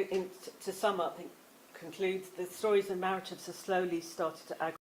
to sum up, concludes, the stories and narratives have slowly started to aggregate.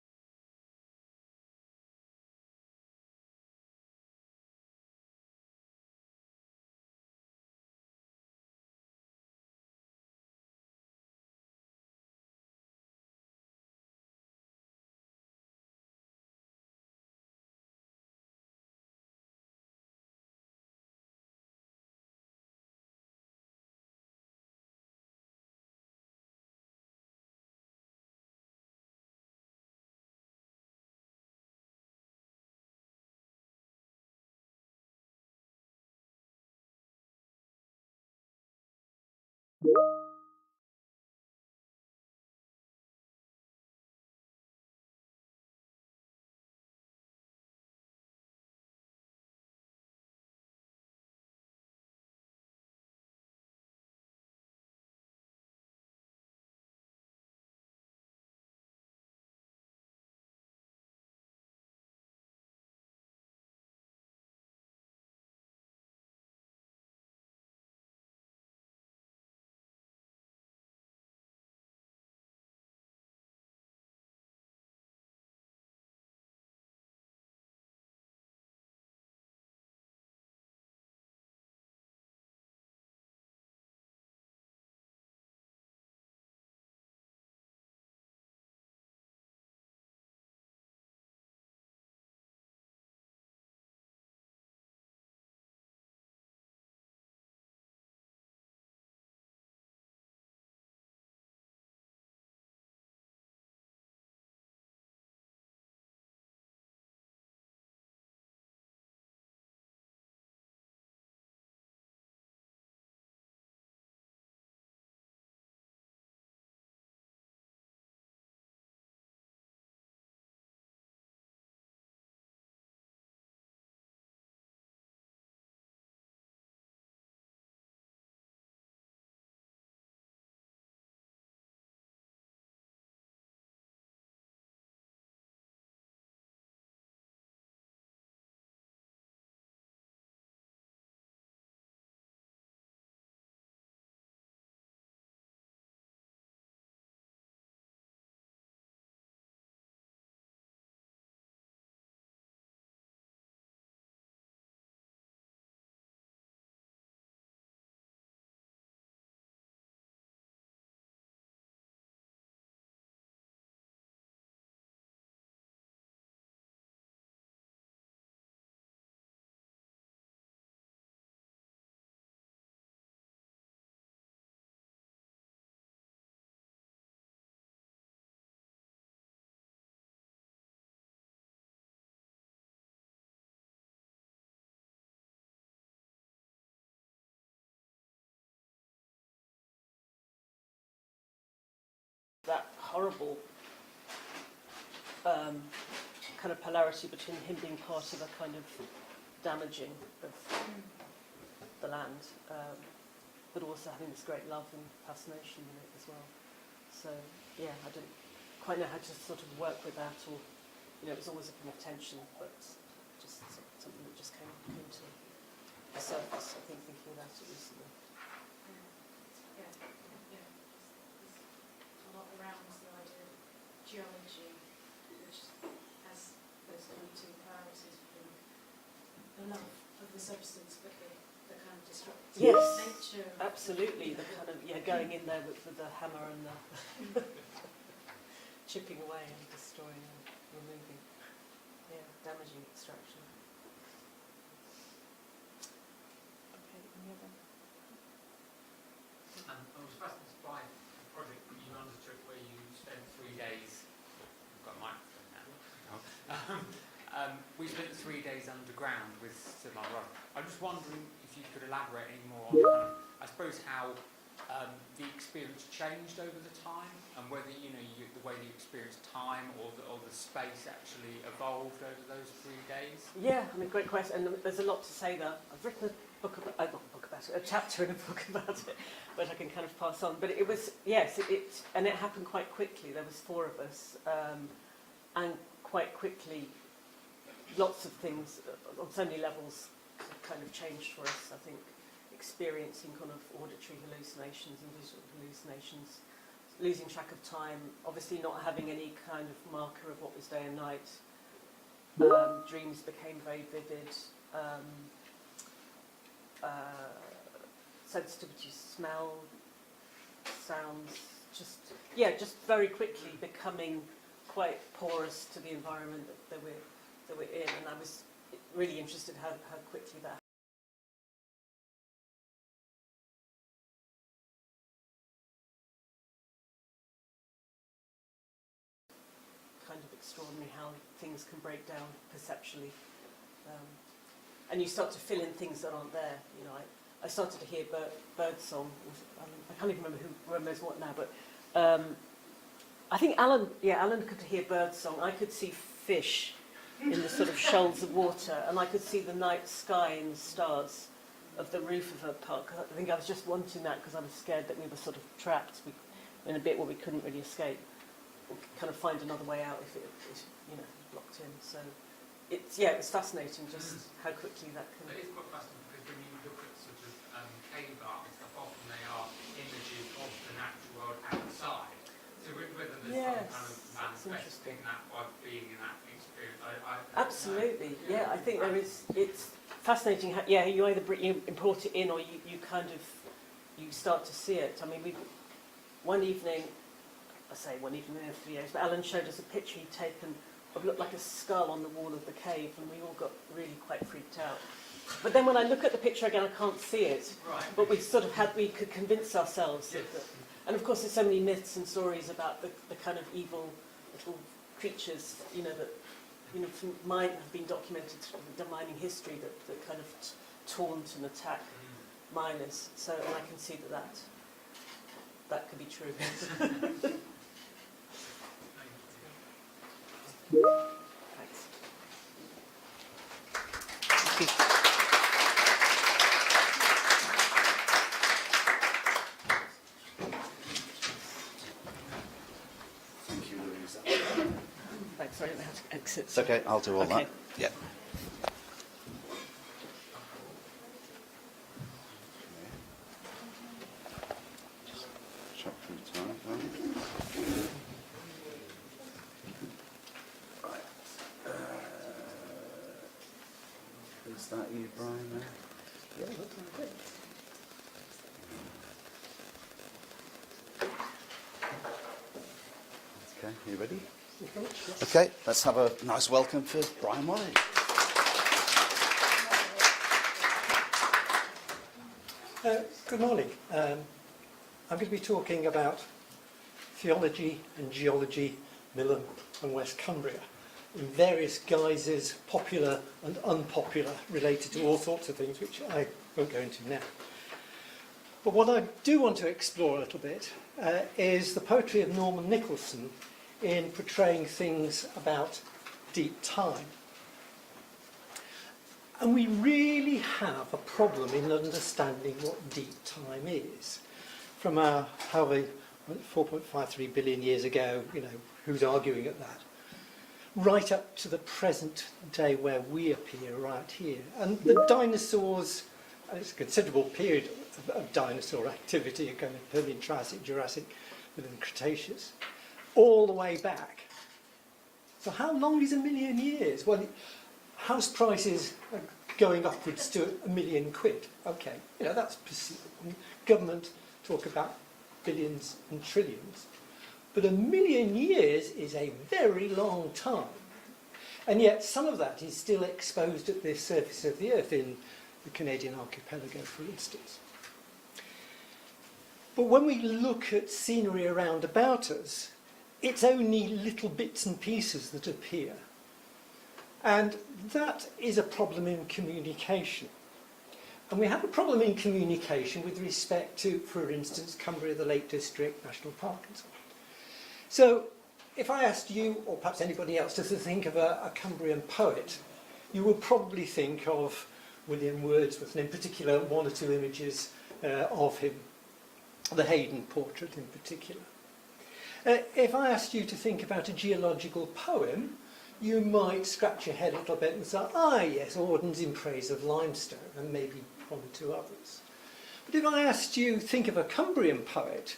That horrible kind of polarity between him being part of a kind of damaging of the land, but also having this great love and fascination in it as well. So yeah, I didn't quite know how to sort of work with that, or it was always a kind of tension, but just something that just came to the surface. I think thinking about it recently. Around the idea of geology, which has those kind of two priorities, the love of the substance, but the kind of destructive nature. Absolutely. The kind of going in there with the hammer and the chipping away and destroying and removing, damaging extraction. Okay, any other? I was fascinated by the project that you undertook where you spent 3 days, I've got a microphone now, we spent 3 days underground with Sir Mark. I'm just wondering if you could elaborate any more on kind of, I suppose, how the experience changed over the time, and whether the way you experienced time or the space actually evolved over those 3 days. Yeah, great question, and there's a lot to say there. I've written a chapter in a book about it, which I can kind of pass on. But it was, and it happened quite quickly. There was 4 of us, and quite quickly, lots of things on so many levels kind of changed for us. I think experiencing kind of auditory hallucinations and visual hallucinations, losing track of time, obviously not having any kind of marker of what was day and night. Dreams became very vivid. Sensitivity to smell, sounds, just very quickly becoming quite porous to the environment that we're in, and I was really interested how quickly that kind of extraordinary how things can break down perceptually, and you start to fill in things that aren't there. You know, I started to hear bird song. I can't even remember who remembers what now, but I think Alan could hear bird song. I could see fish in the sort of shoals of water, and I could see the night sky and the stars of the roof of a park. I think I was just wanting that because I was scared that we were sort of trapped in a bit where we couldn't really escape, or kind of find another way out if it was, you know, blocked in. So it's it's fascinating just how quickly that can. It is quite fascinating because when you look at sort of cave art and stuff, often they are images of the natural world outside. So whether there's some kind of manifesting that by being in that experience, I absolutely, yeah. I think there is. It's fascinating how you either you import it in or you kind of you start to see it. I mean, one evening in 3 years, but Alan showed us a picture he'd taken of looked like a skull on the wall of the cave, and we all got really quite freaked out. But then when I look at the picture again, I can't see it. Right. But we could convince ourselves that. And of course, there's so many myths and stories about the kind of evil little creatures, you know, that have been documented through the mining history that kind of taunt and attack miners. So, and I can see that could be true. Thanks. Thank you. Thanks, sorry, I don't know how to exit. It's okay, I'll do all that. Yeah. Check through time. Right. Is that you, Brian, there? Yeah, that's okay. Okay, you ready? Okay, let's have a nice welcome for Brian Wally. Good morning. I'm going to be talking about theology and geology, Milan and West Cumbria, in various guises, popular and unpopular, related to all sorts of things, which I won't go into now. But what I do want to explore a little bit is the poetry of Norman Nicholson in portraying things about deep time. And we really have a problem in understanding what deep time is. From our, 4.53 billion years ago, you know, who's arguing at that, right up to the present day where we appear right here. And the dinosaurs, and it's a considerable period of dinosaur activity, kind of Permian, Triassic, Jurassic, within the Cretaceous, all the way back. So how long is a million years? Well, house prices are going upwards to £1 million. Okay, you know, that's perceivable. Government talk about billions and trillions. But 1 million years is a very long time. And yet some of that is still exposed at the surface of the Earth, in the Canadian archipelago, for instance. But when we look at scenery around about us, it's only little bits and pieces that appear. And that is a problem in communication. And we have a problem in communication with respect to, for instance, Cumbria, the Lake District, National Park and so on. So if I asked you, or perhaps anybody else, to think of a Cumbrian poet, you would probably think of William Wordsworth, and in particular one or two images of him, the Haydn portrait in particular. If I asked you to think about a geological poem, you might scratch your head a little bit and say, ah yes, Auden's In Praise of Limestone, and maybe one or two others. But if I asked you, think of a Cumbrian poet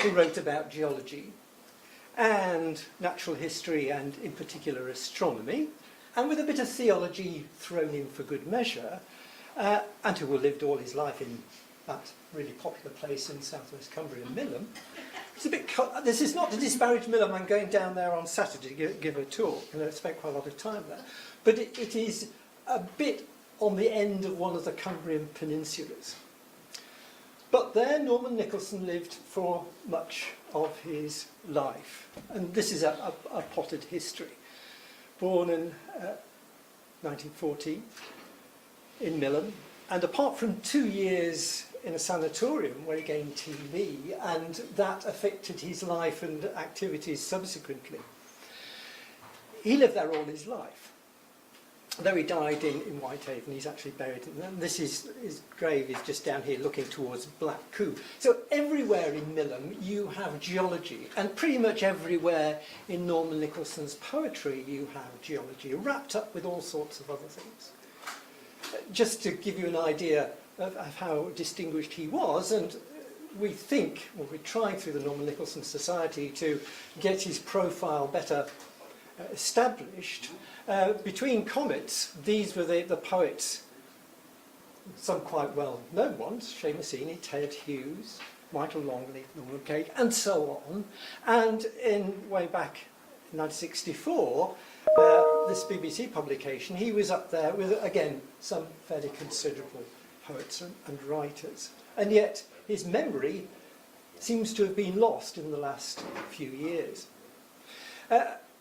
who wrote about geology and natural history and in particular astronomy, and with a bit of theology thrown in for good measure, and who lived all his life in that really popular place in southwest Cumbria, Millom. It's a bit. This is not to disparage Millom. I'm going down there on Saturday to give a talk, and I spent quite a lot of time there. But it is a bit on the end of one of the Cumbrian peninsulas. But there, Norman Nicholson lived for much of his life, and this is a potted history. Born in 1914 in Millom, and apart from 2 years in a sanatorium where he gained TB, and that affected his life and activities subsequently, he lived there all his life. Though he died in Whitehaven, he's actually buried in there. This is, his grave is just down here looking towards Black Coo. So everywhere in Millom you have geology, and pretty much everywhere in Norman Nicholson's poetry you have geology, wrapped up with all sorts of other things. Just to give you an idea of how distinguished he was, and we think, well, we tried through the Norman Nicholson Society to get his profile better established. Between comets, these were the poets, some quite well-known ones, Seamus Heaney, Ted Hughes, Michael Longley, Norman Cake, and so on. And way back in 1964, this BBC publication, he was up there with, again, some fairly considerable poets and writers. And yet his memory seems to have been lost in the last few years.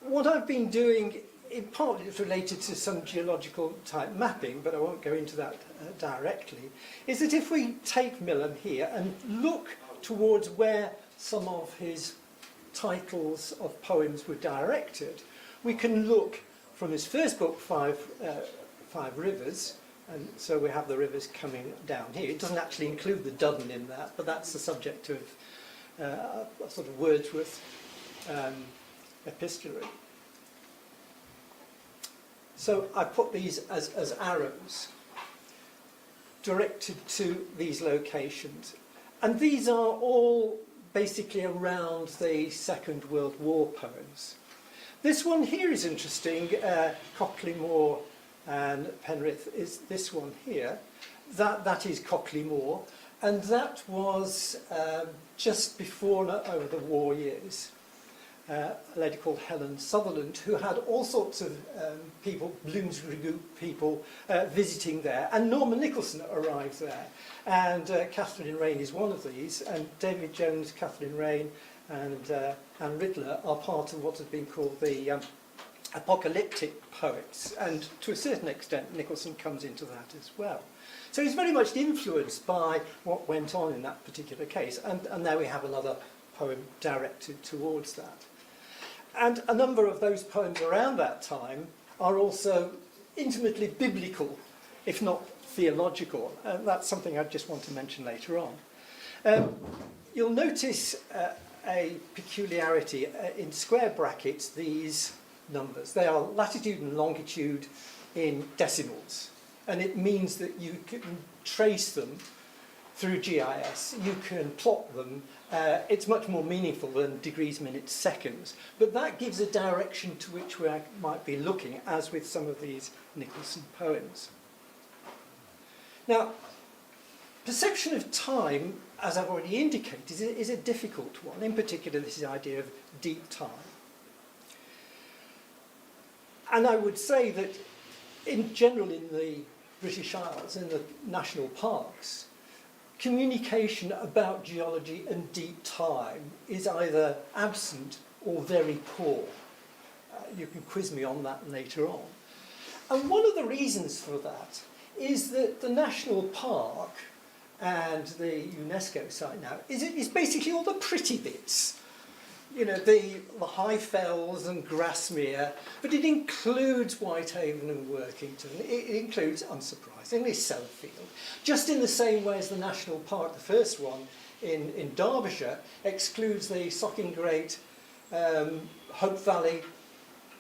What I've been doing, in part it's related to some geological type mapping, but I won't go into that directly, is that if we take Millom here and look towards where some of his titles of poems were directed, we can look from his first book, Five Rivers, and so we have the rivers coming down here. It doesn't actually include the Duddon in that, but that's the subject of a sort of Wordsworth epistolary. So I put these as arrows directed to these locations. And these are all basically around the Second World War poems. This one here is interesting. Cockley Moor and Penrith is this one here. That is Cockley Moor. And that was just before and over the war years. A lady called Helen Sutherland, who had all sorts of people, Bloomsbury people, visiting there. And Norman Nicholson arrived there. And Catherine Raine is one of these. And David Jones, Catherine Raine, and Anne Riddler are part of what has been called the apocalyptic poets. And to a certain extent, Nicholson comes into that as well. So he's very much influenced by what went on in that particular case. And there we have another poem directed towards that. And a number of those poems around that time are also intimately biblical, if not theological. And that's something I just want to mention later on. You'll notice a peculiarity in square brackets, these numbers. They are latitude and longitude in decimals. And it means that you can trace them through GIS. You can plot them. It's much more meaningful than degrees, minutes, seconds. But that gives a direction to which we might be looking, as with some of these Nicholson poems. Now, perception of time, as I've already indicated, is a difficult one. In particular, this is the idea of deep time. And I would say that, in general, in the British Isles, in the national parks, communication about geology and deep time is either absent or very poor. You can quiz me on that later on. And one of the reasons for that is that the national park and the UNESCO site now is basically all the pretty bits. You know, the high fells and Grasmere, but it includes Whitehaven and Workington. It includes, unsurprisingly, Sellafield. Just in the same way as the national park, the first one in Derbyshire, excludes the Sockingreat, Hope Valley,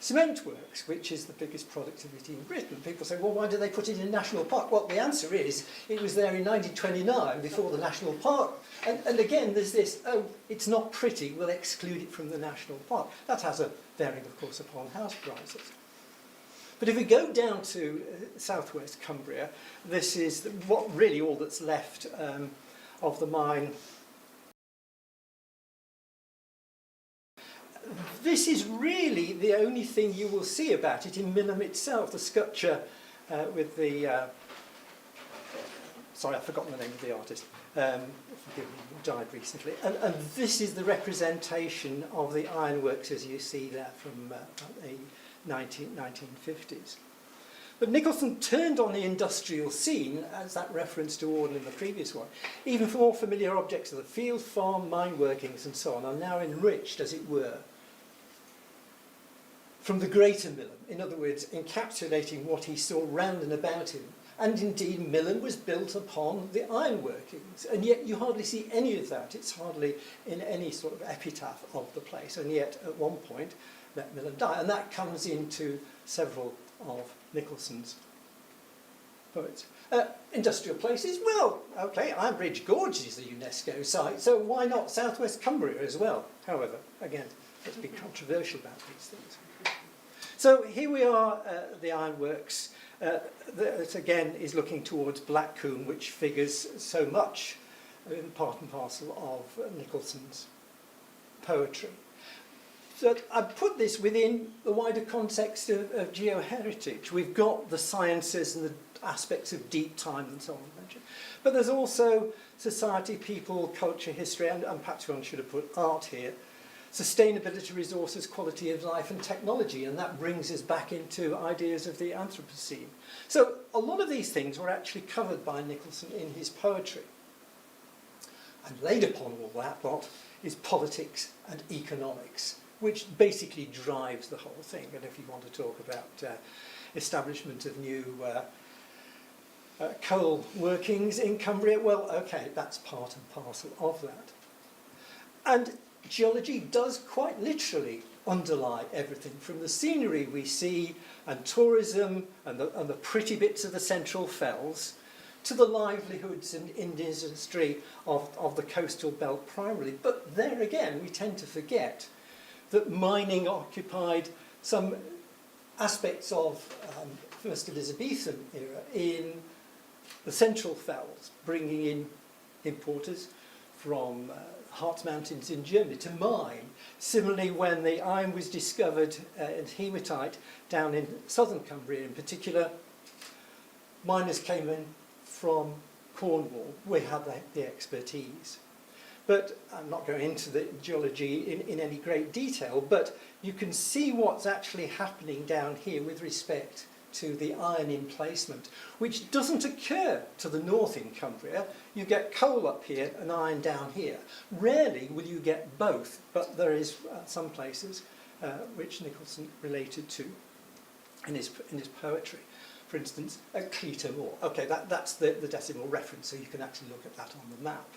cement works, which is the biggest productivity in Britain. People say, well, why do they put it in a national park? Well, the answer is, it was there in 1929 before the national park. And again, there's this, oh, it's not pretty, we'll exclude it from the national park. That has a bearing, of course, upon house prices. But if we go down to southwest Cumbria, this is what really all that's left of the mine. This is really the only thing you will see about it in Milham itself, the sculpture with the... sorry, I've forgotten the name of the artist. Forgive me, he died recently. And this is the representation of the ironworks as you see there from the 1950s. But Nicholson turned on the industrial scene, as that reference to Auden in the previous one. Even for more familiar objects of the field, farm, mine workings and so on are now enriched, as it were, from the greater Milham, in other words, encapsulating what he saw round and about him. And indeed, Milham was built upon the ironworkings, and yet you hardly see any of that. It's hardly in any sort of epitaph of the place, and yet at one point, let Milham die. And that comes into several of Nicholson's poets. Industrial places, well, okay, Iron Bridge Gorge is a UNESCO site, so why not southwest Cumbria as well? However, again, let's be controversial about these things. So here we are, the ironworks. That again is looking towards Blackcomb, which figures so much in part and parcel of Nicholson's poetry. So I put this within the wider context of geoheritage. We've got the sciences and the aspects of deep time and so on, but there's also society, people, culture, history, and perhaps one should have put art here. Sustainability, resources, quality of life and technology, and that brings us back into ideas of the Anthropocene. So a lot of these things were actually covered by Nicholson in his poetry. And laid upon all that lot is politics and economics, which basically drives the whole thing. And if you want to talk about establishment of new coal workings in Cumbria, well, okay, that's part and parcel of that. And geology does quite literally underlie everything, from the scenery we see and tourism and the pretty bits of the central fells to the livelihoods and industry of the coastal belt primarily. But there again, we tend to forget that mining occupied some aspects of first Elizabethan era in the central fells, bringing in importers from Harz Mountains in Germany to mine. Similarly, when the iron was discovered in hematite down in southern Cumbria in particular, miners came in from Cornwall. We had the expertise. But I'm not going into the geology in any great detail, but you can see what's actually happening down here with respect to the iron emplacement, which doesn't occur to the north in Cumbria. You get coal up here and iron down here. Rarely will you get both, but there is some places which Nicholson related to in his poetry. For instance, at Cleator Moor. Okay, that's the decimal reference, so you can actually look at that on the map.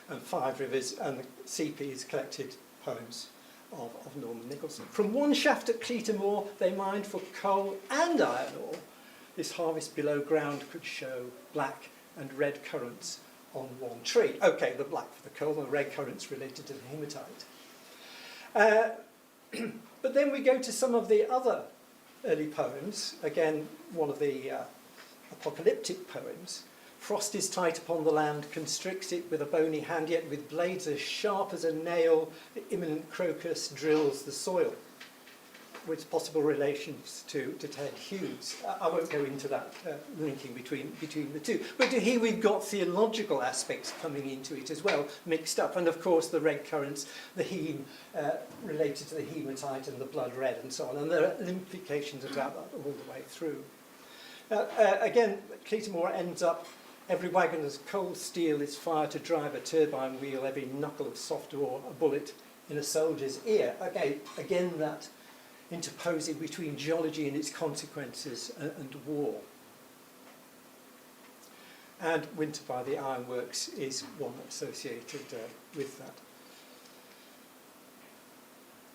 And Five Rivers and the CP's collected poems of Norman Nicholson. From one shaft at Cleator Moor, they mined for coal and iron ore. This harvest below ground could show black and red currants on one tree. Okay, the black for the coal, the red currants related to the hematite. But then we go to some of the other early poems. Again, one of the apocalyptic poems. Frost is tight upon the land, constricts it with a bony hand, yet with blades as sharp as a nail, the imminent crocus drills the soil, with possible relations to Ted Hughes. I won't go into that linking between the two. But here we've got theological aspects coming into it as well, mixed up. And of course the red currents, the heme, related to the hematite and the blood red and so on. And there are implications about that all the way through. Again, Cleator Moor ends up, every waggoner's cold steel is fire to drive a turbine wheel, every knuckle of soft ore, a bullet in a soldier's ear. Okay, again that interposing between geology and its consequences and war. And Winter by the Ironworks is one associated with that.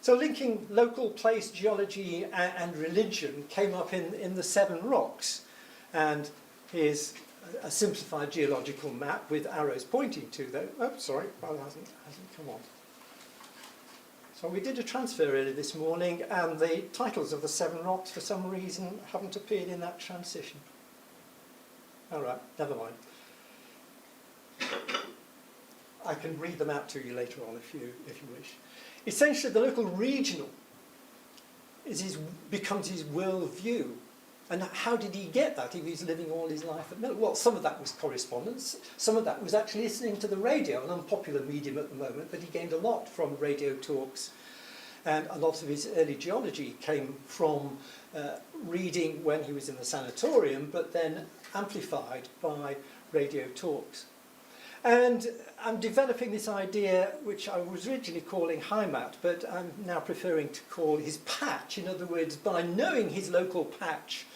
So linking local place geology and religion came up in the 7 rocks. And here's a simplified geological map with arrows pointing to them. Oh, sorry, well, it hasn't come on. So we did a transfer earlier this morning, and the titles of the 7 rocks, for some reason, haven't appeared in that transition. All right, never mind. I can read them out to you later on if you wish. Essentially, the local regional becomes his worldview. And how did he get that if he was living all his life at Mill? Well, some of that was correspondence. Some of that was actually listening to the radio, an unpopular medium at the moment, but he gained a lot from radio talks. And a lot of his early geology came from reading when he was in the sanatorium, but then amplified by radio talks. And I'm developing this idea, which I was originally calling Heimat, but I'm now preferring to call his patch. In other words, by knowing his local patch,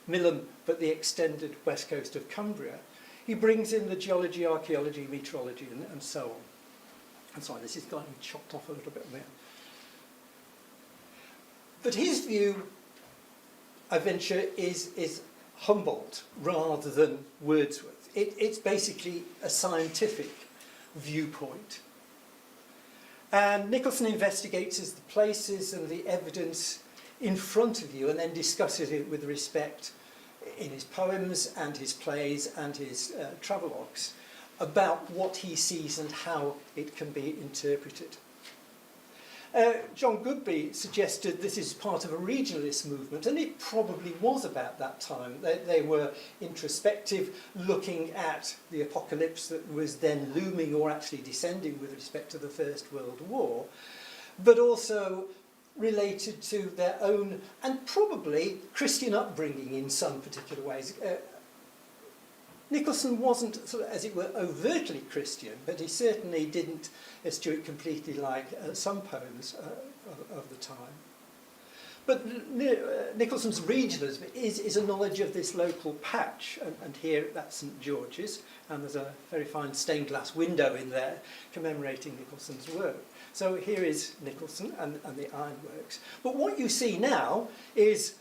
Millom, but the extended west coast of Cumbria, he brings in the geology, archaeology, meteorology, and so on. I'm sorry, this is getting chopped off a little bit there. But his view, I venture, is Humboldt rather than Wordsworth. It's basically a scientific viewpoint. And Nicholson investigates the places and the evidence in front of you and then discusses it with respect in his poems and his plays and his travelogues about what he sees and how it can be interpreted. John Goodby suggested this is part of a regionalist movement, and it probably was about that time. They were introspective, looking at the apocalypse that was then looming or actually descending with respect to the First World War, but also related to their own and probably Christian upbringing in some particular ways. Nicholson wasn't, sort of, as it were, overtly Christian, but he certainly didn't eschew it completely like some poems of the time. But Nicholson's regionalism is a knowledge of this local patch, and here that's St George's, and there's a very fine stained glass window in there commemorating Nicholson's work. So here is Nicholson and the ironworks. But what you see now is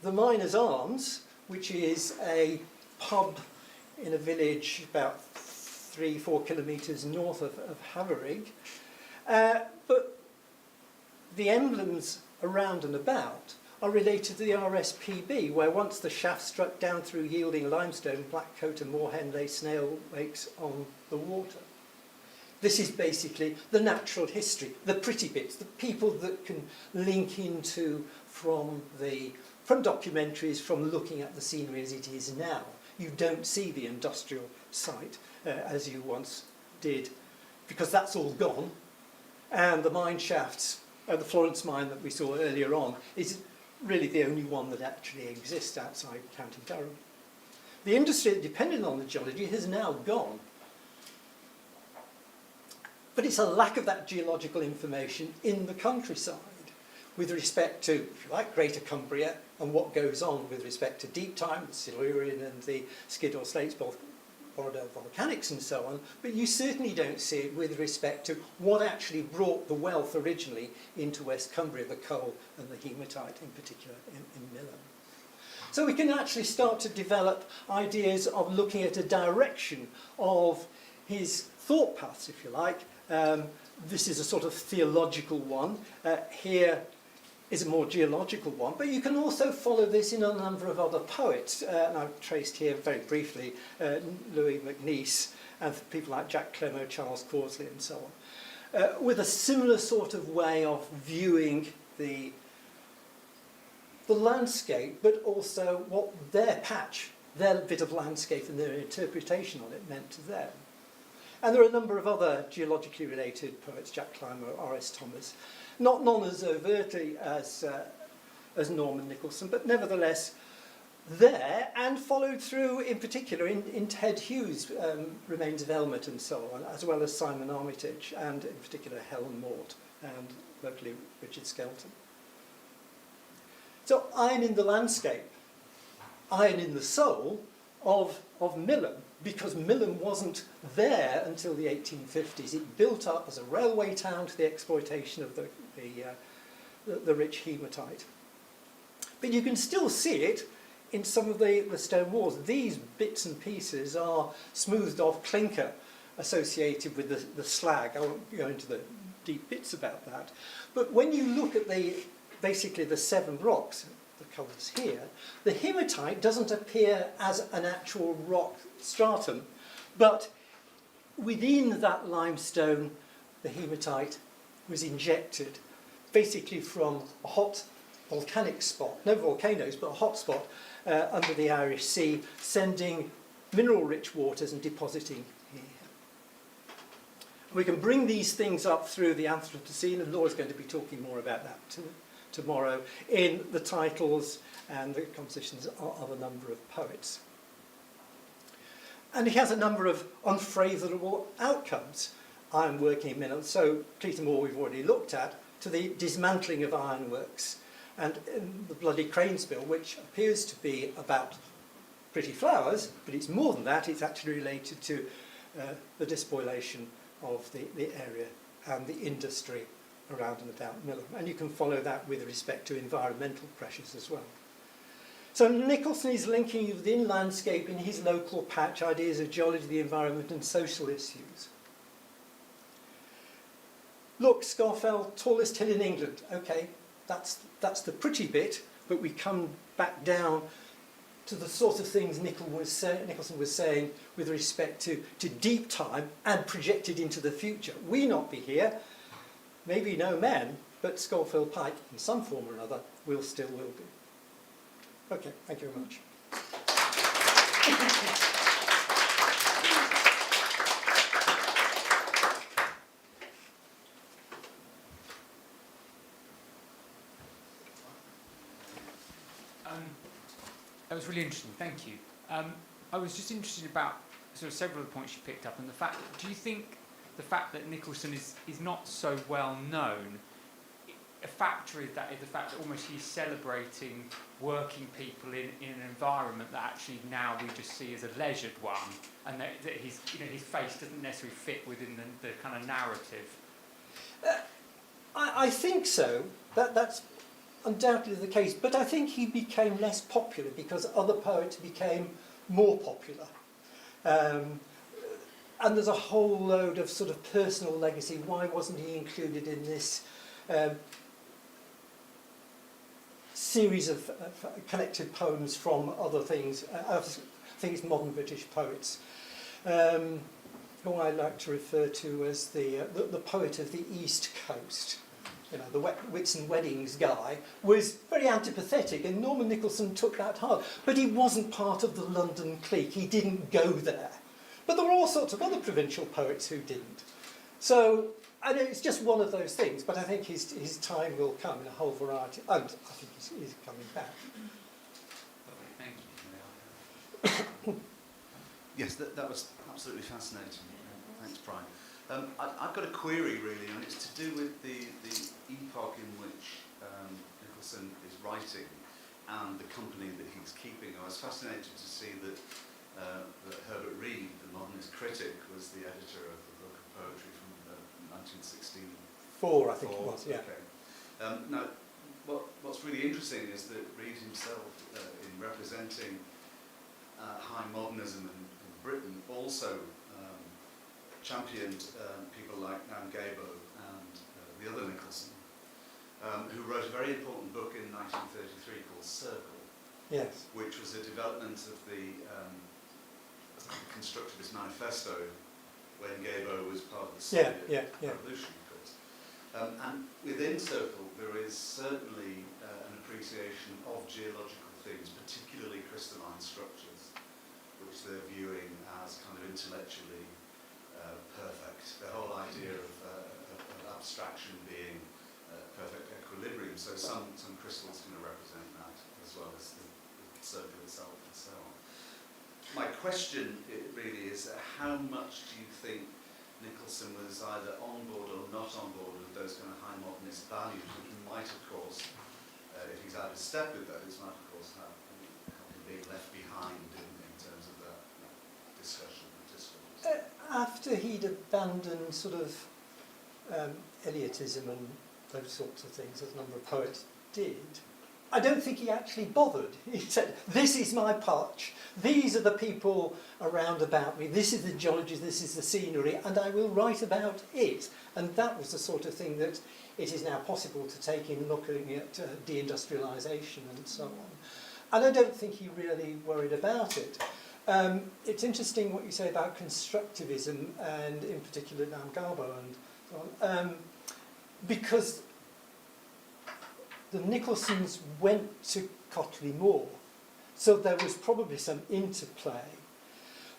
the Miners' Arms, which is a pub in a village about 3-4 kilometres north of Haverig. But the emblems around and about are related to the RSPB, where once the shaft struck down through yielding limestone, blackcoat and moorhen lay snail wakes on the water. This is basically the natural history, the pretty bits, the people that can link into from documentaries, from looking at the scenery as it is now. You don't see the industrial site as you once did, because that's all gone. And the mine shafts, the Florence mine that we saw earlier on, is really the only one that actually exists outside County Durham. The industry that depended on the geology has now gone. But it's a lack of that geological information in the countryside with respect to, if you like, Greater Cumbria and what goes on with respect to Deeptime, the Silurian and the Skiddaw slates, both Borrowdale volcanics and so on, but you certainly don't see it with respect to what actually brought the wealth originally into West Cumbria, the coal and the hematite in particular in Millom. So we can actually start to develop ideas of looking at a direction of his thought paths, if you like. This is a sort of theological one. Here is a more geological one, but you can also follow this in a number of other poets. And I've traced here very briefly Louis MacNeice and people like Jack Clement, Charles Causley and so on, with a similar sort of way of viewing the landscape, but also what their patch, their bit of landscape and their interpretation on it meant to them. And there are a number of other geologically related poets, Jack Clymer, R.S. Thomas, none as overtly as Norman Nicholson, but nevertheless there, and followed through in particular in Ted Hughes' Remains of Elmet and so on, as well as Simon Armitage, and in particular Helen Mort, and locally Richard Skelton. So iron in the landscape, iron in the soul of Millom, because Millom wasn't there until the 1850s. It built up as a railway town to the exploitation of the the rich hematite. But you can still see it in some of the stone walls. These bits and pieces are smoothed off clinker associated with the slag. I won't go into the deep bits about that. But when you look at basically the 7 rocks, the colours here, the hematite doesn't appear as an actual rock stratum, but within that limestone, the hematite was injected, basically from a hot volcanic spot, no volcanoes, but a hot spot under the Irish Sea, sending mineral-rich waters and depositing here. We can bring these things up through the Anthropocene, and Laura's going to be talking more about that tomorrow, in the titles and the compositions of a number of poets. And he has a number of unfavourable outcomes. Ironworking minerals, so Cleaton-Moore we've already looked at, to the dismantling of ironworks, and in the Bloody Crane Spill, which appears to be about pretty flowers, but it's more than that. It's actually related to the despoilation of the area and the industry around and about Millom. And you can follow that with respect to environmental pressures as well. So Nicholson is linking within landscape in his local patch ideas of geology, the environment and social issues. Look, Scafell, tallest hill in England. Okay, that's the pretty bit, but we come back down to the sort of things Nicholson was saying with respect to deep time and projected into the future. We not be here, maybe no men, but Scafell Pike, in some form or another, will be. Okay, thank you very much. That was really interesting, thank you. I was just interested about sort of several of the points you picked up, and the fact, do you think the fact that Nicholson is not so well known, a factor is that, the fact that almost he's celebrating working people in an environment that actually now we just see as a leisured one, and that his face doesn't necessarily fit within the kind of narrative? I think so. That's undoubtedly the case, but I think he became less popular because other poets became more popular. And there's a whole load of sort of personal legacy. Why wasn't he included in this series of collected poems from other things? I think it's modern British poets, who I like to refer to as the poet of the East Coast. You know, the Whitsun Weddings guy was very antipathetic, and Norman Nicholson took that hard. But he wasn't part of the London clique. He didn't go there. But there were all sorts of other provincial poets who didn't. So, I know it's just one of those things, but I think his time will come in a whole variety. And I think he's coming back. Thank you. Yes, that was absolutely fascinating. Thanks, Bryan. I've got a query really, and it's to do with the epoch in which Nicholson is writing and the company that he's keeping. I was fascinated to see that Herbert Reed, the modernist critic, was the editor of the book of poetry from 1964, I think it was, yeah. Okay. Now, what's really interesting is that Reed himself, in representing high modernism in Britain, also championed people like Nan Gabo and the other Nicholson, who wrote a very important book in 1933 called Circle, Yes. which was a development of the Constructivist Manifesto when Gabo was part of the Soviet Revolution, of course. And within Circle there is certainly an appreciation of geological things, particularly crystalline structures, which they're viewing as kind of intellectually perfect. The whole idea of abstraction being perfect equilibrium. So some crystals can represent that, as well as the circle itself and so on. My question really is, how much do you think Nicholson was either on board or not on board with those kind of high modernist values, which might, of course, if he's out of step with those, might, of course, have him being left behind in terms of that discussion and discourse? After he'd abandoned sort of Elliotism and those sorts of things, as a number of poets did. I don't think he actually bothered. He said, this is my patch, these are the people around about me, this is the geology, this is the scenery, and I will write about it. And that was the sort of thing that it is now possible to take in looking at deindustrialisation and so on. And I don't think he really worried about it. It's interesting what you say about constructivism, and in particular Namgabo and so on, because the Nicholsons went to Cotley Moor, so there was probably some interplay.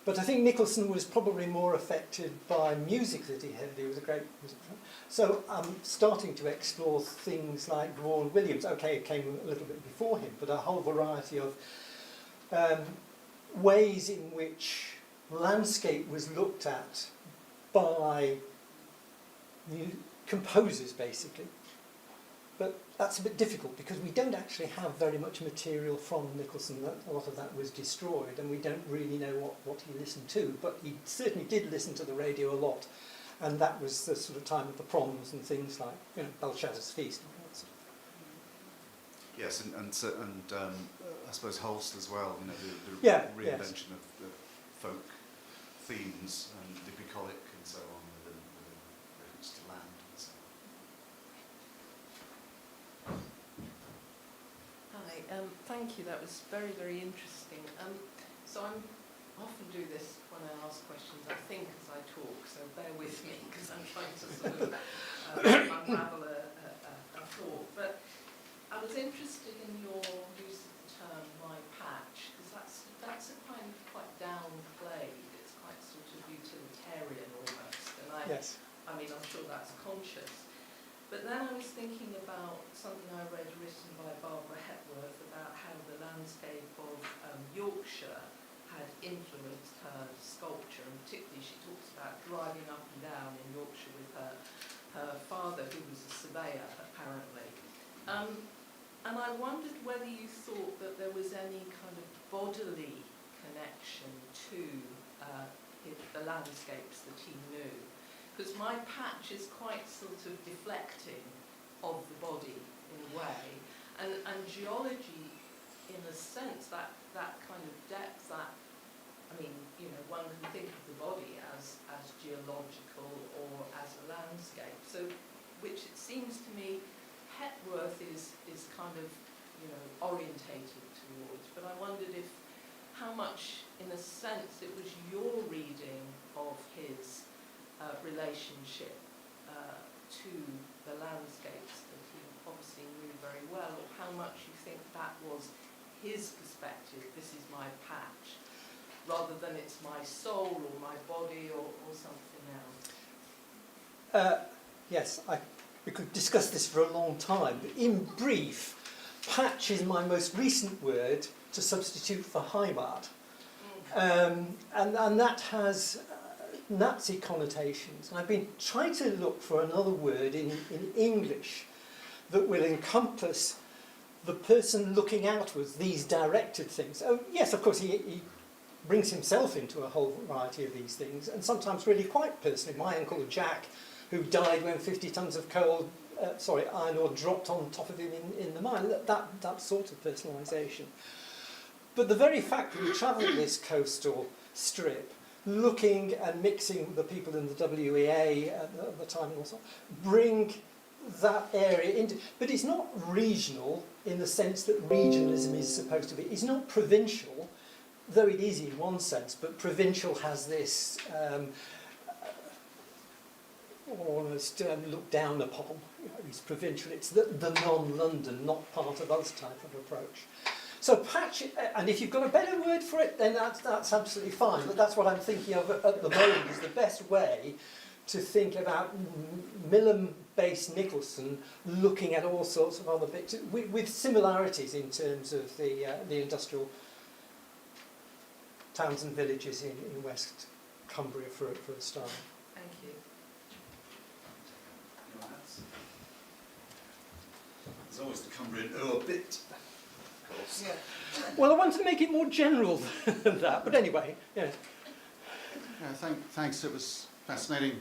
But I think Nicholson was probably more affected by music that he heard. He was a great music fan. So I'm starting to explore things like Vaughan Williams. Okay, it came a little bit before him, but a whole variety of ways in which landscape was looked at by composers, basically. But that's a bit difficult because we don't actually have very much material from Nicholson. A lot of that was destroyed, and we don't really know what he listened to. But he certainly did listen to the radio a lot, and that was the sort of time of the proms and things like, you know, Belshazzar's Feast. And all that sort of. Yes, and I suppose Holst as well. You know, the Yeah, reinvention of the folk themes and the bucolic and so on, with reference to land and so on. Hi, thank you. That was very, very interesting. So I often do this when I ask questions. I think as I talk, so bear with me because I'm trying to sort of unravel a thought. But I was interested in your use of the term "my patch" because that's a kind of quite downplayed. It's quite sort of utilitarian almost, and I mean I'm sure that's conscious. But then I was thinking about something I read written by Barbara Hepworth about how the landscape of Yorkshire had influenced her sculpture, and particularly she talks about driving up and down in Yorkshire with her father, who was a surveyor, apparently. And I wondered whether you thought that there was any kind of bodily connection to the landscapes that he knew. Because my patch is quite sort of deflecting of the body in a way, and geology, in a sense, that kind of depth, that, I mean, you know, one can think of the body as geological or as a landscape. So, which it seems to me, Hepworth is kind of, you know, orientated towards. But I wondered how much, in a sense, it was your reading of his relationship to the landscapes that he obviously knew very well, or how much you think that was his perspective, this is my patch, rather than it's my soul or my body or something else. Yes, we could discuss this for a long time, but in brief, patch is my most recent word to substitute for Heimat. And that has Nazi connotations. And I've been trying to look for another word in English that will encompass the person looking outwards, these directed things. Oh, yes, of course, he brings himself into a whole variety of these things, and sometimes really quite personally. My uncle Jack, who died when 50 tons of iron ore dropped on top of him in the mine, that sort of personalisation. But the very fact that we travelled this coastal strip, looking and mixing with the people in the WEA at the time and also, bring that area into, but it's not regional in the sense that regionalism is supposed to be. It's not provincial, though it is in one sense, but provincial has this almost looked down upon. You know, it's provincial, it's the non-London, not part of us type of approach. So patch, and if you've got a better word for it, then that's absolutely fine. But that's what I'm thinking of at the moment, is the best way to think about Millam-based Nicholson looking at all sorts of other bits, with similarities in terms of the industrial towns and villages in West Cumbria for a start. Thank you. There's always the Cumbrian bit. Yeah. Well, I wanted to make it more general than that, but anyway, yeah. Yeah, thanks. It was fascinating.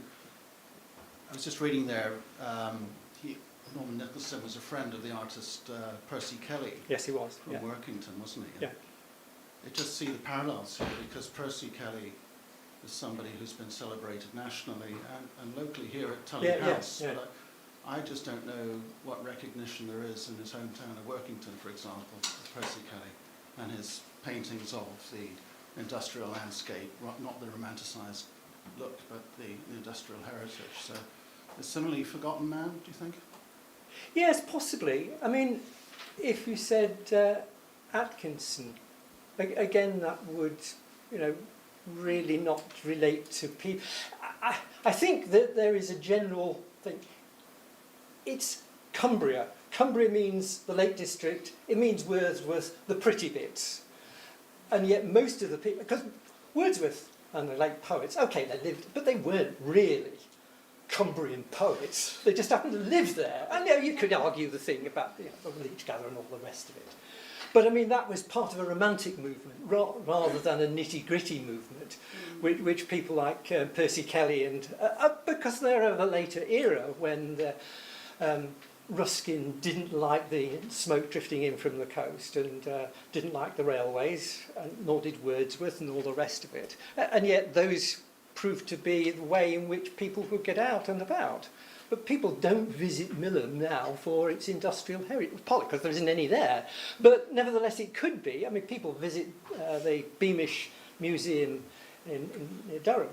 I was just reading there. Norman Nicholson was a friend of the artist Percy Kelly Yes, he was. from Yeah. Workington, wasn't he? Yeah. I just see the parallels here because Percy Kelly is somebody who's been celebrated nationally and locally here at Tullie Yeah, House. yeah. But I just don't know what recognition there is in his hometown of Workington, for example, of Percy Kelly and his paintings of the industrial landscape, not the romanticised look, but the industrial heritage. So is similarly forgotten now, do you think? Yes, possibly. I mean, if you said Atkinson, again, that would, really not relate to people. I think that there is a general thing. It's Cumbria. Cumbria means the Lake District. It means Wordsworth, the pretty bits. And yet most of the people, because Wordsworth and the late poets, okay, they lived, but they weren't really Cumbrian poets. They just happened to live there. And you could argue the thing about the leech gatherer and all the rest of it. But I mean, that was part of a romantic movement rather than a nitty-gritty movement, which people like Percy Kelly and because they're of a later era when Ruskin didn't like the smoke drifting in from the coast and didn't like the railways, and nor did Wordsworth and all the rest of it. And yet those proved to be the way in which people could get out and about. But people don't visit Millom now for its industrial heritage, partly because there isn't any there. But nevertheless, it could be. I mean, people visit the Beamish Museum in Durham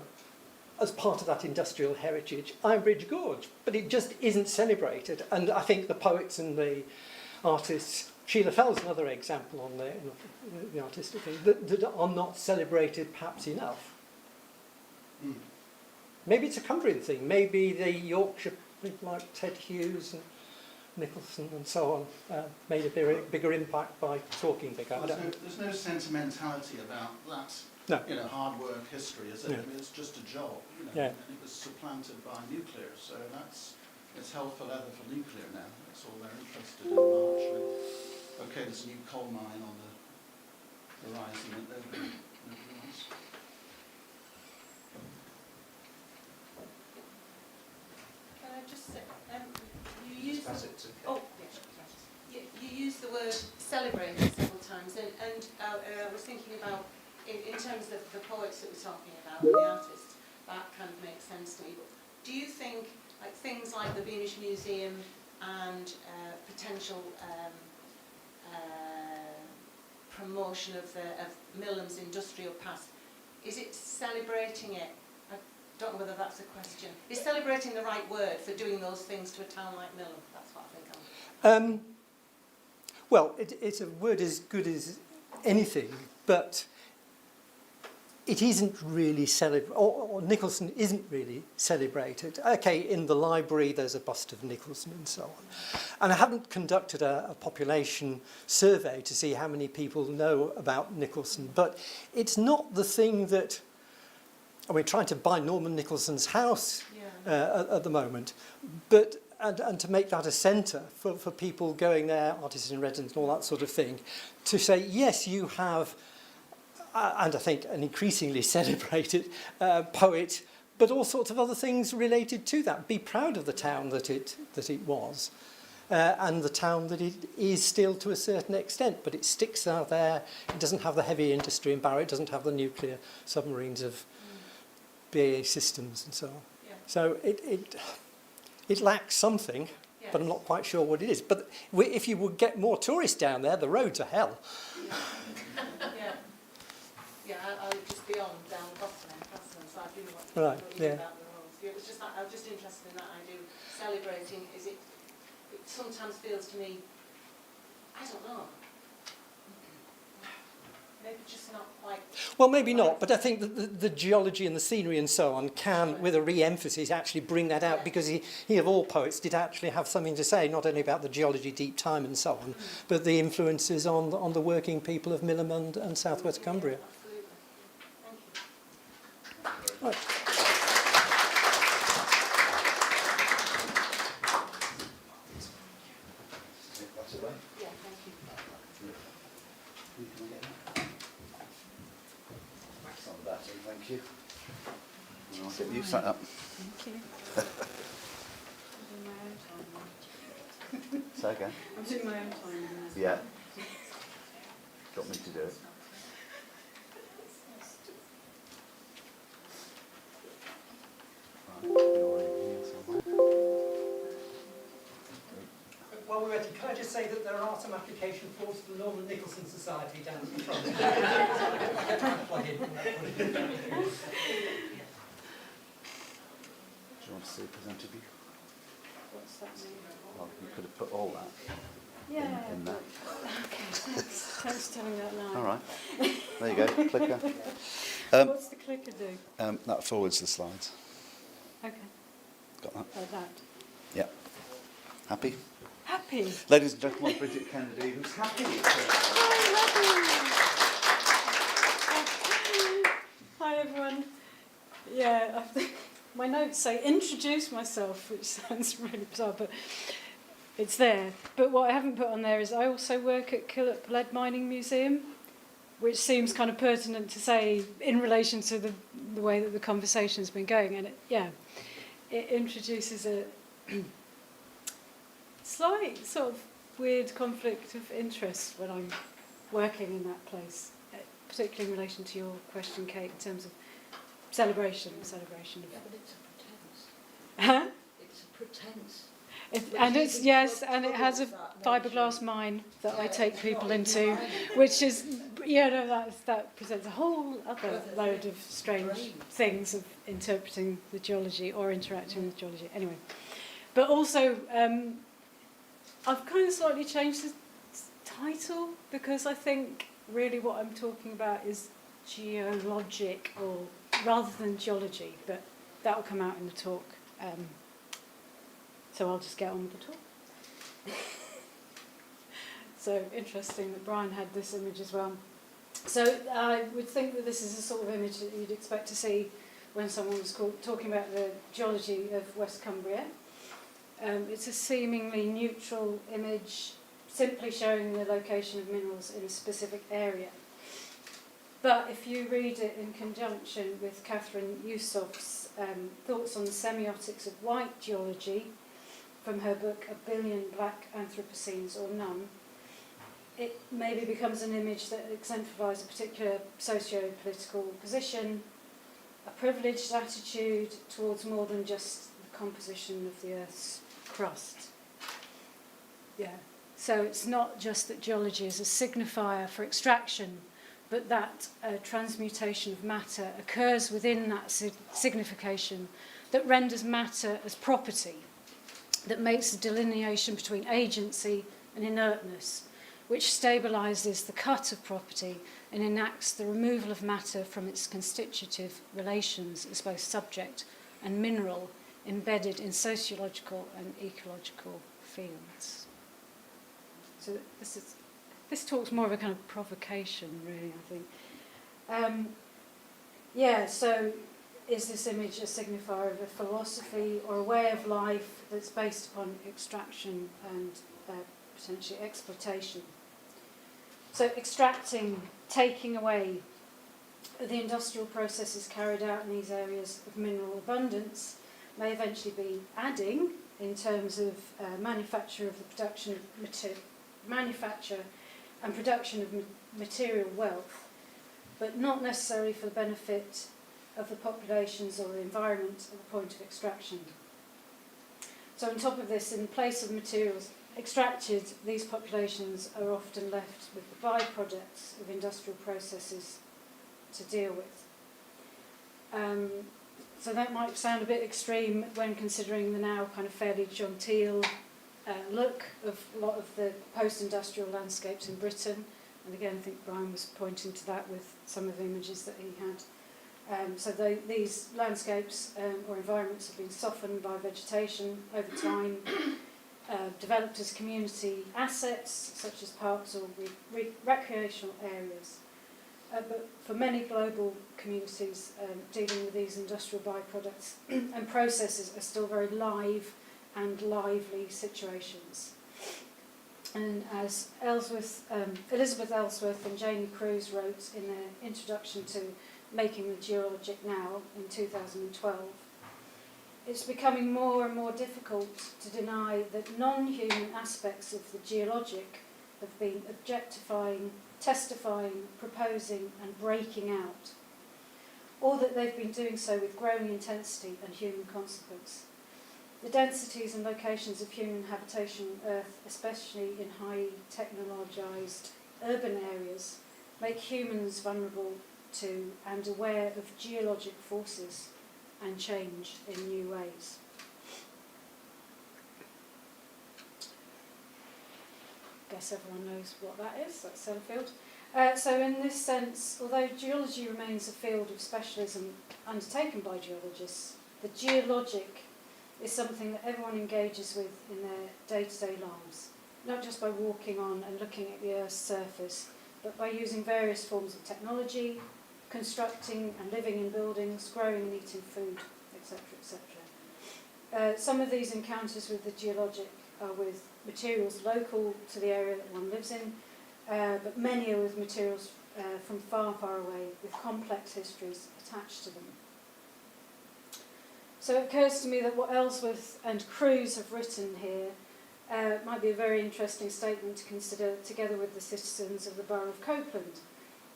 as part of that industrial heritage, Ironbridge Gorge. But it just isn't celebrated. And I think the poets and the artists, Sheila Fell's another example on the artistic thing, that are not celebrated perhaps enough. Mm. Maybe it's a Cumbrian thing. Maybe the Yorkshire people like Ted Hughes and Nicholson and so on made a bigger impact by talking bigger. Well, there's no sentimentality about that. No. Hard work history, is it? Yeah. I mean, it's just a job, Yeah. and it was supplanted by nuclear, so it's hell for leather for nuclear now. That's all they're interested in largely. Okay, there's a new coal mine on the horizon, but nobody else. Can I just say, you use you use the word celebrate several times, and I was thinking about in terms of the poets that we're talking about and the artists, that kind of makes sense to me. But do you think like things like the Beamish Museum and potential promotion of Millam's industrial past, is it celebrating it? I don't know whether that's a question. Is celebrating the right word for doing those things to a town like Millam? That's what I think. Well, it's a word as good as anything, but it isn't really celebrated, or Nicholson isn't really celebrated. Okay, in the library there's a bust of Nicholson and so on. And I haven't conducted a population survey to see how many people know about Nicholson, but it's not the thing that, we're trying to buy Norman Nicholson's house at the moment, but and to make that a centre for people going there, artists in residence and all that sort of thing, to say, yes, you have, and I think an increasingly celebrated poet, but all sorts of other things related to that. Be proud of the town that it was, and the town that it is still to a certain extent, but it sticks out there. It doesn't have the heavy industry in Barrow, it doesn't have the nuclear submarines of BAE Systems and so on. Yeah. So it lacks something, Yes. but I'm not quite sure what it is. But if you would get more tourists down there, the roads are hell. Yeah, I'll just be on down the bottom end, so I do know what Right, you yeah. about the roads. Yeah, it was just that, I was just interested in that idea of celebrating. It sometimes feels to me, I don't know, maybe just not quite. Well, maybe not, but I think that the geology and the scenery and so on can, with a re-emphasis, actually bring that out, because he of all poets did actually have something to say, not only about the geology, deep time and so on, but the influences on the working people of Millam and southwest Cumbria. Absolutely. Thank you. Right. Yeah, thank you. That's on that, thank you. And I'll get you set up. Thank you. Say again. I'm doing my own time. Yeah. Do you want me to do it? Right, you're already here somewhere. While we're ready, can I just say that there are some application forms for the Northern Nicholson Society down at the front. I get trying to plug in. Do you want to see a presenter view? What's that mean? Well, you could have put all that Yeah. in there. Okay, thanks. Thanks for telling that line. All right. There you go. Clicker. What's the clicker do? That forwards the slides. Okay, Got that? that. Yeah. Happy? Happy. Ladies and gentlemen, Bridget Kennedy, who's happy. Hi everyone. Yeah, I think my notes say introduce myself, which sounds really bizarre, but it's there. But what I haven't put on there is I also work at Killip Lead Mining Museum, which seems kind of pertinent to say in relation to the way that the conversation's been going. And it introduces a slight sort of weird conflict of interest when I'm working in that place, particularly in relation to your question, Kate, in terms of celebration of. Yeah, but it's a pretense. Huh? It's a pretense. And it's, yes, and it has a fiberglass mine that I take people into, which is, that presents a whole other load of strange things of interpreting the geology or interacting with geology. Anyway, but also I've kind of slightly changed the title because I think really what I'm talking about is geologic, or rather than geology, but that will come out in the talk. So I'll just get on with the talk. So interesting that Bryan had this image as well. So I would think that this is a sort of image that you'd expect to see when someone was talking about the geology of West Cumbria. It's a seemingly neutral image, simply showing the location of minerals in a specific area. But if you read it in conjunction with Catherine Yusuf's thoughts on the semiotics of white geology, from her book A Billion Black Anthropocenes or None, it maybe becomes an image that exemplifies a particular socio-political position, a privileged attitude towards more than just the composition of the Earth's crust. Yeah. So it's not just that geology is a signifier for extraction, but that transmutation of matter occurs within that signification that renders matter as property, that makes a delineation between agency and inertness, which stabilises the cut of property and enacts the removal of matter from its constitutive relations as both subject and mineral, embedded in sociological and ecological fields. So this talk's more of a kind of provocation, really, I think. So is this image a signifier of a philosophy or a way of life that's based upon extraction and potentially exploitation? So extracting, taking away the industrial processes carried out in these areas of mineral abundance may eventually be adding in terms of manufacture of the production of manufacture and production of material wealth, but not necessarily for the benefit of the populations or the environment at the point of extraction. So on top of this, in place of materials extracted, these populations are often left with the byproducts of industrial processes to deal with. So that might sound a bit extreme when considering the now kind of fairly genteel look of a lot of the post-industrial landscapes in Britain. And again, I think Bryan was pointing to that with some of the images that he had. These landscapes or environments have been softened by vegetation over time, developed as community assets, such as parks or recreational areas. But for many global communities dealing with these industrial byproducts and processes are still very live and lively situations. And as Elizabeth Ellsworth and Janie Cruz wrote in their introduction to Making the Geologic Now in 2012, it's becoming more and more difficult to deny that non-human aspects of the geologic have been objectifying, testifying, proposing and breaking out, or that they've been doing so with growing intensity and human consequence. The densities and locations of human habitation on Earth, especially in highly technologised urban areas, make humans vulnerable to and aware of geologic forces and change in new ways. Guess everyone knows what that is, that's Sellafield. So in this sense, although geology remains a field of specialism undertaken by geologists, the geologic is something that everyone engages with in their day-to-day lives, not just by walking on and looking at the Earth's surface, but by using various forms of technology, constructing and living in buildings, growing and eating food, etc., etc. Some of these encounters with the geologic are with materials local to the area that one lives in, but many are with materials from far, far away, with complex histories attached to them. So it occurs to me that what Ellsworth and Cruse have written here might be a very interesting statement to consider together with the citizens of the Borough of Copeland,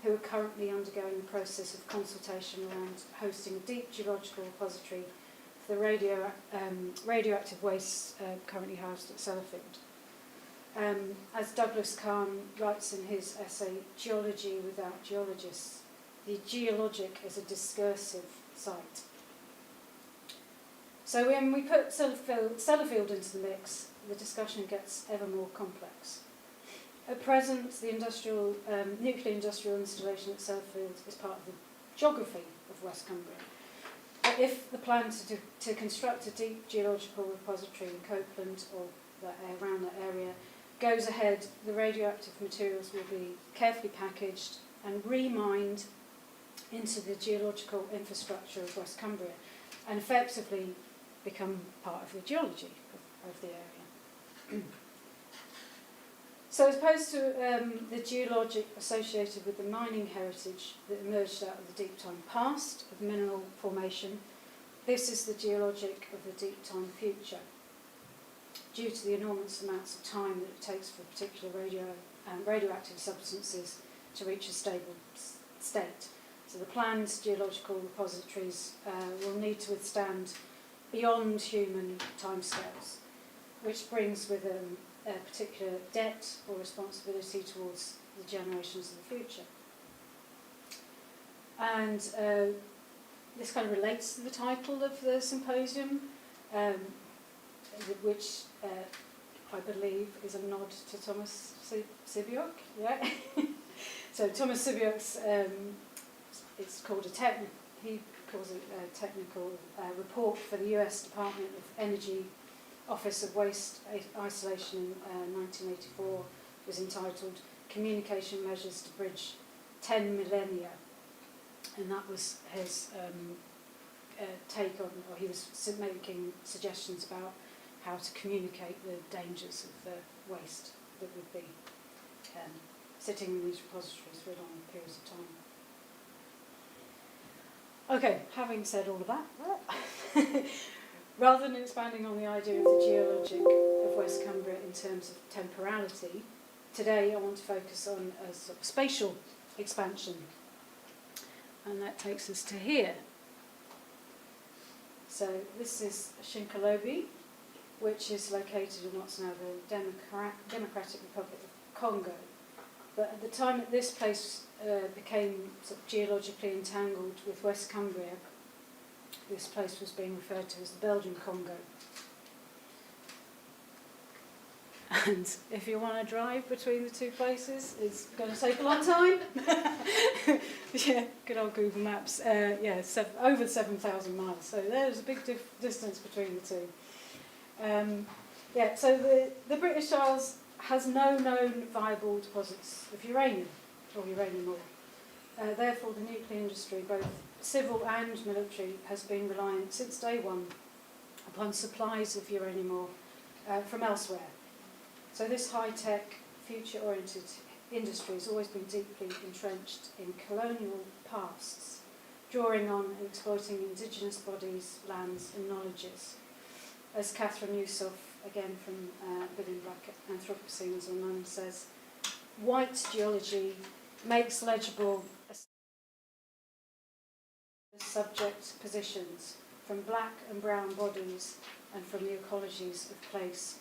who are currently undergoing the process of consultation around hosting a deep geological repository for the radioactive waste currently housed at Sellafield. As Douglas Kahn writes in his essay, Geology Without Geologists, the geologic is a discursive site. So when we put Sellafield into the mix, the discussion gets ever more complex. At present, the nuclear industrial installation at Sellafield is part of the geography of West Cumbria. But if the plan to construct a deep geological repository in Copeland or around that area goes ahead, the radioactive materials will be carefully packaged and remined into the geological infrastructure of West Cumbria and effectively become part of the geology of the area. So as opposed to the geologic associated with the mining heritage that emerged out of the Deeptime past of mineral formation, this is the geologic of the Deeptime future, due to the enormous amounts of time that it takes for particular radioactive substances to reach a stable state. So the planned geological repositories will need to withstand beyond human timescales, which brings with them a particular debt or responsibility towards the generations of the future. And this kind of relates to the title of the symposium, which I believe is a nod to Thomas Sibiok. Yeah. So Thomas Sibiok's, it's called he calls it a technical report for the US Department of Energy Office of Waste Isolation in 1984, was entitled Communication Measures to Bridge 10 Millennia. And that was his take on, or he was making suggestions about how to communicate the dangers of the waste that would be sitting in these repositories for long periods of time. Okay, having said all of that, rather than expanding on the idea of the geologic of West Cumbria in terms of temporality, today I want to focus on a sort of spatial expansion. And that takes us to here. So this is Shinkolobi, which is located in what's now the Democratic Republic of Congo. But at the time that this place became sort of geologically entangled with West Cumbria, this place was being referred to as the Belgian Congo. And if you want to drive between the two places, it's going to take a long time. Yeah, good old Google Maps. Over 7,000 miles. So there's a big distance between the two. So the British Isles has no known viable deposits of uranium or uranium ore. Therefore, the nuclear industry, both civil and military, has been reliant since day one upon supplies of uranium ore from elsewhere. So this high-tech, future-oriented industry has always been deeply entrenched in colonial pasts drawing on and exploiting indigenous bodies, lands and knowledges. As Catherine Yusoff, again from Building Bracket Anthropocene online, says, white geology makes legible subject positions from black and brown bodies and from the ecologies of place.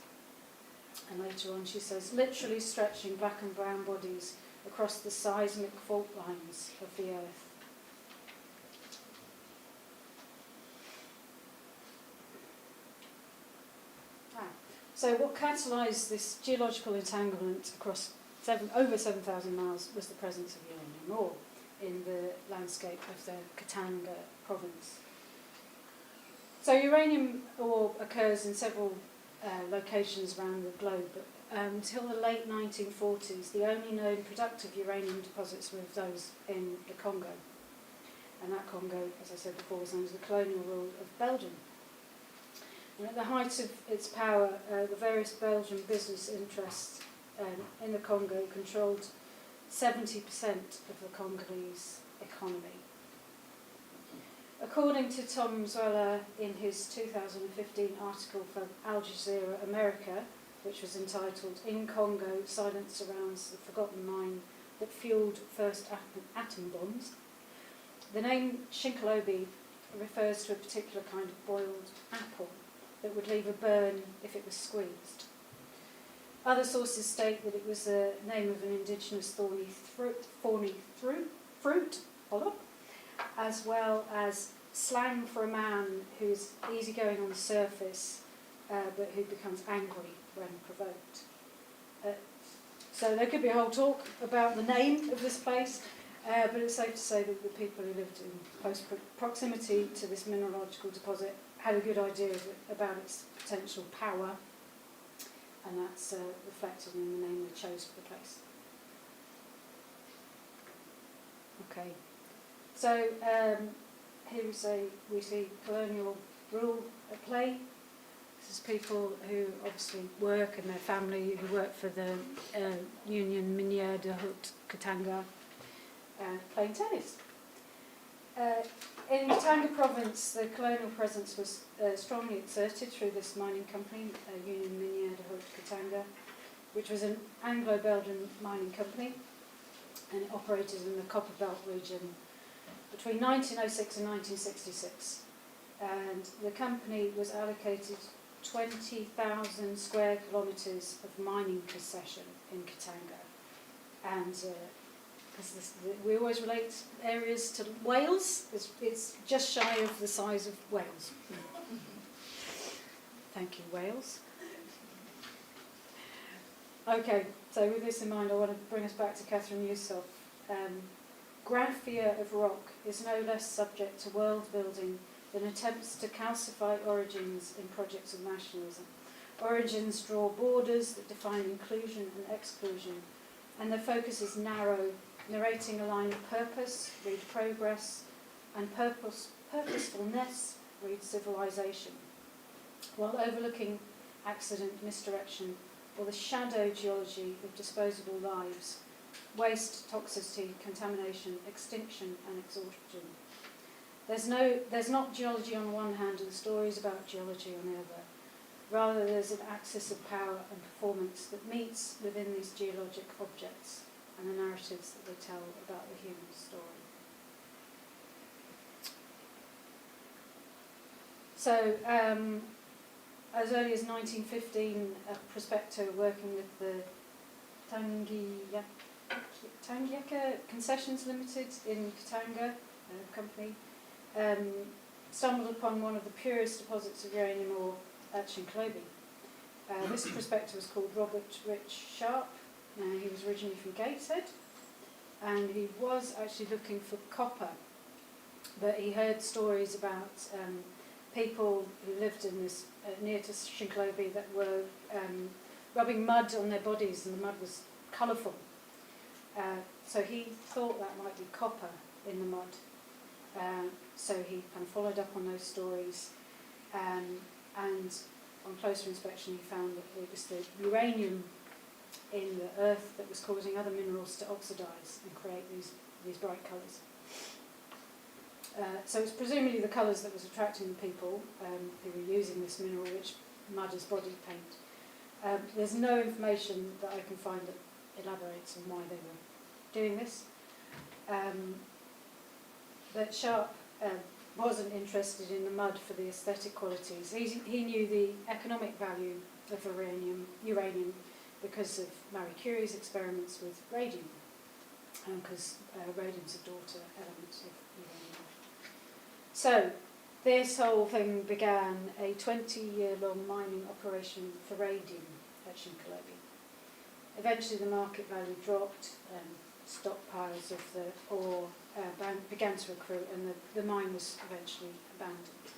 And later on she says, literally stretching black and brown bodies across the seismic fault lines of the earth. So what catalysed this geological entanglement across over 7,000 miles was the presence of uranium ore in the landscape of the Katanga province. So uranium ore occurs in several locations around the globe, but until the late 1940s, the only known productive uranium deposits were those in the Congo. And that Congo, as I said before, was under the colonial rule of Belgium. And at the height of its power, the various Belgian business interests in the Congo controlled 70% of the Congolese economy. According to Tom Zweller in his 2015 article for Al Jazeera America, which was entitled In Congo, Silence Surrounds the Forgotten Mine That Fueled First Atom Bombs, the name Shinkolobé refers to a particular kind of boiled apple that would leave a burn if it was squeezed. Other sources state that it was the name of an indigenous thorny fruit, as well as slang for a man who's easygoing on the surface, but who becomes angry when provoked. So there could be a whole talk about the name of this place, but it's safe to say that the people who lived in close proximity to this mineralogical deposit had a good idea about its potential power, and that's reflected in the name they chose for the place. Okay, so here we see colonial rule at play. This is people who obviously work, and their family who work for the Union Minière de Haute Katanga, playing tennis. In Katanga province, the colonial presence was strongly exerted through this mining company, Union Minière de Haute Katanga, which was an Anglo-Belgian mining company, and it operated in the Copper Belt region between 1906 and 1966. And the company was allocated 20,000 square kilometres of mining concession in Katanga. And we always relate areas to Wales. It's just shy of the size of Wales. Thank you, Wales. Okay, so with this in mind, I want to bring us back to Catherine Yusoff. Graphia of rock is no less subject to world building than attempts to calcify origins in projects of nationalism. Origins draw borders that define inclusion and exclusion, and their focus is narrow, narrating a line of purpose, read progress, and purposefulness, read civilization, while overlooking accident, misdirection, or the shadow geology of disposable lives, waste, toxicity, contamination, extinction, and exhaustion. There's not geology on the one hand and stories about geology on the other. Rather, there's an axis of power and performance that meets within these geologic objects and the narratives that they tell about the human story. So, as early as 1915, a prospector working with the Tanganyika Concessions Limited in Katanga, a company, stumbled upon one of the purest deposits of uranium ore at Shinkolobé. This prospector was called Robert Rich Sharp. He was originally from Gateshead, and he was actually looking for copper, but he heard stories about people who lived in this near to Shinkolobé that were rubbing mud on their bodies, and the mud was colourful. So he thought that might be copper in the mud. So he kind of followed up on those stories, and on closer inspection he found that it was the uranium in the earth that was causing other minerals to oxidise and create these bright colours. So it's presumably the colours that was attracting the people who were using this mineral, which mud as body paint. There's no information that I can find that elaborates on why they were doing this. But Sharp wasn't interested in the mud for the aesthetic qualities. He knew the economic value of uranium because of Marie Curie's experiments with radium, because radium's a daughter element of uranium. So this whole thing began a 20-year-long mining operation for radium at Shinkolobin. Eventually the market value dropped, stockpiles of the ore began to accrue, and the mine was eventually abandoned.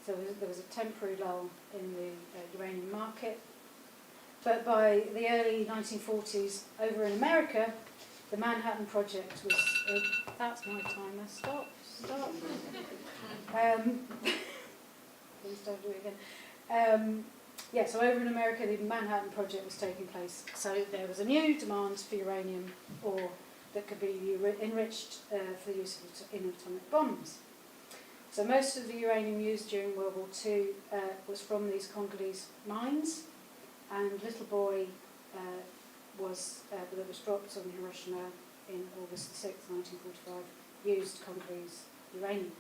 So there was a temporary lull in the uranium market. But by the early 1940s, over in America, the Manhattan Project was... that's my timer. Stop. Please don't do it again. So over in America, the Manhattan Project was taking place. So there was a new demand for uranium ore that could be enriched for the use in atomic bombs. So most of the uranium used during World War II was from these Congolese mines, and Little Boy that was dropped on Hiroshima in August 6, 1945, used Congolese uranium.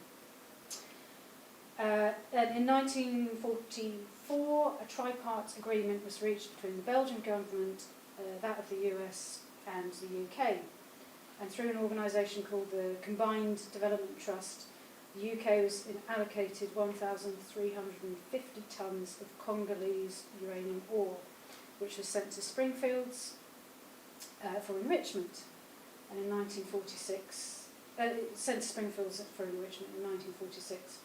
And in 1944, a tripart agreement was reached between the Belgian government, that of the US, and the UK. And through an organisation called the Combined Development Trust, the UK was allocated 1,350 tonnes of Congolese uranium ore, which was sent to Springfields for enrichment. And in 1946, sent to Springfields for enrichment in 1946.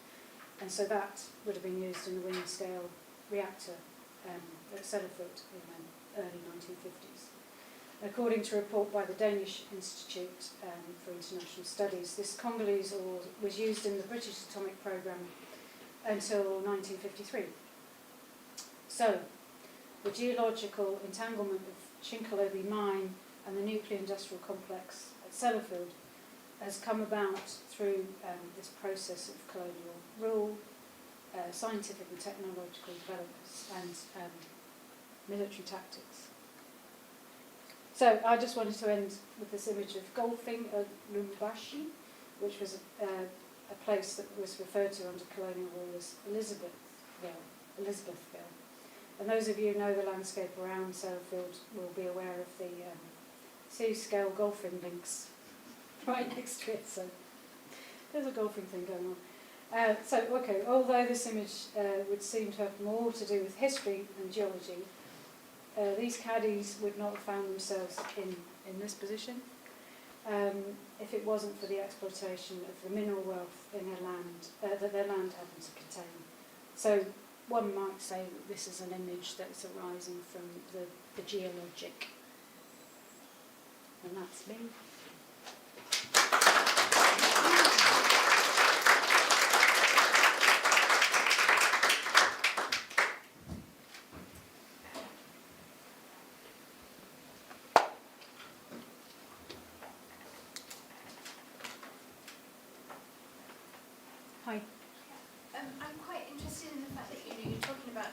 And so that would have been used in the Wing Scale reactor at Sellafield in the early 1950s. According to a report by the Danish Institute for International Studies, this Congolese ore was used in the British atomic programme until 1953. So, the geological entanglement of Shinkolobin mine and the nuclear industrial complex at Sellafield has come about through this process of colonial rule, scientific and technological developments, and military tactics. So I just wanted to end with this image of golfing at Lumbashi, which was a place that was referred to under colonial rule as Elizabethville. And those of you who know the landscape around Sellafield will be aware of the sea-scale golfing links right next to it. So there's a golfing thing going on. Although this image would seem to have more to do with history than geology, these caddies would not have found themselves in this position if it wasn't for the exploitation of the mineral wealth in their land that their land happened to contain. So one might say that this is an image that's arising from the geologic. And that's me. Hi. I'm quite interested in the fact that you're talking about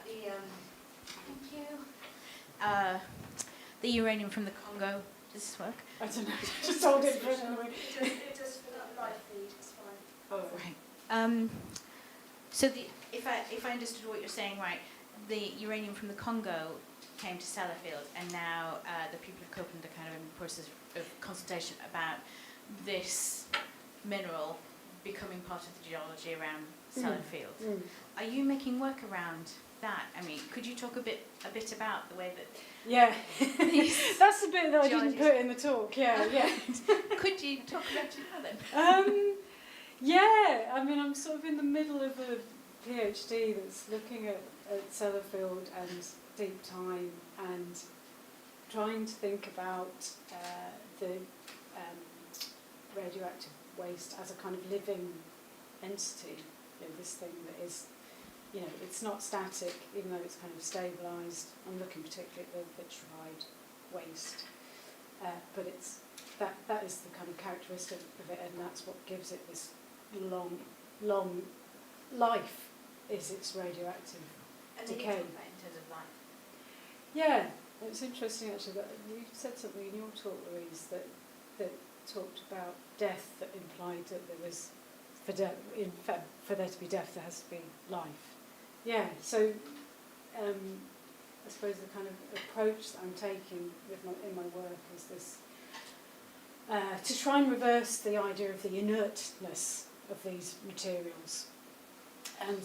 the uranium from the Congo. Does this work? I don't know. Just hold it for a minute. It does for the live feed. It's fine. Oh, right. So if I understood what you're saying right, the uranium from the Congo came to Sellafield, and now the people of Copeland are kind of in the process of consultation about this mineral becoming part of the geology around Sellafield. Are you making work around that? I mean, could you talk a bit about the way that? Yeah, that's the bit that I didn't put in the talk. Yeah. Could you talk about it now then? Yeah, I mean, I'm sort of in the middle of a PhD that's looking at Sellafield and Deeptime and trying to think about the radioactive waste as a kind of living entity. This thing that is, it's not static, even though it's kind of stabilised. I'm looking particularly at the vitrified waste, but it's that is the kind of characteristic of it, and that's what gives it this long life is its radioactive And then you decay. talk about in terms of life. Yeah, it's interesting actually that you said something in your talk, Louise, that talked about death, that implied that there was, in fact, for there to be death, there has to be life. Yeah, so I suppose the kind of approach that I'm taking in my work is this, to try and reverse the idea of the inertness of these materials. And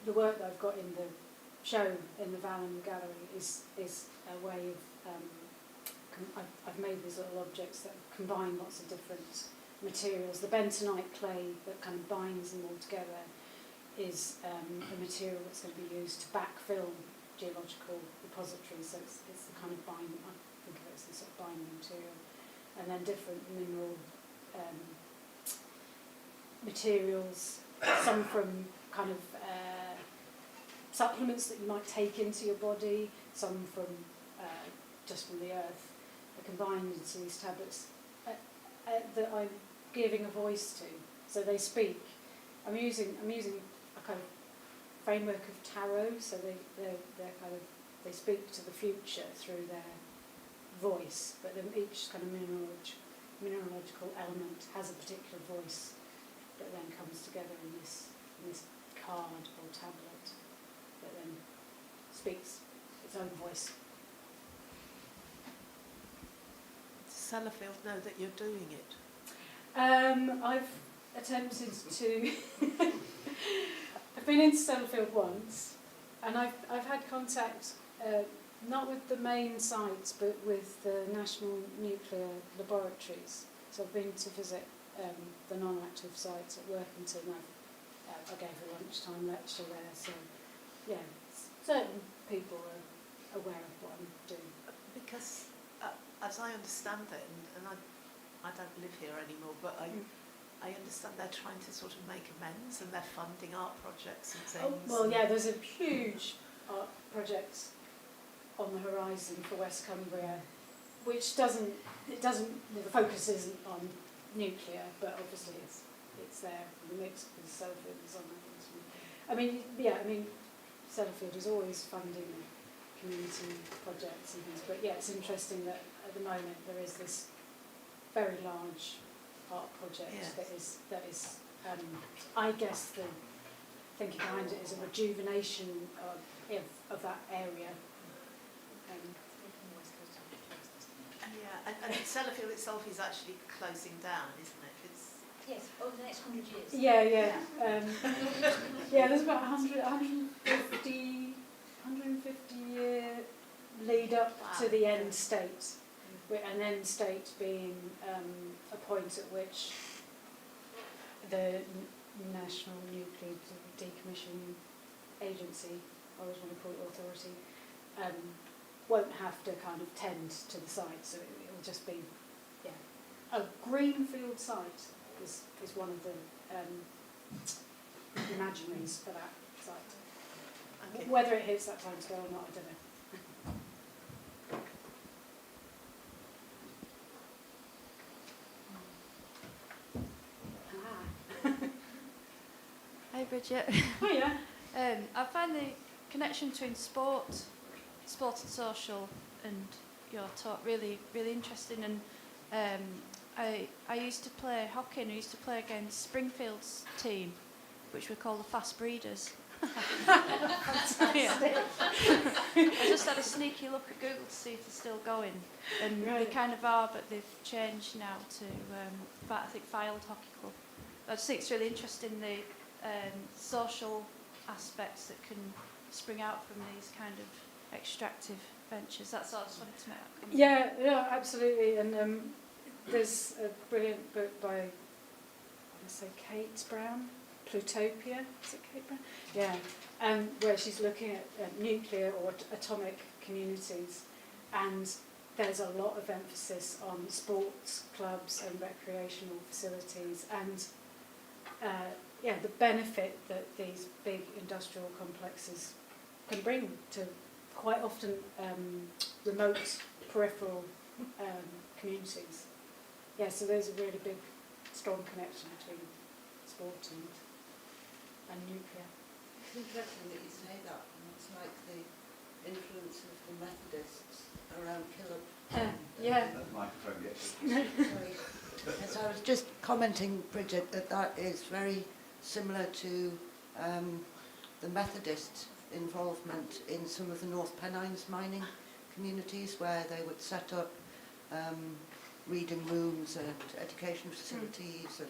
the work that I've got in the show in the Vallon Gallery is a way of, I've made these little objects that combine lots of different materials. The bentonite clay that kind of binds them all together is a material that's going to be used to backfill geological repositories, so it's the kind of binding, I think of it as the sort of binding material. And then different mineral materials, some from kind of supplements that you might take into your body, some from just from the earth, are combined into these tablets that I'm giving a voice to. So they speak. I'm using a kind of framework of tarot, so they speak to the future through their voice, but then each kind of mineralogical element has a particular voice that then comes together in this card or tablet that then speaks its own voice. Does Sellafield know that you're doing it? I've attempted to. I've been into Sellafield once, and I've had contact not with the main sites, but with the National Nuclear Laboratories. So I've been to visit the non-active sites at Workington. I gave a lunchtime lecture there, so yeah, certain people are aware of what I'm doing. Because, as I understand it, and I don't live here anymore, but I understand they're trying to sort of make amends and they're funding art projects and things. Oh, well, yeah, there's a huge art project on the horizon for West Cumbria, which the focus isn't on nuclear, but obviously it's there in the mix with Sellafield and so on. Sellafield is always funding community projects and things, but yeah, it's interesting that at the moment there is this very large art project that is I guess the thinking behind it is a rejuvenation of that area. Yeah, and Sellafield itself is actually closing down, isn't it? Yes, over the next 100 years. Yeah, there's about 150 year lead up to the end state, an end state being a point at which the National Nuclear Decommissioning Agency, I always want to call it authority, won't have to kind of tend to the site, so it will just be a greenfield site is one of the imaginaries for that site. Okay. Whether it hits that time scale or not, I don't know. Hi Bridget. Hiya. I find the connection between sport and social and your talk really, really interesting, and I used to play hockey and I used to play against Springfield's team, which were called the Fast Breeders. Yeah. I just had a sneaky look at Google to see if they're still going, and they kind of are, but they've changed now to I think Fylde Hockey Club. I just think it's really interesting the social aspects that can spring out from these kind of extractive ventures. That's all I just wanted to make that comment. Yeah, absolutely. And there's a brilliant book by, I want to say Kate Brown, Plutopia. Is it Kate Brown? Yeah, where she's looking at nuclear or atomic communities, and there's a lot of emphasis on sports clubs and recreational facilities, and the benefit that these big industrial complexes can bring to quite often remote, peripheral communities. Yeah, so there's a really big, strong connection between transport and nuclear. It's interesting that you say that, and it's like the influence of the Methodists around Killip. Yeah. That microphone gets Sorry. Yes, I was just commenting, Bridget, that is very similar to the Methodist involvement in some of the North Pennines mining communities, where they would set up reading rooms and education facilities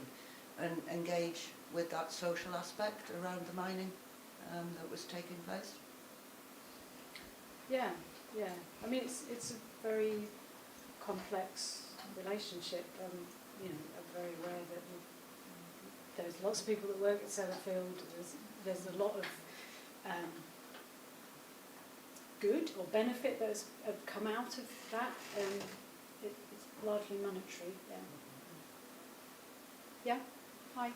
and engage with that social aspect around the mining that was taking place. Yeah, yeah. I mean, it's a very complex relationship. You know, I'm very aware that there's lots of people that work at Sellafield. There's a lot of good or benefit that has come out of that. It's largely monetary. Yeah. Yeah. Hi.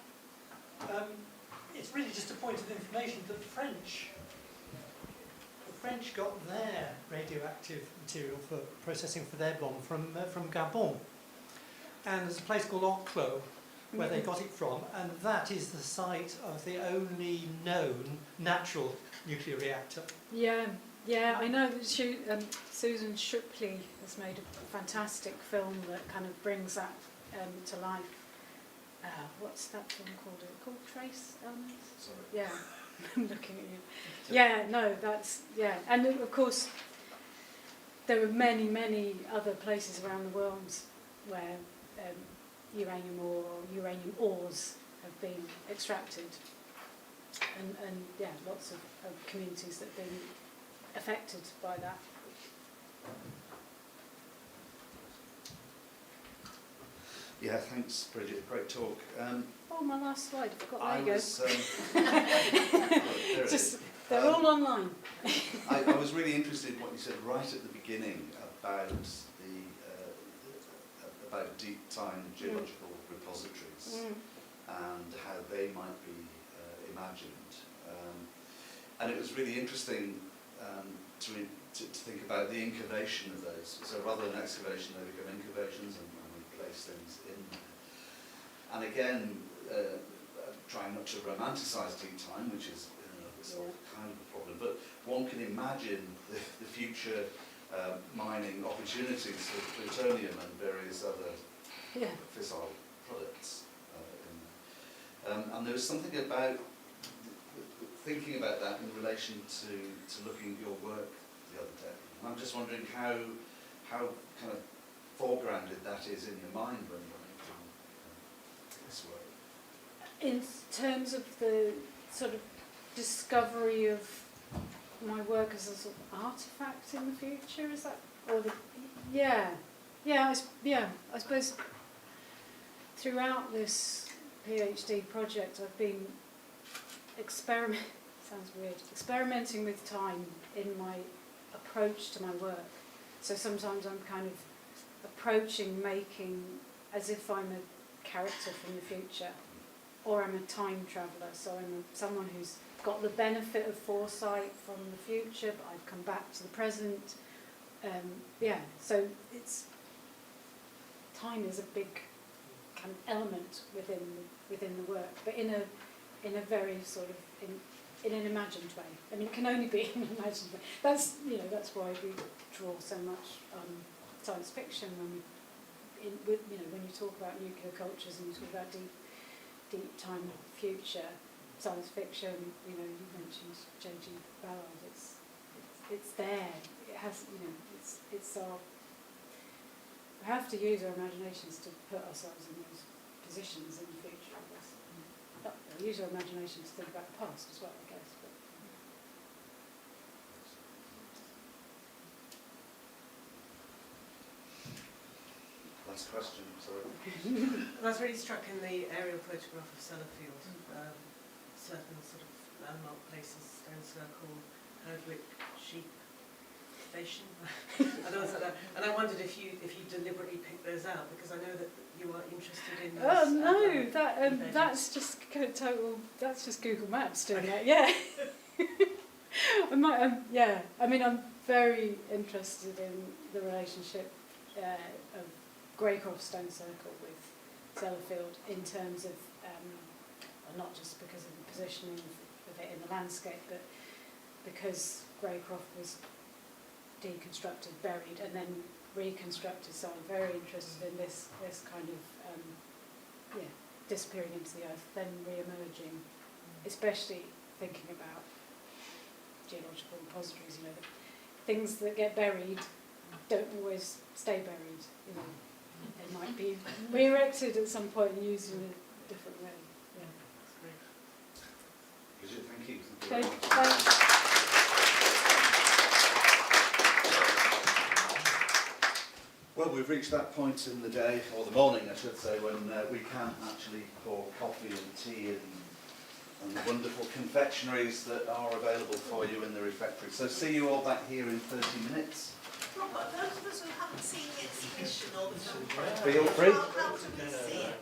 It's really just a point of information that the French got their radioactive material for processing for their bomb from Gabon, and there's a place called Oclo where they got it from, and that is the site of the only known natural nuclear reactor. Yeah, yeah, I know that Susan Shipley has made a fantastic film that kind of brings that to life. What's that film called? Is it called Trace Elements? Sorry. Yeah, I'm looking at you. Yeah, no, that's, yeah. And of course, there are many, many other places around the world where uranium ore or uranium ores have been extracted. And yeah, lots of communities that have been affected by that. Yeah, thanks, Bridget. Great talk. Oh, my last slide. I forgot. I There you was, go. there it Just, is. they're all online. I was really interested in what you said right at the beginning about about deep-time geological repositories and how they might be imagined. And it was really interesting to think about the incubation of those. So rather than excavation, they become incubations, and we place things in there. And again, trying not to romanticize deep time, which is in and of itself kind of a problem, but one can imagine the future mining opportunities for plutonium and various other fissile products in there. And there was something about thinking about that in relation to looking at your work the other day. And I'm just wondering how kind of foregrounded that is in your mind when you're making this work. In terms of the sort of discovery of my work as a sort of artefact in the future, is that, or the, I suppose throughout this PhD project I've been experimenting with time in my approach to my work. So sometimes I'm kind of approaching making as if I'm a character from the future, or I'm a time traveller, so I'm someone who's got the benefit of foresight from the future, but I've come back to the present. So it's time is a big kind of element within the work, but in a very sort of in an imagined way. I mean, it can only be in an imagined way. That's why we draw so much science fiction when you talk about nuclear cultures and you talk about deep time future science fiction. You mentioned J.G. Ballard. It's there. It has it's our. We have to use our imaginations to put ourselves in those positions in the future, I guess. But use our imagination to think about the past as well, I guess. Last question, sorry. I was really struck in the aerial photograph of Sellafield, certain sort of landmark places, Stone Circle, Herdwick, Sheep Station, and things like that. And I wondered if you deliberately picked those out, because I know that you are interested in those. Oh no, that's just total. That's just Google Maps doing that. Yeah. I mean, I'm very interested in the relationship of Greycroft Stone Circle with Sellafield in terms of and not just because of the positioning of it in the landscape, but because Greycroft was deconstructed, buried, and then reconstructed. So I'm very interested in this kind of disappearing into the earth, then re-emerging, especially thinking about geological repositories. You know, that things that get buried don't always stay buried. You know, they might be re-erected at some point and used in a different way. Yeah. Bridget, thank you. Okay, thanks. Well, we've reached that point in the day, or the morning I should say, when we can actually pour coffee and tea and the wonderful confectionaries that are available for you in the refectory. So see you all back here in 30 minutes. Robert, those of us who haven't seen the exhibition or the film Feel free. how do we see it?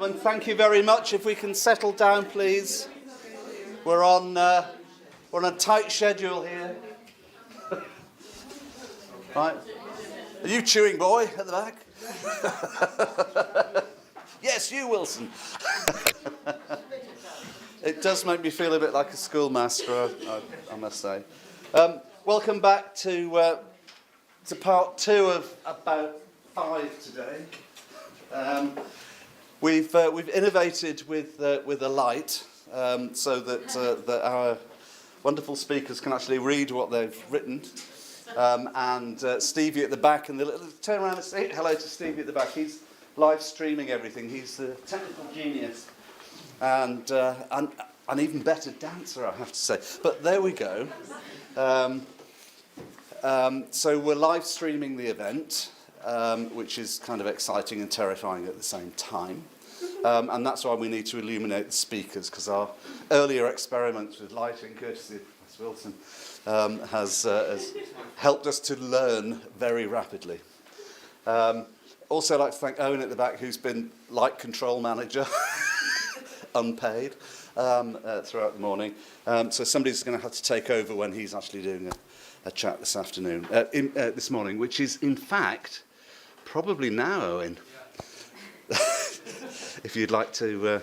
gentlemen, thank you very much. If we can settle down, please. We're on a tight schedule here. Right. Are you chewing boy at the back? Yes, you, Wilson. It does make me feel a bit like a schoolmaster, I must say. Welcome back to part 2 of about 5 today. We've innovated with a light so that our wonderful speakers can actually read what they've written. And Stevie at the back, and turn around and say hello to Stevie at the back. He's live streaming everything. He's the technical genius and an even better dancer, I have to say. But there we go. So we're live streaming the event, which is kind of exciting and terrifying at the same time. And that's why we need to illuminate the speakers, because our earlier experiments with lighting, courtesy of Professor Wilson, has helped us to learn very rapidly. Also, I'd like to thank Owen at the back, who's been light control manager, unpaid, throughout the morning. So somebody's going to have to take over when he's actually doing a chat this afternoon, this morning, which is, in fact, probably now, Owen. If you'd like to,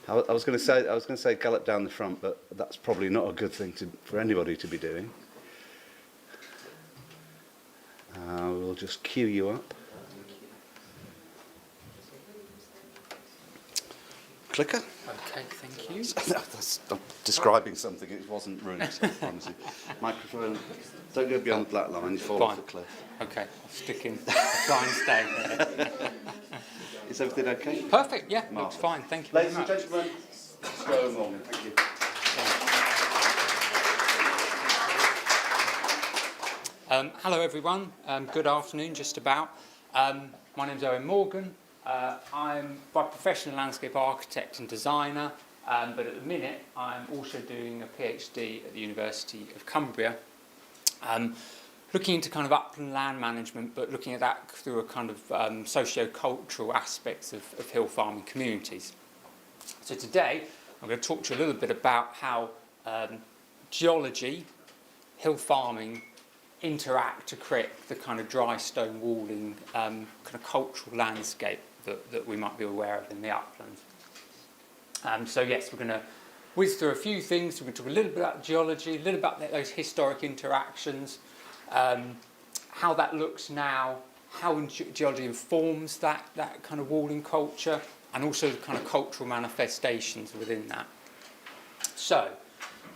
I was going to say gallop down the front, but that's probably not a good thing for anybody to be doing. We'll just cue you up. Clicker. Okay, thank you. That's not describing something. It wasn't rude, honestly. Microphone. Don't go beyond the black line. You fall off the cliff. Okay, I'll stick in. I'll try and stay there. Is everything okay? Perfect. Yeah, Marvellous. looks fine. Thank you Ladies very and much. gentlemen, go morning. Thank you. Hello, everyone. Good afternoon, just about. My name's Owen Morgan. I'm by profession a landscape architect and designer, but at the minute I'm also doing a PhD at the University of Cumbria, looking into kind of upland land management, but looking at that through a kind of socio-cultural aspects of hill farming communities. So today I'm going to talk to you a little bit about how geology, hill farming interact to create the kind of dry stone walling kind of cultural landscape that we might be aware of in the uplands. So yes, we're going to whiz through a few things. We're going to talk a little bit about geology, a little about those historic interactions, how that looks now, how geology informs that kind of walling culture, and also the kind of cultural manifestations within that. So,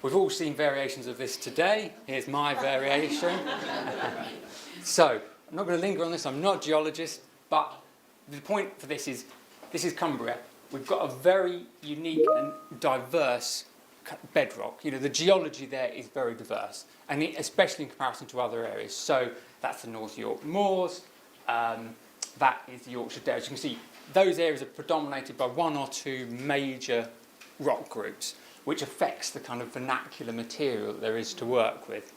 we've all seen variations of this today. Here's my variation. So, I'm not going to linger on this. I'm not a geologist, but the point for this is Cumbria. We've got a very unique and diverse bedrock. You know, the geology there is very diverse, and especially in comparison to other areas. So that's the North York Moors, that is the Yorkshire Dales. You can see those areas are predominated by one or two major rock groups, which affects the kind of vernacular material that there is to work with.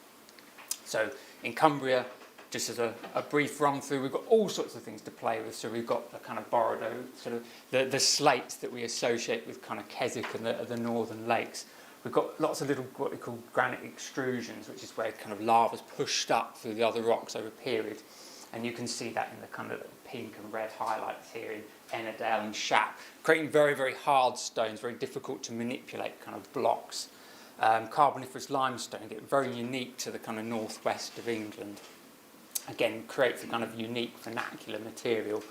So in Cumbria, just as a brief run through, we've got all sorts of things to play with. So we've got the kind of Borrodo, sort of the slates that we associate with kind of Keswick and the northern lakes. We've got lots of little what we call granite extrusions, which is where kind of lava's pushed up through the other rocks over a period. And you can see that in the kind of pink and red highlights here in Ennerdale and Shap, creating very, very hard stones, very difficult to manipulate kind of blocks. Carboniferous limestone, get very unique to the kind of northwest of England. Again, creates a kind of unique vernacular material.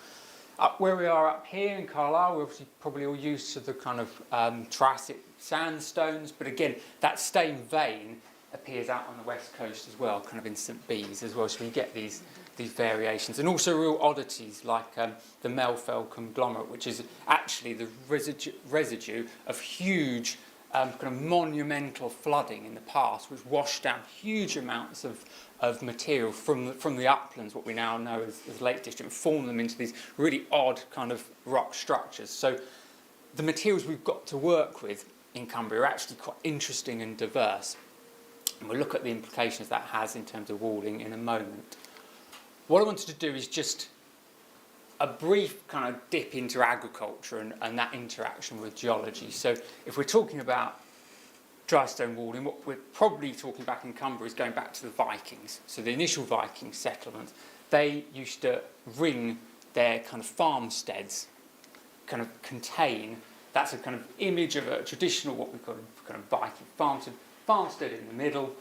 Up where we are up here in Carlisle, we're obviously probably all used to the kind of Triassic sandstones, but again, that same vein appears out on the west coast as well, kind of in St Bees as well, so we get these variations. And also real oddities like the Melfell conglomerate, which is actually the residue of huge kind of monumental flooding in the past, which washed down huge amounts of material from the uplands, what we now know as Lake District, and formed them into these really odd kind of rock structures. So the materials we've got to work with in Cumbria are actually quite interesting and diverse. And we'll look at the implications that has in terms of walling in a moment. What I wanted to do is just a brief kind of dip into agriculture and that interaction with geology. So if we're talking about dry stone walling, what we're probably talking back in Cumbria is going back to the Vikings. So the initial Viking settlement, they used to ring their kind of farmsteads, kind of contain, that's a kind of image of a traditional, what we call a kind of Viking farmstead in the middle,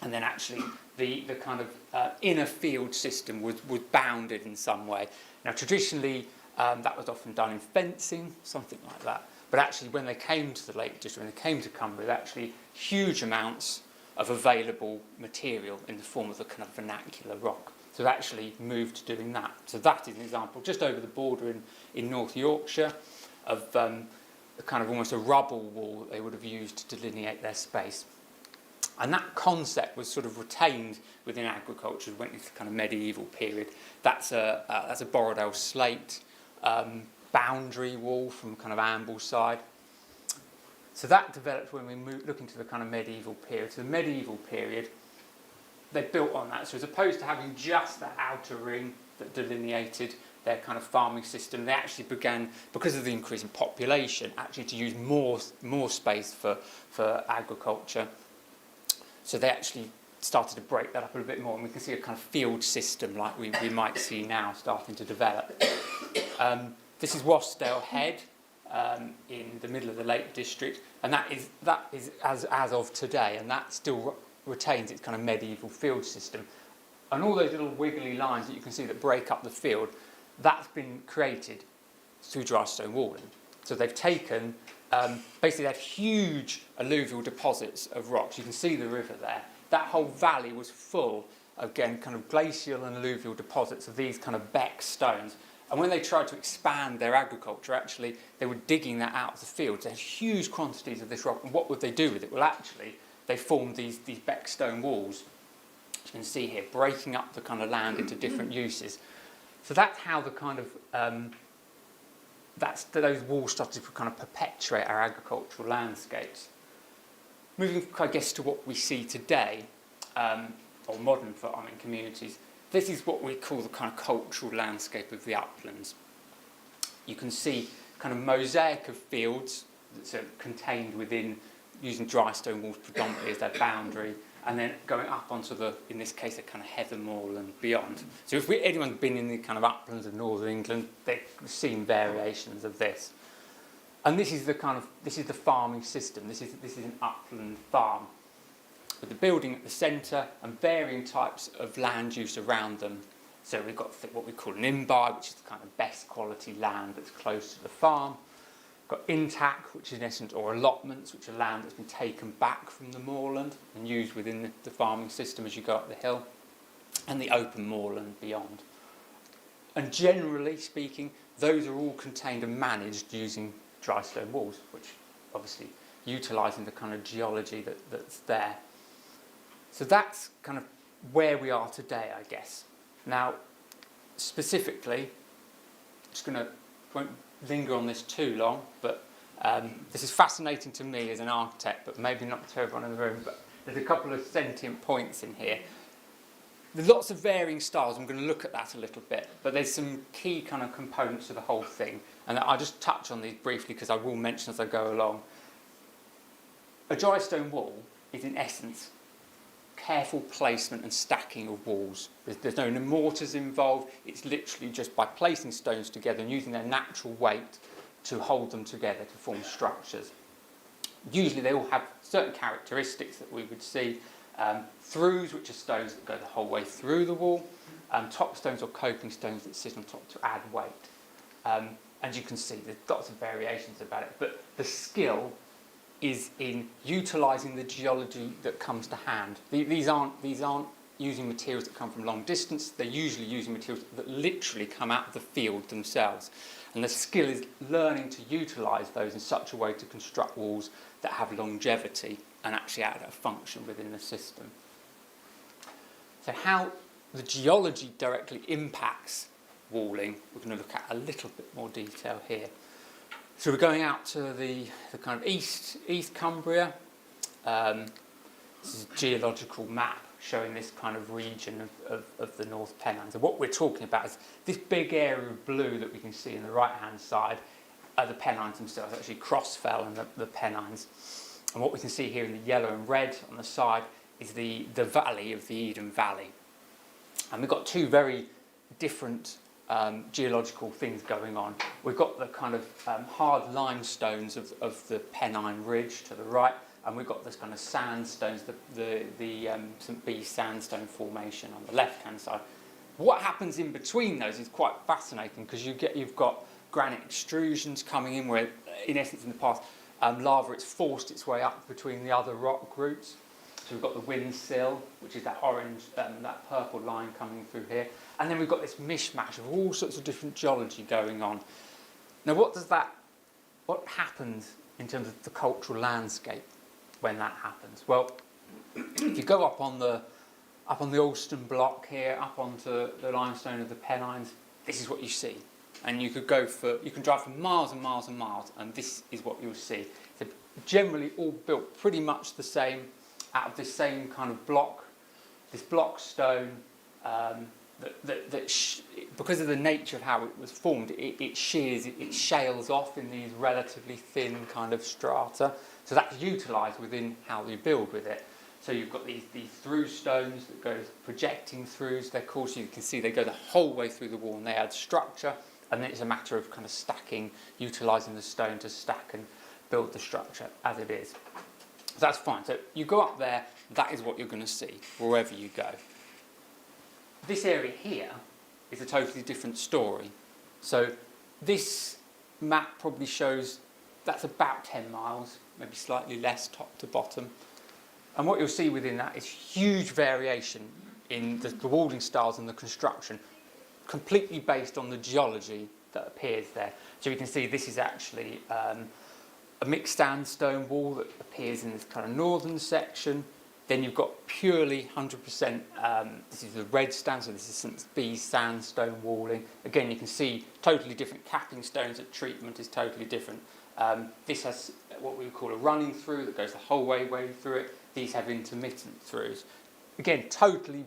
and then actually the kind of inner field system was bounded in some way. Now traditionally that was often done in fencing, something like that. But actually, when they came to the Lake District, when they came to Cumbria, actually huge amounts of available material in the form of a kind of vernacular rock. So they actually moved to doing that. So that is an example, just over the border in North Yorkshire, of a kind of almost a rubble wall that they would have used to delineate their space. And that concept was sort of retained within agriculture, went into the kind of medieval period. That's a Borrowdale slate boundary wall from kind of Ambleside. So that developed when we look into the kind of medieval period. So the medieval period, they built on that. So as opposed to having just the outer ring that delineated their kind of farming system, they actually began, because of the increase in population, actually to use more space for agriculture. So they actually started to break that up a little bit more, and we can see a kind of field system like we might see now starting to develop. This is Wasdale Head in the middle of the Lake District, and that is as of today, and that still retains its kind of medieval field system. And all those little wiggly lines that you can see that break up the field, that's been created through dry stone walling. So they've taken, basically they had huge alluvial deposits of rocks. You can see the river there. That whole valley was full, again, kind of glacial and alluvial deposits of these kind of beck stones. And when they tried to expand their agriculture, actually, they were digging that out of the fields. They had huge quantities of this rock. And what would they do with it? Well, actually, they formed these beck stone walls, as you can see here, breaking up the kind of land into different uses. So that's how the kind of, those walls started to kind of perpetuate our agricultural landscapes. Moving, I guess, to what we see today, or modern farming communities, this is what we call the kind of cultural landscape of the uplands. You can see kind of mosaic of fields that's contained within, using dry stone walls predominantly as their boundary, and then going up onto the, in this case, a kind of heather moor and beyond. So if anyone's been in the kind of uplands of northern England, they've seen variations of this. And this is the kind of, this is the farming system. This is an upland farm, with the building at the centre and varying types of land use around them. So we've got what we call an imbi, which is the kind of best quality land that's close to the farm. We've got intac, which is in essence, or allotments, which are land that's been taken back from the moorland and used within the farming system as you go up the hill, and the open moorland beyond. And generally speaking, those are all contained and managed using dry stone walls, which obviously utilising the kind of geology that's there. So that's kind of where we are today, I guess. Now, specifically, won't linger on this too long, but this is fascinating to me as an architect, but maybe not to everyone in the room, but there's a couple of sentient points in here. There's lots of varying styles. I'm going to look at that a little bit, but there's some key kind of components to the whole thing, and I'll just touch on these briefly because I will mention as I go along. A dry stone wall is in essence careful placement and stacking of walls. There's no mortars involved. It's literally just by placing stones together and using their natural weight to hold them together to form structures. Usually they all have certain characteristics that we would see. Throughs, which are stones that go the whole way through the wall. Top stones or coping stones that sit on top to add weight. And you can see there's lots of variations about it. But the skill is in utilising the geology that comes to hand. These aren't using materials that come from long distance. They're usually using materials that literally come out of the field themselves. And the skill is learning to utilise those in such a way to construct walls that have longevity and actually add a function within the system. So how the geology directly impacts walling, we're going to look at a little bit more detail here. So we're going out to the kind of East Cumbria. This is a geological map showing this kind of region of the North Pennines. And what we're talking about is this big area of blue that we can see on the right-hand side are the Pennines themselves, actually Crossfell and the Pennines. And what we can see here in the yellow and red on the side is the valley of the Eden Valley. And we've got two very different geological things going on. We've got the kind of hard limestones of the Pennine Ridge to the right, and we've got this kind of sandstones, the St Bees sandstone formation on the left-hand side. What happens in between those is quite fascinating, because you've got granite extrusions coming in where, in essence, in the past, lava, it's forced its way up between the other rock groups. So we've got the wind sill, which is that orange, that purple line coming through here. And then we've got this mishmash of all sorts of different geology going on. Now, what happens in terms of the cultural landscape when that happens? Well, if you go up on the Alston block here, up onto the limestone of the Pennines, this is what you see. And you can drive for miles and miles and miles, and this is what you'll see. They're generally all built pretty much the same, out of this same kind of block, this block stone, because of the nature of how it was formed, it shales off in these relatively thin kind of strata. So that's utilised within how you build with it. So you've got these through stones that go projecting throughs. They're called, so you can see they go the whole way through the wall, and they add structure. And then it's a matter of kind of stacking, utilising the stone to stack and build the structure as it is. So that's fine. So you go up there, that is what you're going to see wherever you go. This area here is a totally different story. So this map probably shows that's about 10 miles, maybe slightly less top to bottom. And what you'll see within that is huge variation in the walling styles and the construction, completely based on the geology that appears there. So you can see this is actually a mixed sandstone wall that appears in this kind of northern section. Then you've got purely 100%, this is the red sand, so this is St Bees sandstone walling. Again, you can see totally different capping stones. The treatment is totally different. This has what we would call a running through that goes the whole way through it. These have intermittent throughs. Again, totally,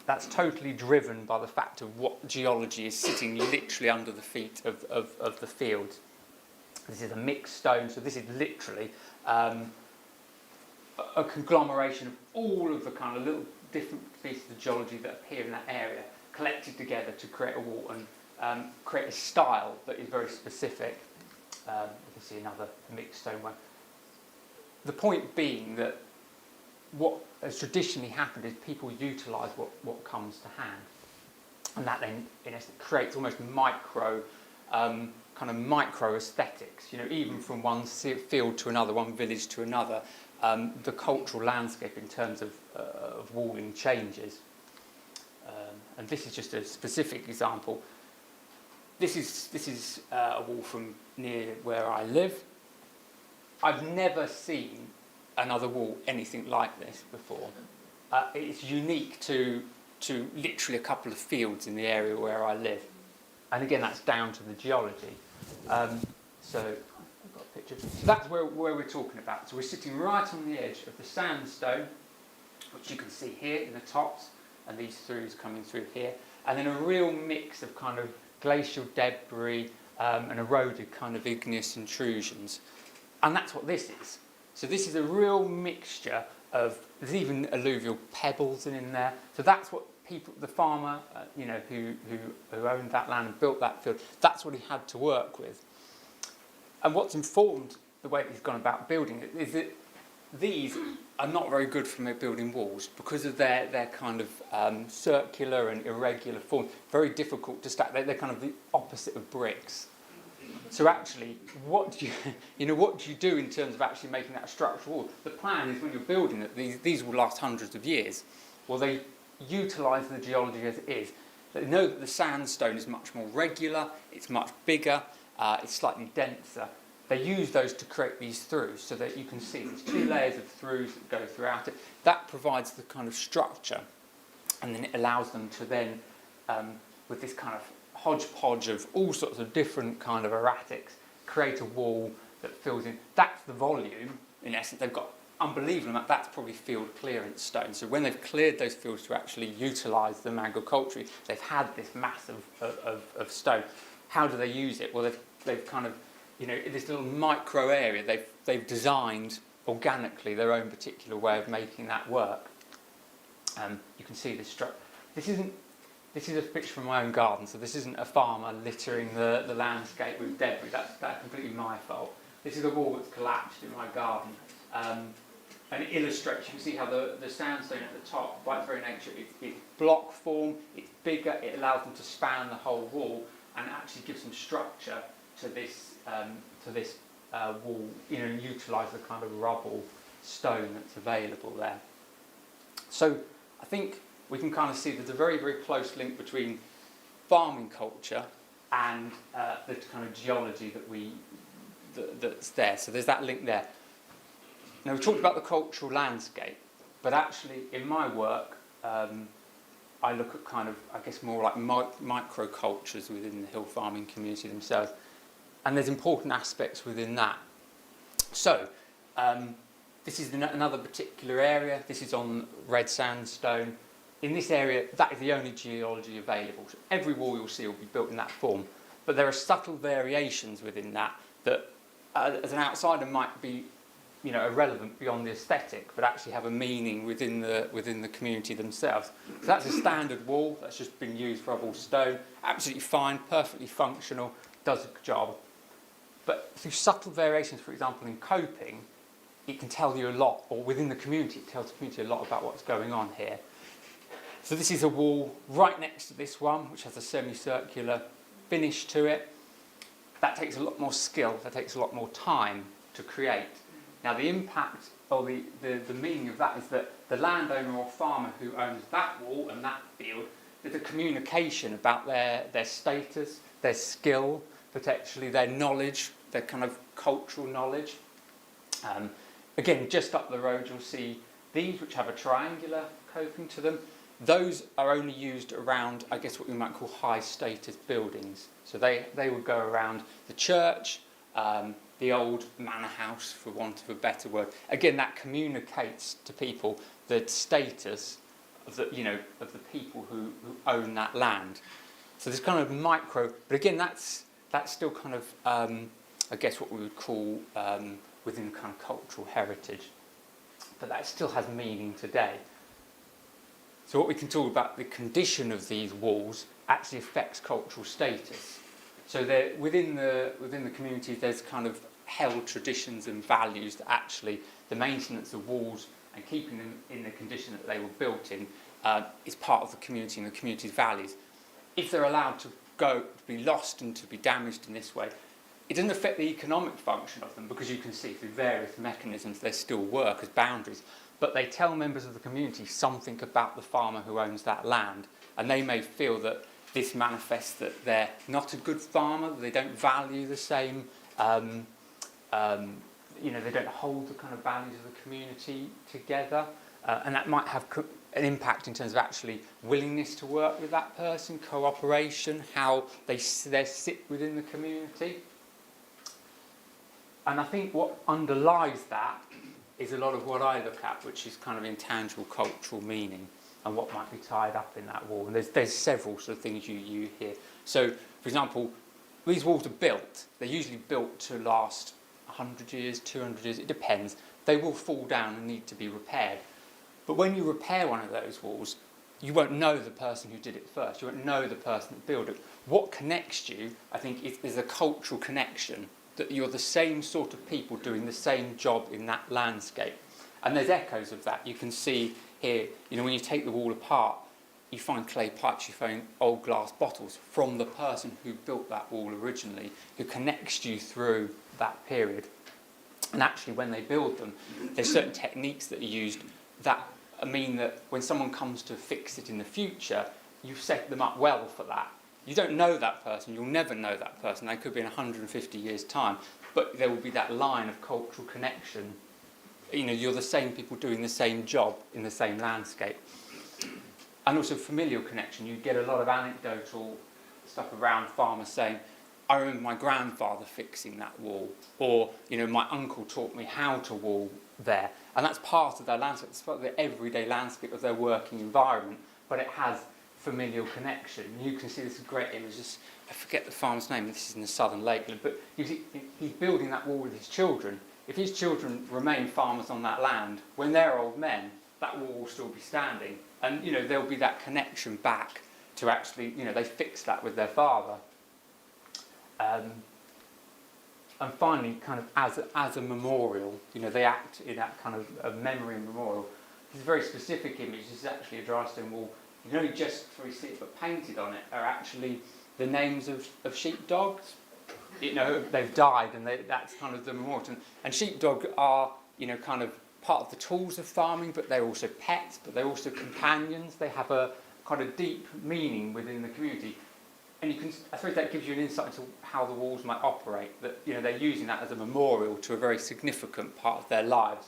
that's totally driven by the fact of what geology is sitting literally under the feet of the field. This is a mixed stone, so this is literally a conglomeration of all of the kind of little different pieces of geology that appear in that area, collected together to create a wall and create a style that is very specific. You can see another mixed stone one. The point being that what has traditionally happened is people utilise what comes to hand, and that then, in essence, creates almost micro aesthetics. You know, even from one field to another, one village to another, the cultural landscape in terms of walling changes. And this is just a specific example. This is a wall from near where I live. I've never seen another wall anything like this before. It's unique to literally a couple of fields in the area where I live. And again, that's down to the geology. So I've got a picture. So that's where we're talking about. So we're sitting right on the edge of the sandstone, which you can see here in the tops, and these throughs coming through here. And then a real mix of kind of glacial debris and eroded kind of igneous intrusions. And that's what this is. So this is a real mixture of, there's even alluvial pebbles in there. So that's what people, the farmer, who owned that land and built that field, that's what he had to work with. And what's informed the way he's gone about building it is that these are not very good for building walls because of their kind of circular and irregular form. Very difficult to stack. They're kind of the opposite of bricks. So actually, what do you do in terms of actually making that a structural wall? The plan is when you're building it, these will last hundreds of years. Well, they utilise the geology as it is. They know that the sandstone is much more regular, it's much bigger, it's slightly denser. They use those to create these throughs so that you can see there's two layers of throughs that go throughout it. That provides the kind of structure, and then it allows them to then, with this kind of hodgepodge of all sorts of different kind of erratics, create a wall that fills in. That's the volume, in essence. They've got unbelievable, and that's probably field clearance stone. So when they've cleared those fields to actually utilise them agriculturally, they've had this mass of stone. How do they use it? Well, they've kind of, you know, in this little micro area, they've designed organically their own particular way of making that work. You can see this structure. This is a picture from my own garden, so this isn't a farmer littering the landscape with debris. That's completely my fault. This is a wall that's collapsed in my garden. And it illustrates, you can see how the sandstone at the top, by its very nature, it's block form, it's bigger, it allows them to span the whole wall and actually gives some structure to this wall, you know, and utilise the kind of rubble stone that's available there. So I think we can kind of see there's a very, very close link between farming culture and the kind of geology that's there. So there's that link there. Now, we talked about the cultural landscape, but actually in my work, I look at kind of, I guess, more like microcultures within the hill farming community themselves. And there's important aspects within that. So, this is another particular area. This is on red sandstone. In this area, that is the only geology available. So every wall you'll see will be built in that form. But there are subtle variations within that as an outsider might be, you know, irrelevant beyond the aesthetic, but actually have a meaning within the community themselves. So that's a standard wall that's just been used for rubble stone. Absolutely fine, perfectly functional, does a job. But through subtle variations, for example, in coping, it can tell you a lot, or within the community, it tells the community a lot about what's going on here. So this is a wall right next to this one, which has a semicircular finish to it. That takes a lot more skill, that takes a lot more time to create. Now the impact, or the meaning of that is that the landowner or farmer who owns that wall and that field, there's a communication about their status, their skill, potentially their knowledge, their kind of cultural knowledge. Again, just up the road you'll see these, which have a triangular coping to them. Those are only used around, I guess, what we might call high status buildings. So they would go around the church, the old manor house, for want of a better word. Again, that communicates to people the status of the people who own that land. So there's kind of micro, but again, that's still kind of, I guess, what we would call within kind of cultural heritage. But that still has meaning today. So what we can talk about, the condition of these walls actually affects cultural status. So within the community, there's kind of held traditions and values that actually the maintenance of walls and keeping them in the condition that they were built in is part of the community and the community's values. If they're allowed to be lost and to be damaged in this way, it doesn't affect the economic function of them, because you can see through various mechanisms they still work as boundaries, but they tell members of the community something about the farmer who owns that land, and they may feel that this manifests that they're not a good farmer, they don't value the same, they don't hold the kind of values of the community together, and that might have an impact in terms of actually willingness to work with that person, cooperation, how they sit within the community. And I think what underlies that is a lot of what I look at, which is kind of intangible cultural meaning and what might be tied up in that wall. And there's several sort of things you hear. So, for example, these walls are built. They're usually built to last 100 years, 200 years, it depends. They will fall down and need to be repaired. But when you repair one of those walls, you won't know the person who did it first. You won't know the person that built it. What connects you, I think, is a cultural connection, that you're the same sort of people doing the same job in that landscape. And there's echoes of that. You can see here, when you take the wall apart, you find clay pipes, you find old glass bottles from the person who built that wall originally, who connects you through that period. And actually, when they build them, there's certain techniques that are used that mean that when someone comes to fix it in the future, you've set them up well for that. You don't know that person, you'll never know that person. They could be in 150 years' time, but there will be that line of cultural connection. You're the same people doing the same job in the same landscape. And also familial connection. You get a lot of anecdotal stuff around farmers saying, I remember my grandfather fixing that wall, or my uncle taught me how to wall there. And that's part of their landscape, it's part of the everyday landscape of their working environment, but it has familial connection. You can see this great image, I forget the farm's name, this is in the southern Lakeland, but you see, he's building that wall with his children. If his children remain farmers on that land, when they're old men, that wall will still be standing. And, there'll be that connection back to actually, they fixed that with their father. And finally, kind of as a memorial, they act in that kind of a memory and memorial. This is a very specific image. This is actually a dry stone wall. You can only just see it, but painted on it are actually the names of sheepdogs. They've died, and that's kind of the memorial. And sheepdog are, kind of part of the tools of farming, but they're also pets, but they're also companions. They have a kind of deep meaning within the community. And I suppose that gives you an insight into how the walls might operate, that they're using that as a memorial to a very significant part of their lives.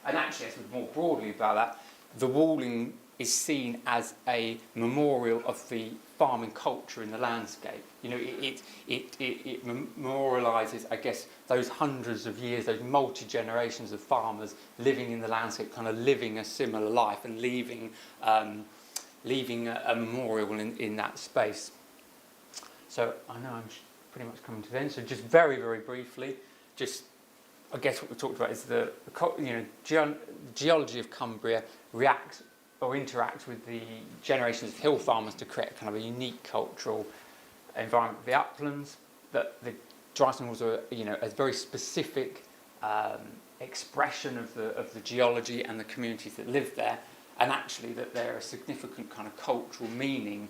And actually, I suppose more broadly about that, the walling is seen as a memorial of the farming culture in the landscape. It memorialises, I guess, those hundreds of years, those multi-generations of farmers living in the landscape, kind of living a similar life and leaving a memorial in that space. So I know I'm pretty much coming to the end. So just very, very briefly, I guess what we talked about is the geology of Cumbria reacts or interacts with the generations of hill farmers to create kind of a unique cultural environment of the uplands. That the dry stone walls are a very specific expression of the geology and the communities that live there, and actually that there are a significant kind of cultural meaning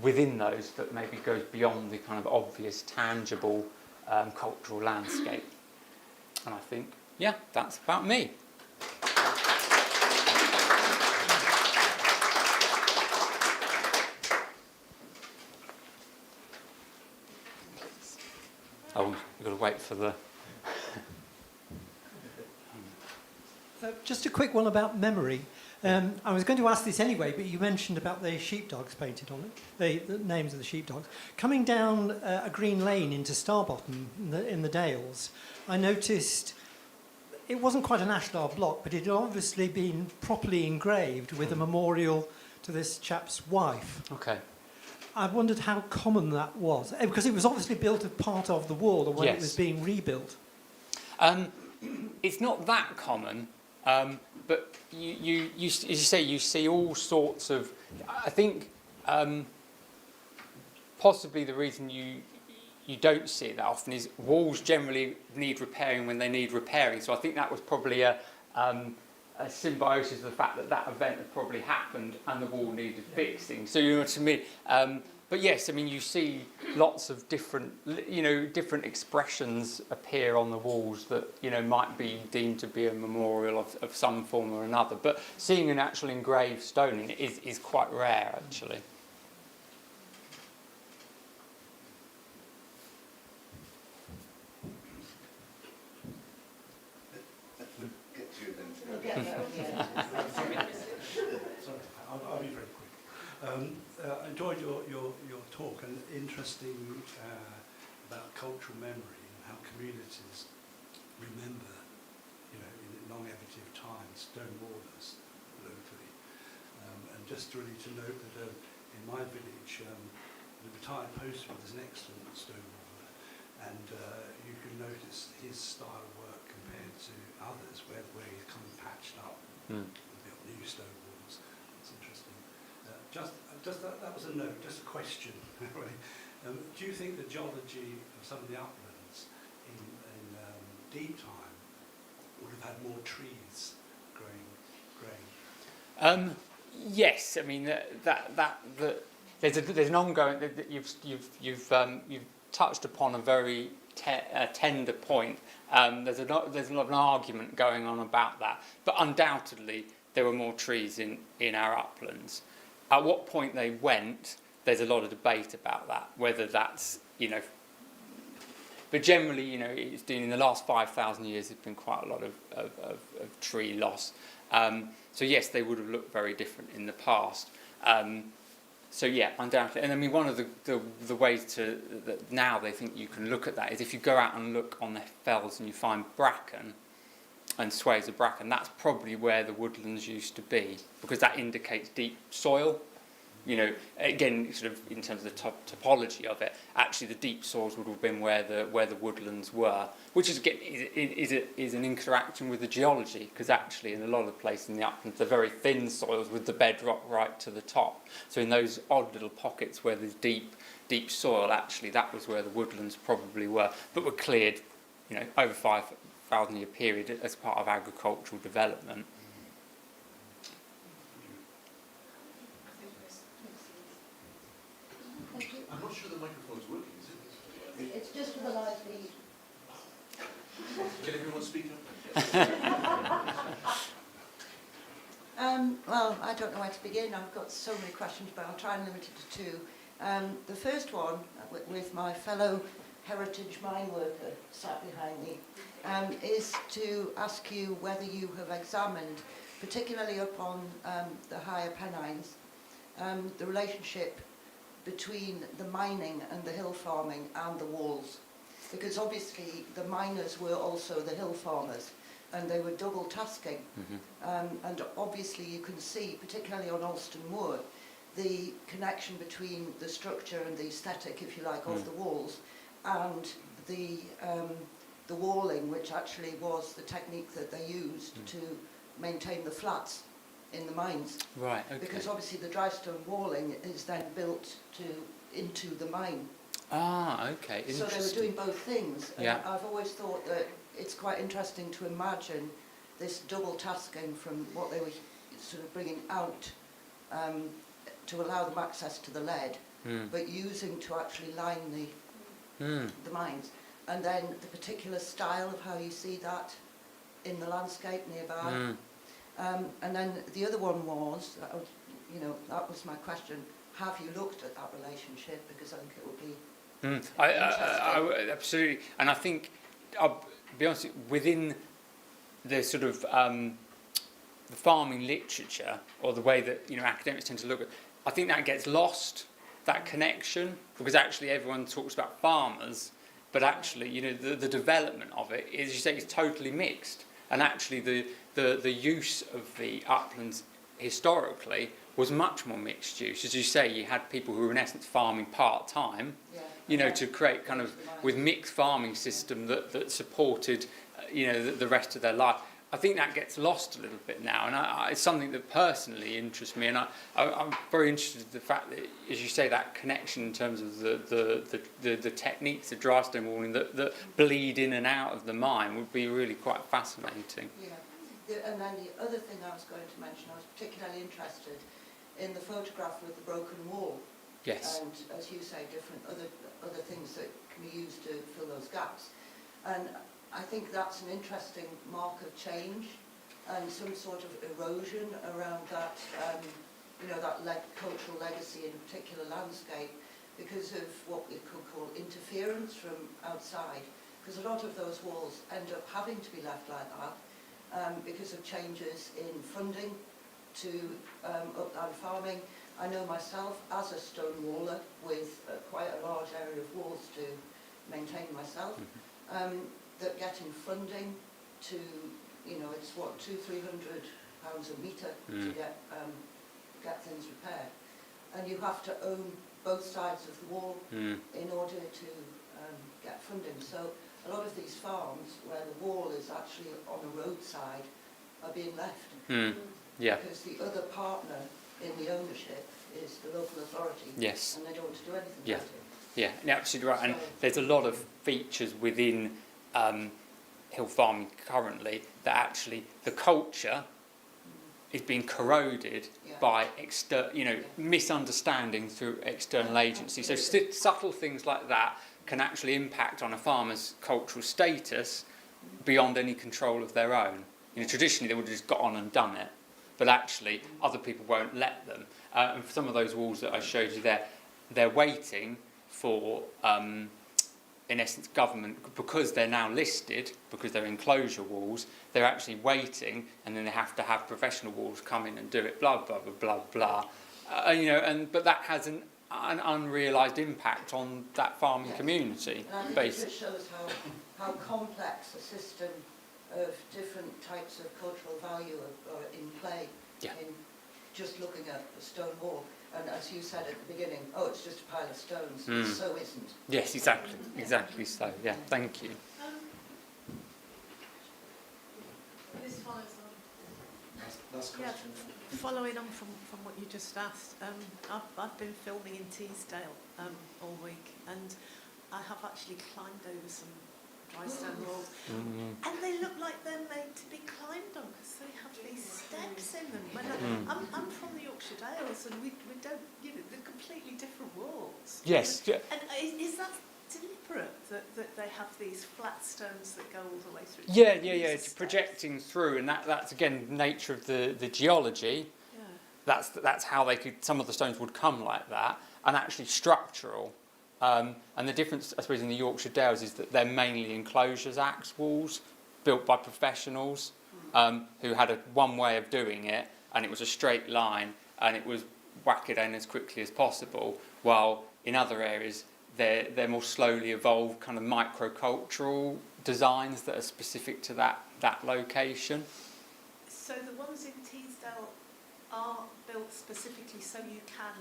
within those that maybe goes beyond the kind of obvious, tangible cultural landscape. And I think, that's about me. Oh, we've got to wait for the... Just a quick one about memory. I was going to ask this anyway, but you mentioned about the sheepdogs painted on it, the names of the sheepdogs. Coming down a green lane into Starbottom in the Dales, I noticed it wasn't quite an ashlar block, but it had obviously been properly engraved with a memorial to this chap's wife. Okay. I wondered how common that was, because it was obviously built as part of the wall when it was being rebuilt. It's not that common. But you, as you say, you see all sorts of. I think possibly the reason you don't see it that often is walls generally need repairing when they need repairing. So I think that was probably a symbiosis of the fact that event had probably happened and the wall needed fixing. So to me. But yes, I mean, you see lots of different expressions appear on the walls that, might be deemed to be a memorial of some form or another. But seeing an actual engraved stone in it is quite rare, actually. I'll be very quick. I enjoyed your talk, and interesting about cultural memory and how communities remember, in longevity of time, stone wallers locally. And just really to note that in my village, the retired postman is an excellent stone waller, and you can notice his style of work compared to others, where he's kind of patched up and built new stone walls. It's interesting. That was a note, just a question. Do you think the geology of some of the uplands in Deeptime would have had more trees growing? Yes, I mean there's an ongoing. You've touched upon a very tender point. There's a lot of an argument going on about that, but undoubtedly there were more trees in our uplands. At what point they went, there's a lot of debate about that, whether that's, but generally, it's been in the last 5,000 years, there's been quite a lot of tree loss. So yes, they would have looked very different in the past. So yeah, undoubtedly. And I mean, one of the ways that now they think you can look at that is if you go out and look on the fells and you find bracken, and swathes of bracken. That's probably where the woodlands used to be, because that indicates deep soil. You know, again, sort of in terms of the topology of it, actually the deep soils would have been where the woodlands were, which is again is an interaction with the geology, because actually in a lot of the places in the uplands, they're very thin soils with the bedrock right to the top. So in those odd little pockets where there's deep soil, actually that was where the woodlands probably were, but were cleared, you know, over 5,000 year period as part of agricultural development. I'm not sure the microphone's working, is it? It's just for the live feed. Can everyone speak up? Well, I don't know where to begin. I've got so many questions, but I'll try and limit it to two. The first one, with my fellow heritage mine worker sat behind me, is to ask you whether you have examined, particularly upon the higher Pennines, the relationship between the mining and the hill farming and the walls, because obviously the miners were also the hill farmers and they were double tasking. And obviously you can see, particularly on Alston Moor, the connection between the structure and the aesthetic, if you like, of the walls and the walling, which actually was the technique that they used to maintain the flats in the mines. Right, okay. Because obviously the dry stone walling is then built into the mine. Ah, okay, interesting. So they were doing both things. And yeah. I've always thought that it's quite interesting to imagine this double tasking from what they were sort of bringing out to allow them access to the lead, but using to actually line the mines. And then the particular style of how you see that in the landscape nearby. And then the other one was, you know, that was my question, have you looked at that relationship? Because I think it would be I absolutely. And I think, I'll be honest, within the sort of the farming literature, or the way that, you know, academics tend to look at, I think that gets lost, that connection, because actually everyone talks about farmers, but actually, you know, the development of it, as you say, is totally mixed. And actually the use of the uplands historically was much more mixed use. As you say, you had people who were in essence farming part-time, you know, to create kind of with mixed farming system that supported, you know, the rest of their life. I think that gets lost a little bit now, and it's something that personally interests me, and I'm very interested in the fact that, as you say, that connection in terms of the techniques, the dry stone walling that bleed in and out of the mine would be really quite fascinating. Yeah, and then the other thing I was going to mention, I was particularly interested in the photograph with the broken wall. Yes. And as you say, different other things that can be used to fill those gaps. And I think that's an interesting mark of change and some sort of erosion around that, you know, that cultural legacy in a particular landscape because of what we could call interference from outside. Because a lot of those walls end up having to be left like that because of changes in funding to upland farming. I know myself as a stone waller with quite a large area of walls to maintain myself. That getting funding to, you know, it's what, £200-300 a metre to get things repaired, and you have to own both sides of the wall in order to get funding. So a lot of these farms where the wall is actually on a roadside are being left because the other partner in the ownership is the local authority, and they don't want to do anything about it. Yeah, absolutely right. And there's a lot of features within hill farming currently that actually the culture is being corroded by misunderstanding through external agencies. So subtle things like that can actually impact on a farmer's cultural status beyond any control of their own. You know, traditionally they would have just got on and done it, but actually other people won't let them. And for some of those walls that I showed you there, they're waiting for in essence, government, because they're now listed, because they're enclosure walls, they're actually waiting, and then they have to have professional walls come in and do it, blah, blah, blah, blah, blah. You know, but that has an unrealised impact on that farming community. And I think it just shows how complex a system of different types of cultural value are in play in just looking at a stone wall. And as you said at the beginning, oh, it's just a pile of stones. So isn't. Yes, exactly so. Yeah, thank you. This follows on. Last Yeah, question. following on from what you just asked, I've been filming in Teesdale all week, and I have actually climbed over some dry stone walls, and they look like they're made to be climbed on because they have these steps in them. When I'm from the Yorkshire Dales, and we don't, they're completely different walls. Yes. And is that deliberate that they have these flat stones that go all the way through? Yeah. It's projecting through, and that's again nature of the geology. Yeah. That's how some of the stones would come like that, and actually structural. And the difference, I suppose, in the Yorkshire Dales is that they're mainly enclosures, axe walls, built by professionals who had one way of doing it, and it was a straight line, and it was whack it in as quickly as possible. While in other areas, they're more slowly evolved, kind of microcultural designs that are specific to that location. So the ones in Teesdale are built specifically so you can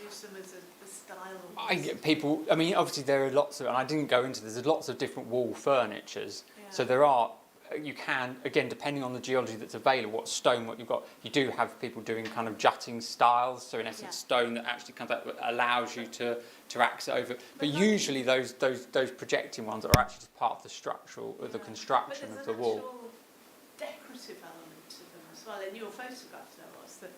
use them as a style? I mean, obviously there are lots of, and I didn't go into this, there's lots of different wall furnitures. So there are, you can, again, depending on the geology that's available, what you've got, you do have people doing kind of jutting styles, so in essence stone that actually comes out, allows you to access over. But usually those projecting ones are actually just part of the structural, of the construction of the wall. But there's an actual decorative element to them as well. In your photograph there was that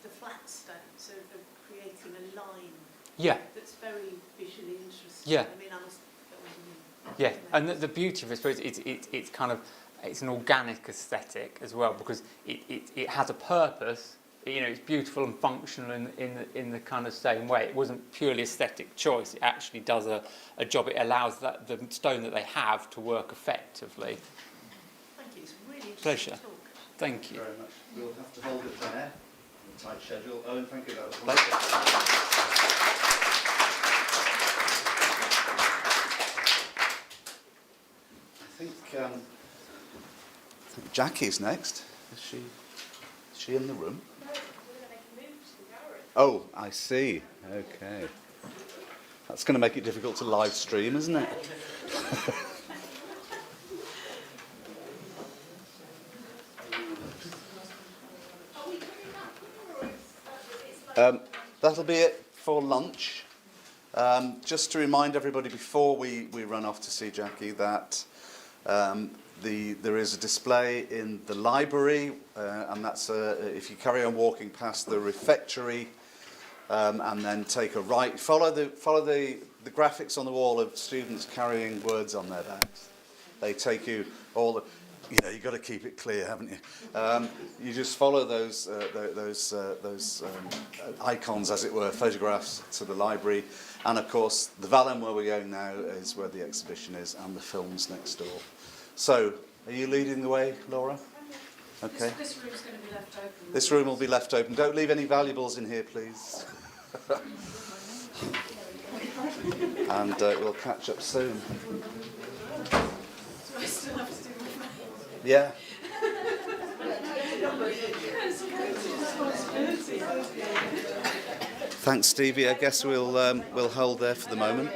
the flat stones are creating a line that's very visually interesting. Yeah. I mean, I was and the beauty of it, it's kind of, it's an organic aesthetic as well, because it has a purpose. It's beautiful and functional in the kind of same way. It wasn't purely aesthetic choice. It actually does a job. It allows the stone that they have to work effectively. Thank you. It's really interesting. Pleasure. Talk. Thank you. Very much. We'll have to hold it there. A tight schedule. Owen, thank you. That was wonderful. I think Jackie's next. Is she in the room? No, we're going to make a move to the gallery. Oh, I see. Okay. That's going to make it difficult to live stream, isn't it? That'll be it for lunch. Just to remind everybody before we run off to see Jackie that there is a display in the library, and that's if you carry on walking past the refectory and then take a right, follow the graphics on the wall of students carrying words on their backs. They take you all the, you've got to keep it clear, haven't you? You just follow those icons, as it were, photographs, to the library. And of course, the Vallum where we're going now is where the exhibition is, and the film's next door. So, are you leading the way, Laura? Okay. This room's going to be left open. This room will be left open. Don't leave any valuables in here, please. And we'll catch up soon. So I still have to do my Yeah. Thanks, Stevie. I guess we'll hold there for the moment.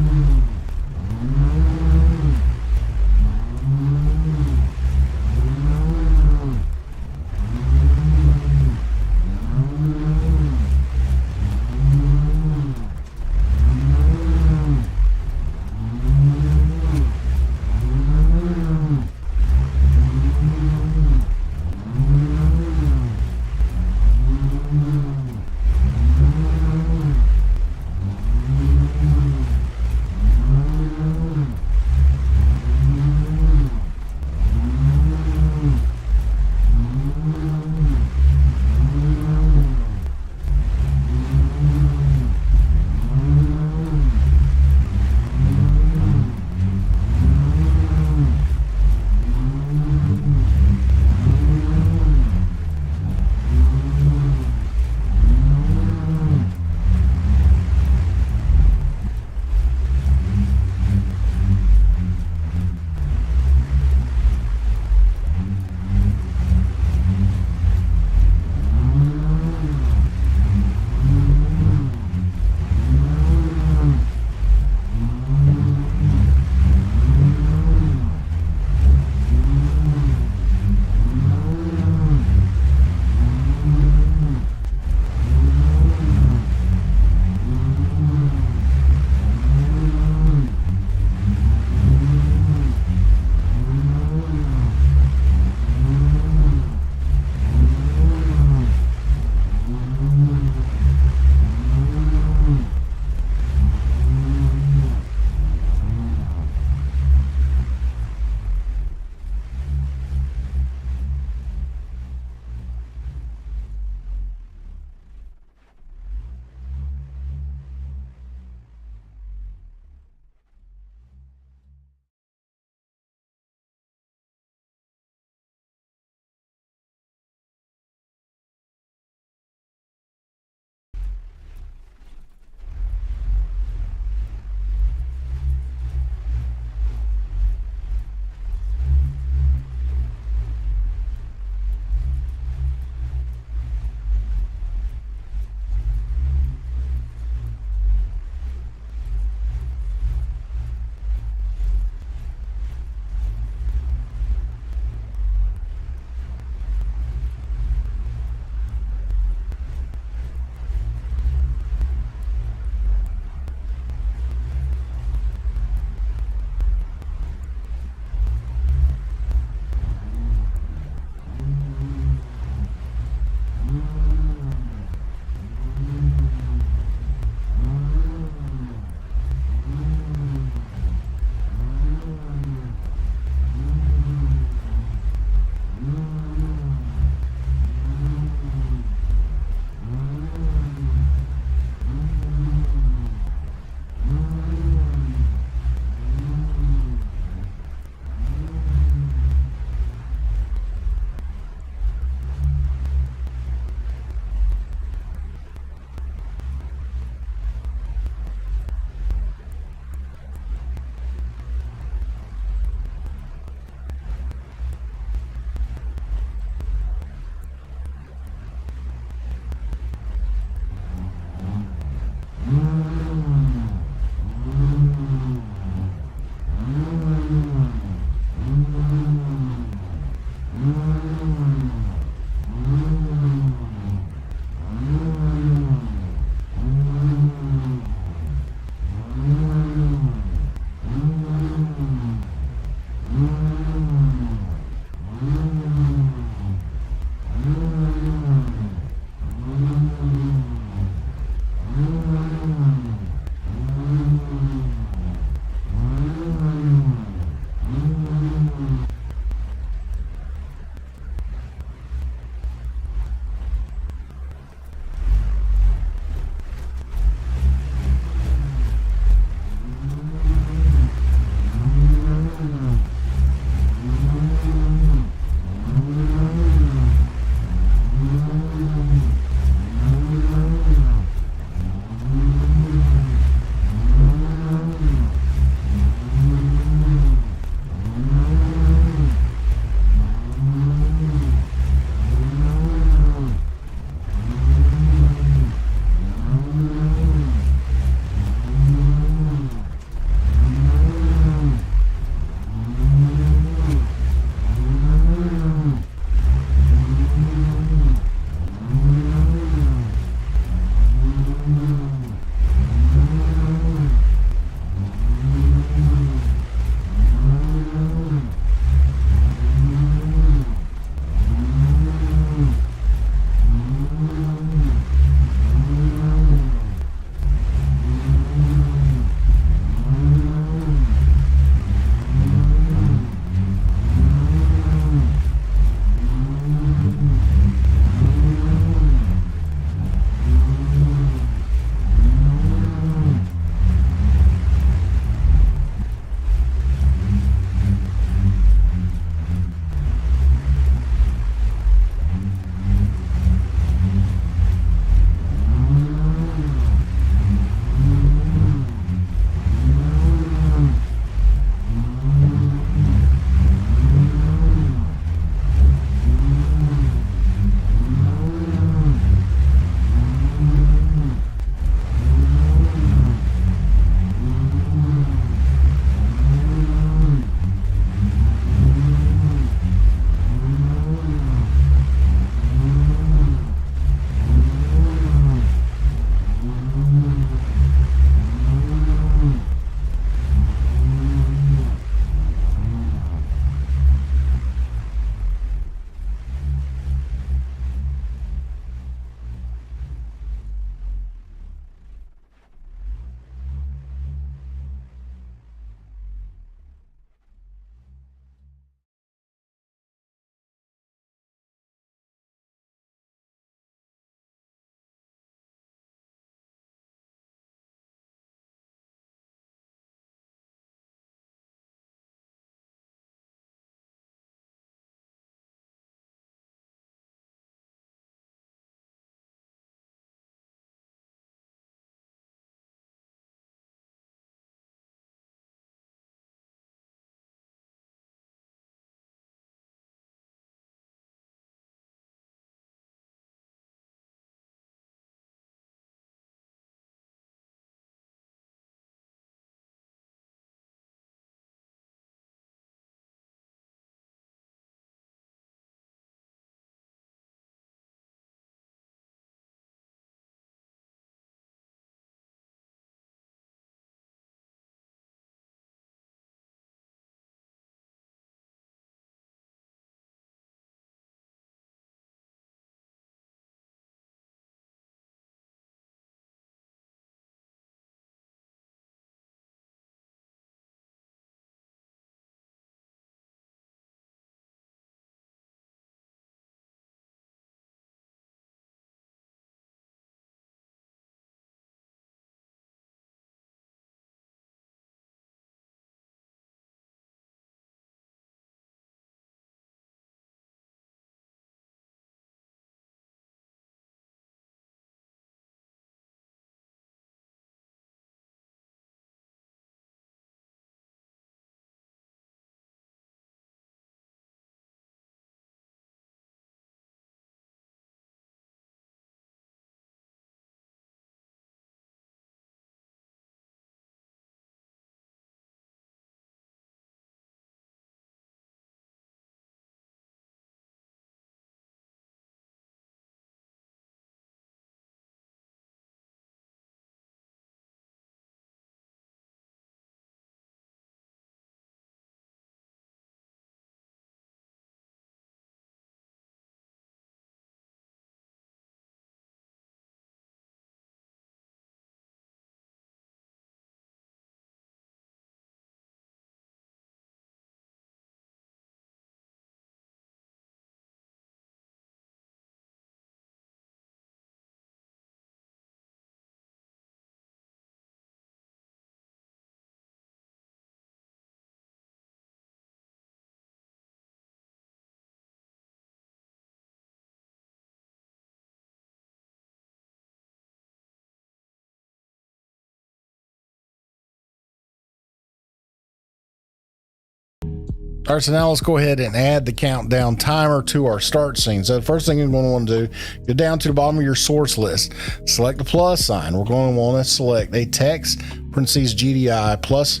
All right, so now let's go ahead and add the countdown timer to our start scene. So the first thing you're going to want to do, go down to the bottom of your source list, select the plus sign. We're going to want to select a text, parentheses GDI plus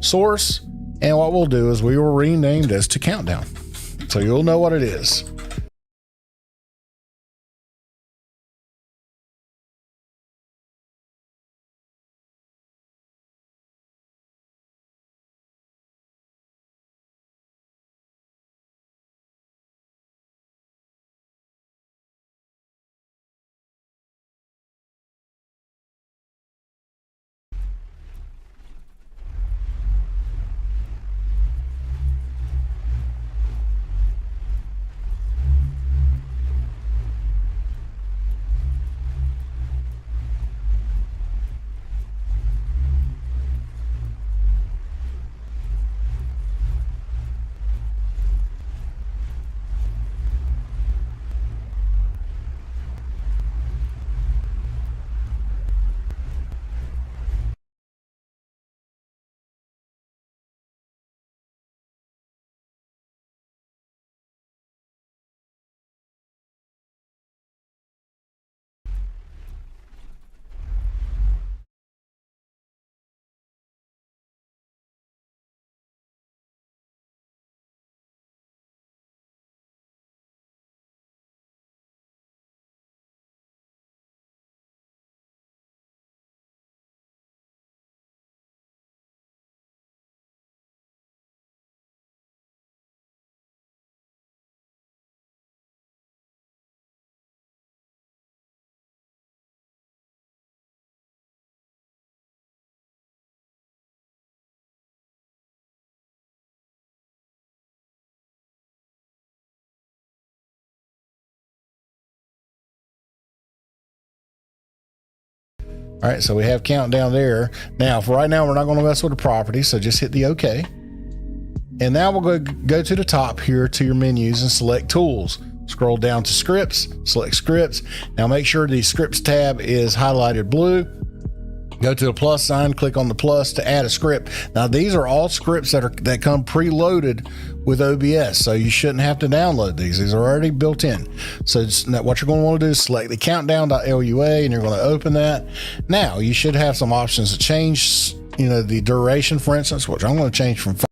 source, and what we'll do is we will rename this to countdown. So you'll know what it is. All right, so we have countdown there. Now, for right now, we're not going to mess with the property, so just hit the OK. And now we'll go to the top here to your menus and select Tools. Scroll down to Scripts, select Scripts. Now make sure the Scripts tab is highlighted blue. Go to the plus sign, click on the plus to add a script. Now these are all scripts that come preloaded with OBS, so you shouldn't have to download these. These are already built in. So what you're going to want to do is select the countdown.lua, and you're going to open that. Now you should have some options to change, the duration, for instance, which I'm going to change from 5.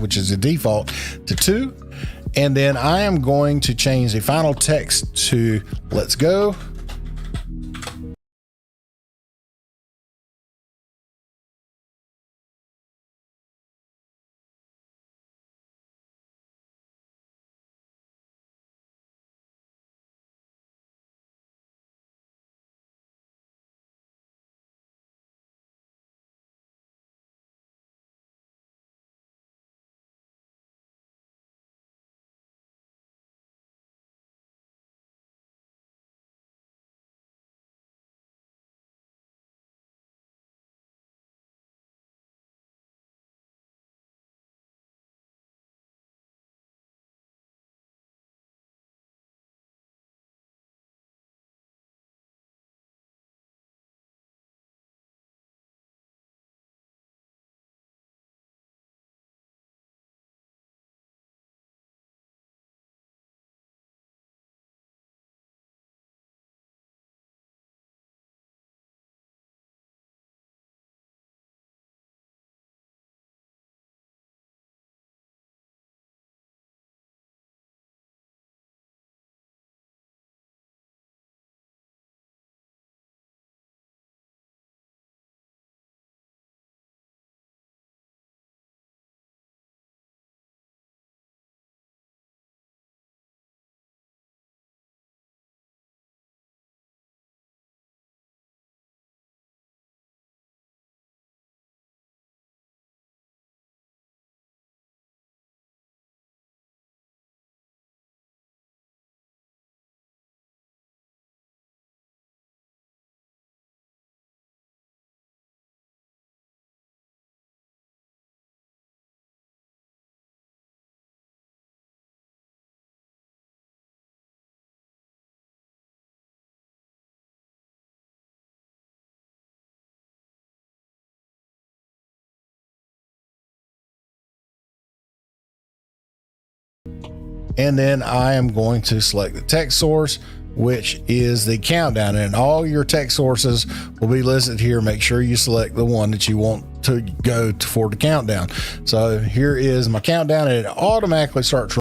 Which is the default, to 2, and then I am going to change the final text to "Let's go." and then I am going to select the text source, which is the countdown, and all your text sources will be listed here. Make sure you select the one that you want to go to for the countdown. So here is my countdown, and it automatically starts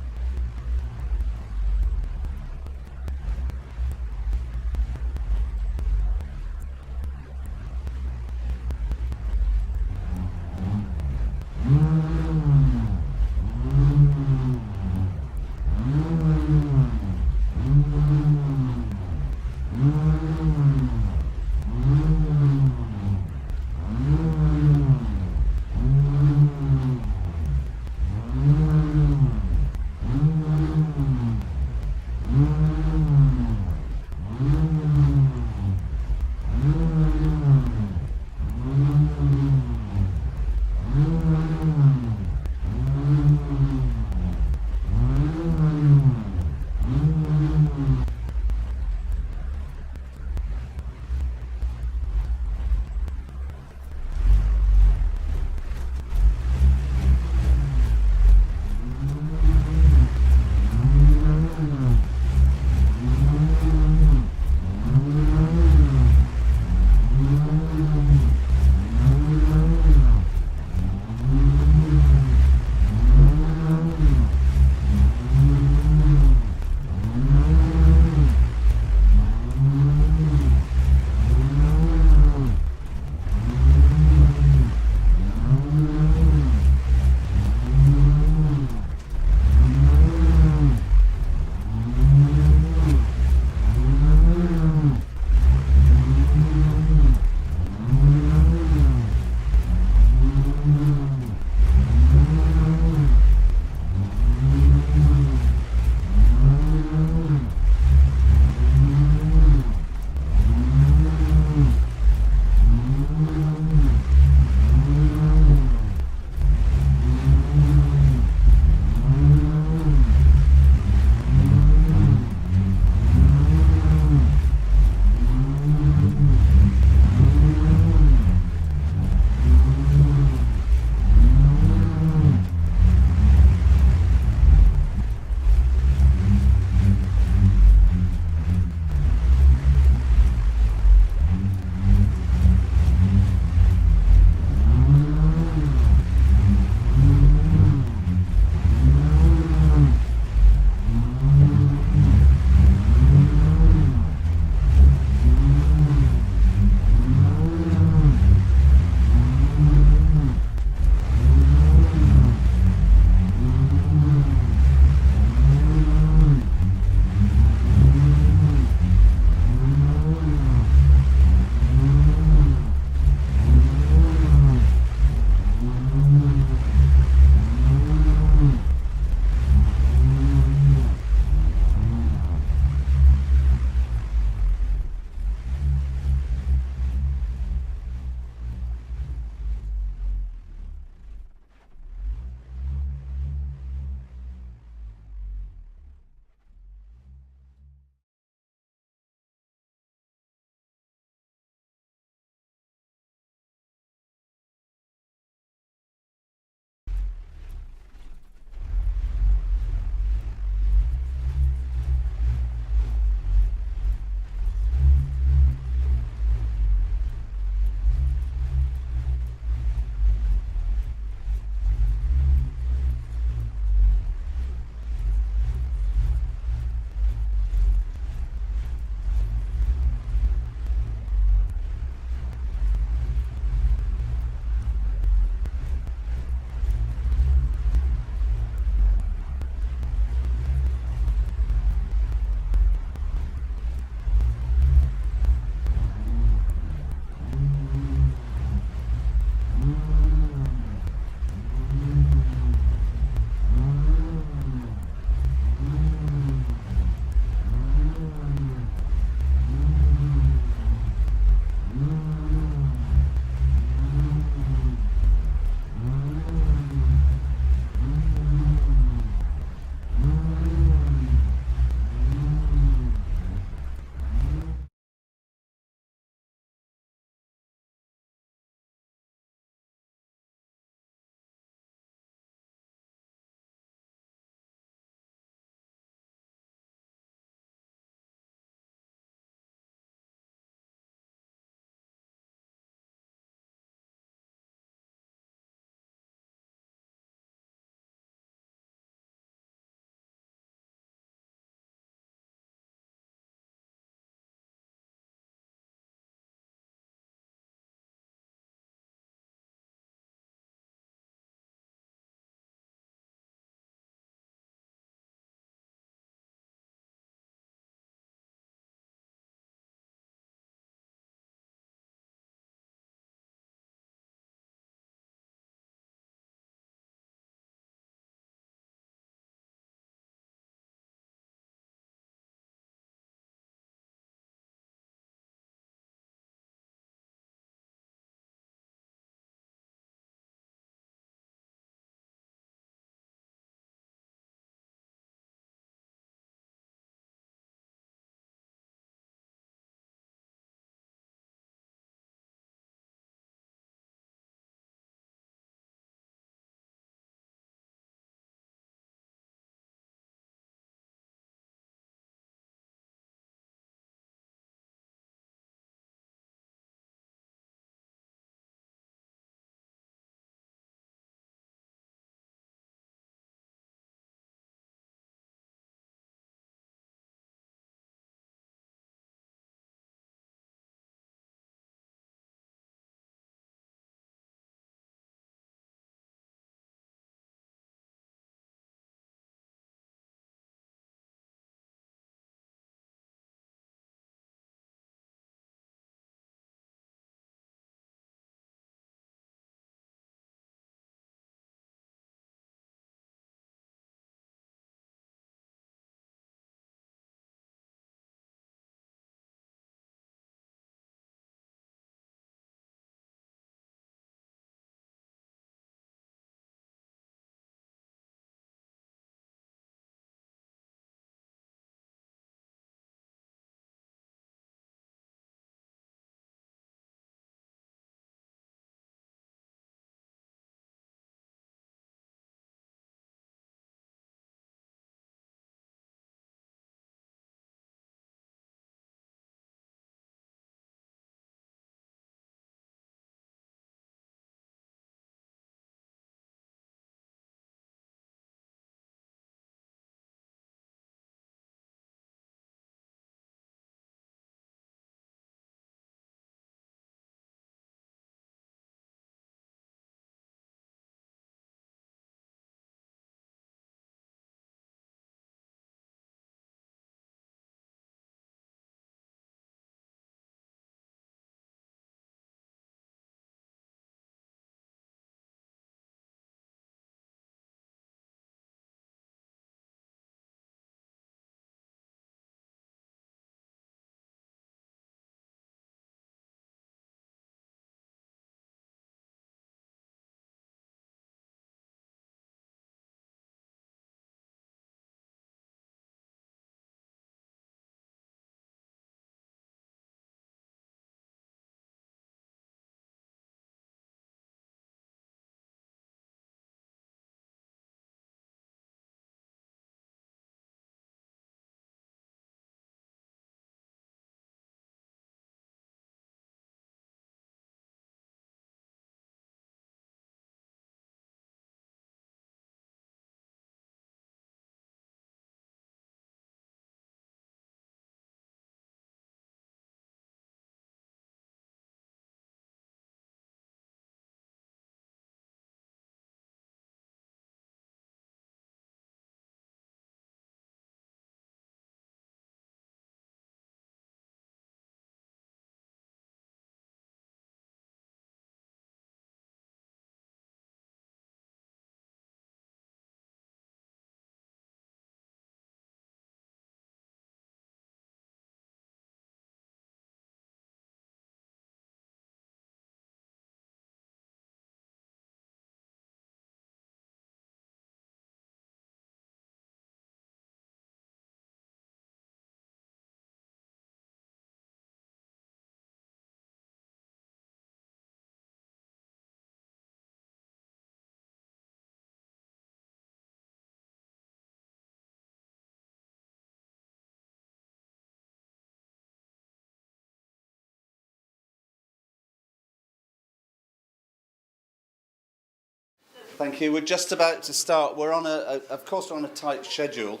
Thank you. We're just about to start. We're on of course, we're on a tight schedule.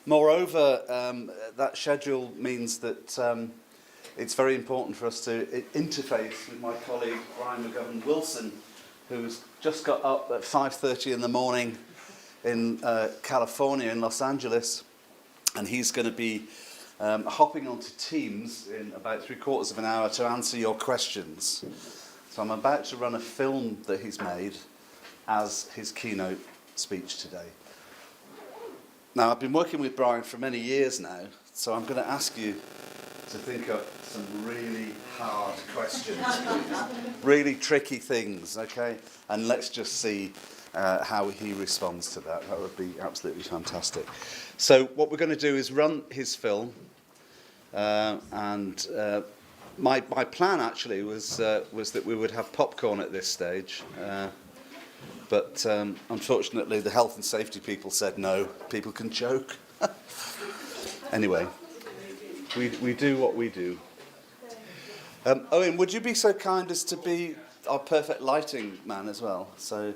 Moreover, that schedule means that it's very important for us to interface with my colleague Bryan McGovern-Wilson, who's just got up at 5:30 in the morning in California, in Los Angeles, and he's going to be hopping onto Teams in about 3/4 of an hour to answer your questions. So I'm about to run a film that he's made as his keynote speech today. Now, I've been working with Bryan for many years now, so I'm going to ask you to think up some really hard questions, please. Really tricky things, okay? And let's just see how he responds to that. That would be absolutely fantastic. So what we're going to do is run his film, and my plan actually was that we would have popcorn at this stage, but unfortunately the health and safety people said no, people can choke. Anyway, we do what we do. Owen, would you be so kind as to be our perfect lighting man as well? So,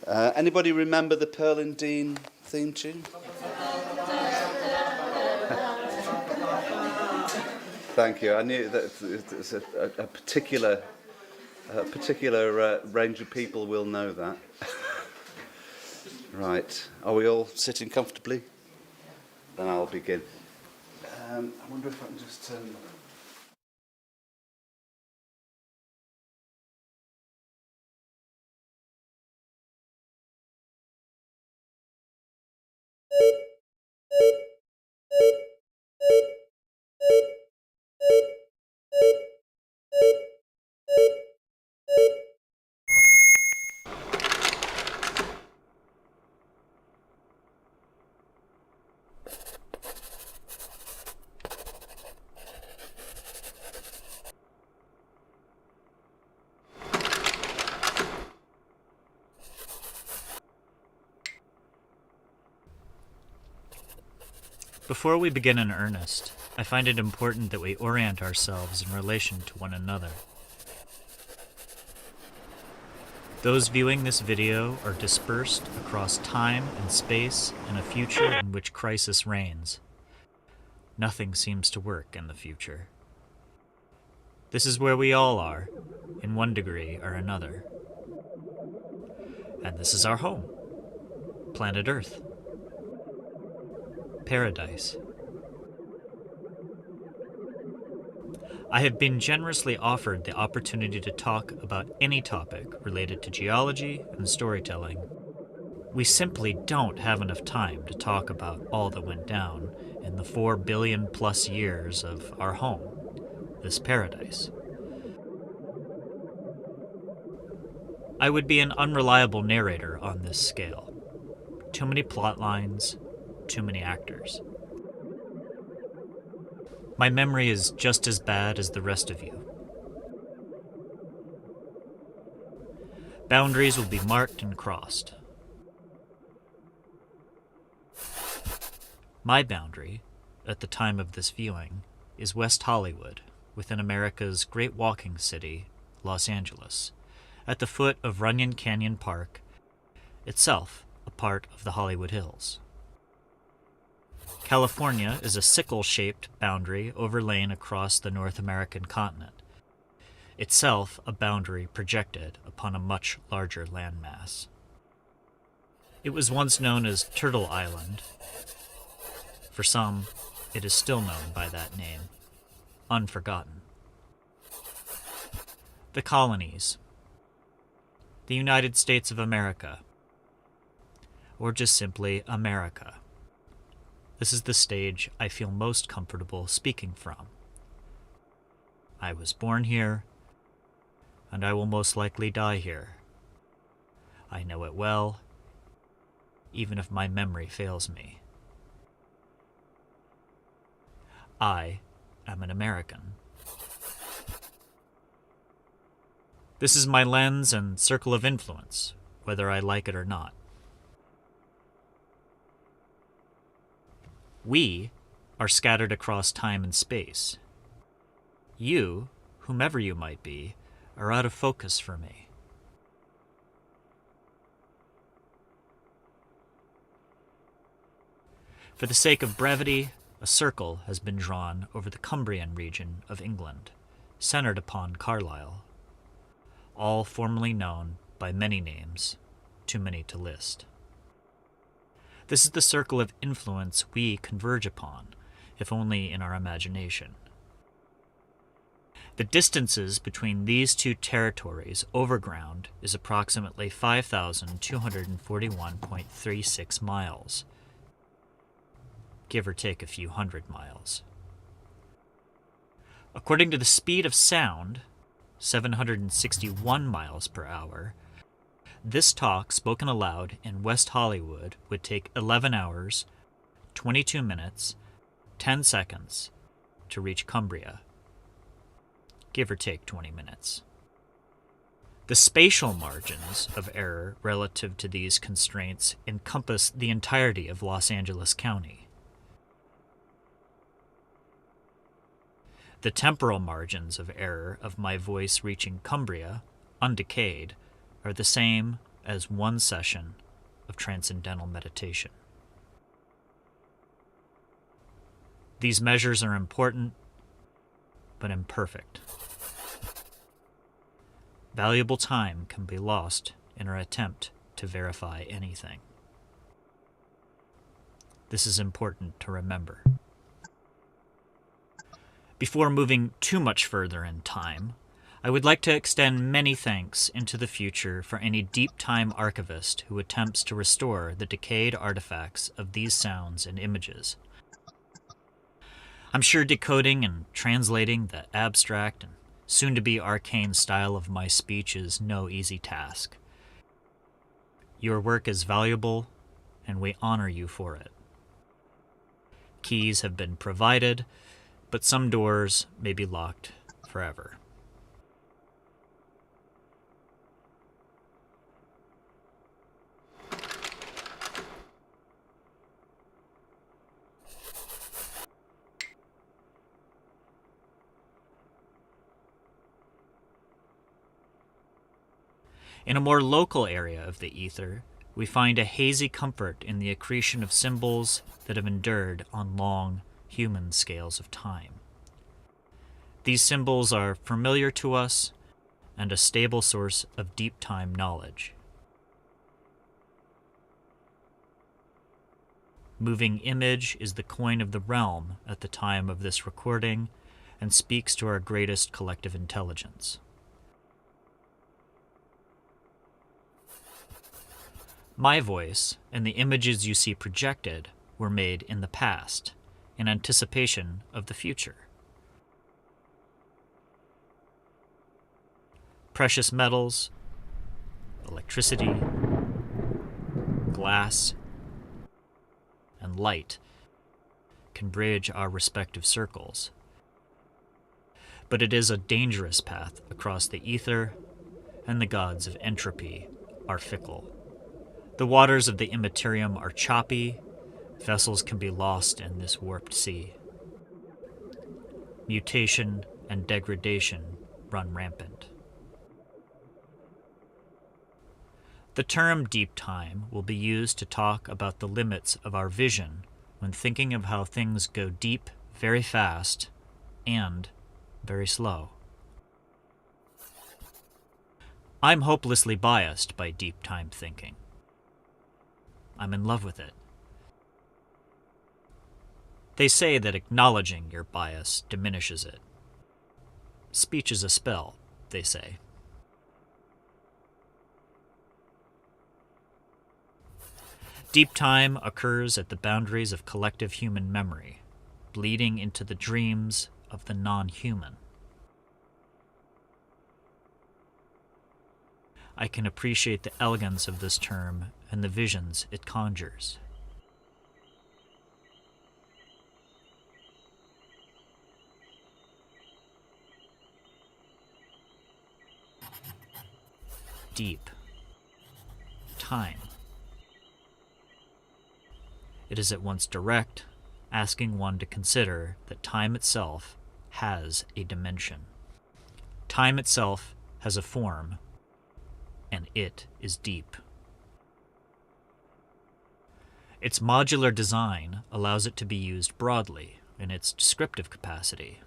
anybody remember the Pearl and Dean theme tune? Thank you. I knew that it's a particular range of people will know that. Right. Are we all sitting comfortably? Then I'll begin. I wonder if I can just turn... Before we begin in earnest, I find it important that we orient ourselves in relation to one another. Those viewing this video are dispersed across time and space in a future in which crisis reigns. Nothing seems to work in the future. This is where we all are, in one degree or another. And this is our home, planet Earth. Paradise. I have been generously offered the opportunity to talk about any topic related to geology and storytelling. We simply don't have enough time to talk about all that went down in the 4 billion plus years of our home, this paradise. I would be an unreliable narrator on this scale. Too many plot lines, too many actors. My memory is just as bad as the rest of you. Boundaries will be marked and crossed. My boundary, at the time of this viewing, is West Hollywood, within America's great walking city, Los Angeles, at the foot of Runyon Canyon Park, itself a part of the Hollywood Hills. California is a sickle-shaped boundary overlain across the North American continent, itself a boundary projected upon a much larger landmass. It was once known as Turtle Island. For some, it is still known by that name, unforgotten. The colonies, the United States of America, or just simply America. This is the stage I feel most comfortable speaking from. I was born here, and I will most likely die here. I know it well, even if my memory fails me. I am an American. This is my lens and circle of influence, whether I like it or not. We are scattered across time and space. You, whomever you might be, are out of focus for me. For the sake of brevity, a circle has been drawn over the Cumbrian region of England, centered upon Carlisle, all formerly known by many names, too many to list. This is the circle of influence we converge upon, if only in our imagination. The distances between these two territories overground is approximately 5,241.36 miles, give or take a few hundred miles. According to the speed of sound, 761 miles per hour, this talk spoken aloud in West Hollywood would take 11 hours, 22 minutes, 10 seconds to reach Cumbria, give or take 20 minutes. The spatial margins of error relative to these constraints encompass the entirety of Los Angeles County. The temporal margins of error of my voice reaching Cumbria, undecayed, are the same as one session of transcendental meditation. These measures are important, but imperfect. Valuable time can be lost in our attempt to verify anything. This is important to remember. Before moving too much further in time, I would like to extend many thanks into the future for any Deeptime archivist who attempts to restore the decayed artifacts of these sounds and images. I'm sure decoding and translating the abstract and soon-to-be arcane style of my speech is no easy task. Your work is valuable, and we honor you for it. Keys have been provided, but some doors may be locked forever. In a more local area of the ether, we find a hazy comfort in the accretion of symbols that have endured on long human scales of time. These symbols are familiar to us and a stable source of deep time knowledge. Moving image is the coin of the realm at the time of this recording and speaks to our greatest collective intelligence. My voice and the images you see projected were made in the past, in anticipation of the future. Precious metals, electricity, glass, and light can bridge our respective circles. But it is a dangerous path across the ether, and the gods of entropy are fickle. The waters of the immaterium are choppy. Vessels can be lost in this warped sea. Mutation and degradation run rampant. The term deep time will be used to talk about the limits of our vision when thinking of how things go deep very fast and very slow. I'm hopelessly biased by deep time thinking. I'm in love with it. They say that acknowledging your bias diminishes it. Speech is a spell, they say. Deep time occurs at the boundaries of collective human memory, bleeding into the dreams of the non-human. I can appreciate the elegance of this term and the visions it conjures. Deep time. It is at once direct, asking one to consider that time itself has a dimension. Time itself has a form, and it is deep. Its modular design allows it to be used broadly in its descriptive capacity,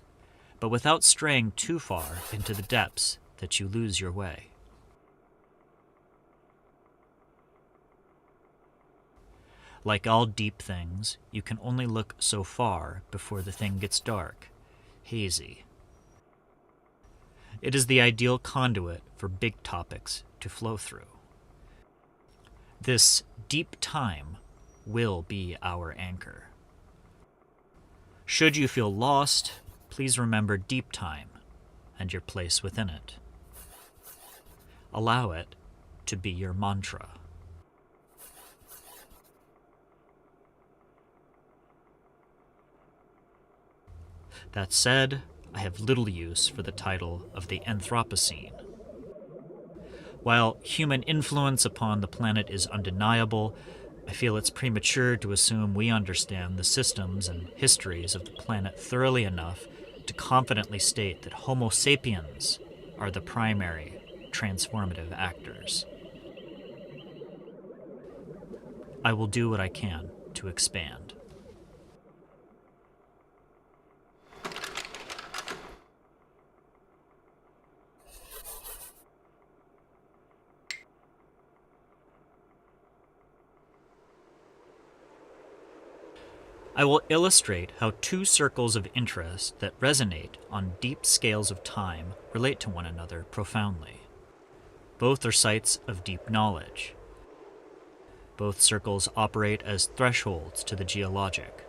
but without straying too far into the depths that you lose your way. Like all deep things, you can only look so far before the thing gets dark, hazy. It is the ideal conduit for big topics to flow through. This deep time will be our anchor. Should you feel lost, please remember deep time and your place within it. Allow it to be your mantra. That said, I have little use for the title of the Anthropocene. While human influence upon the planet is undeniable, I feel it's premature to assume we understand the systems and histories of the planet thoroughly enough to confidently state that Homo sapiens are the primary transformative actors. I will do what I can to expand. I will illustrate how two circles of interest that resonate on deep scales of time relate to one another profoundly. Both are sites of deep knowledge. Both circles operate as thresholds to the geologic.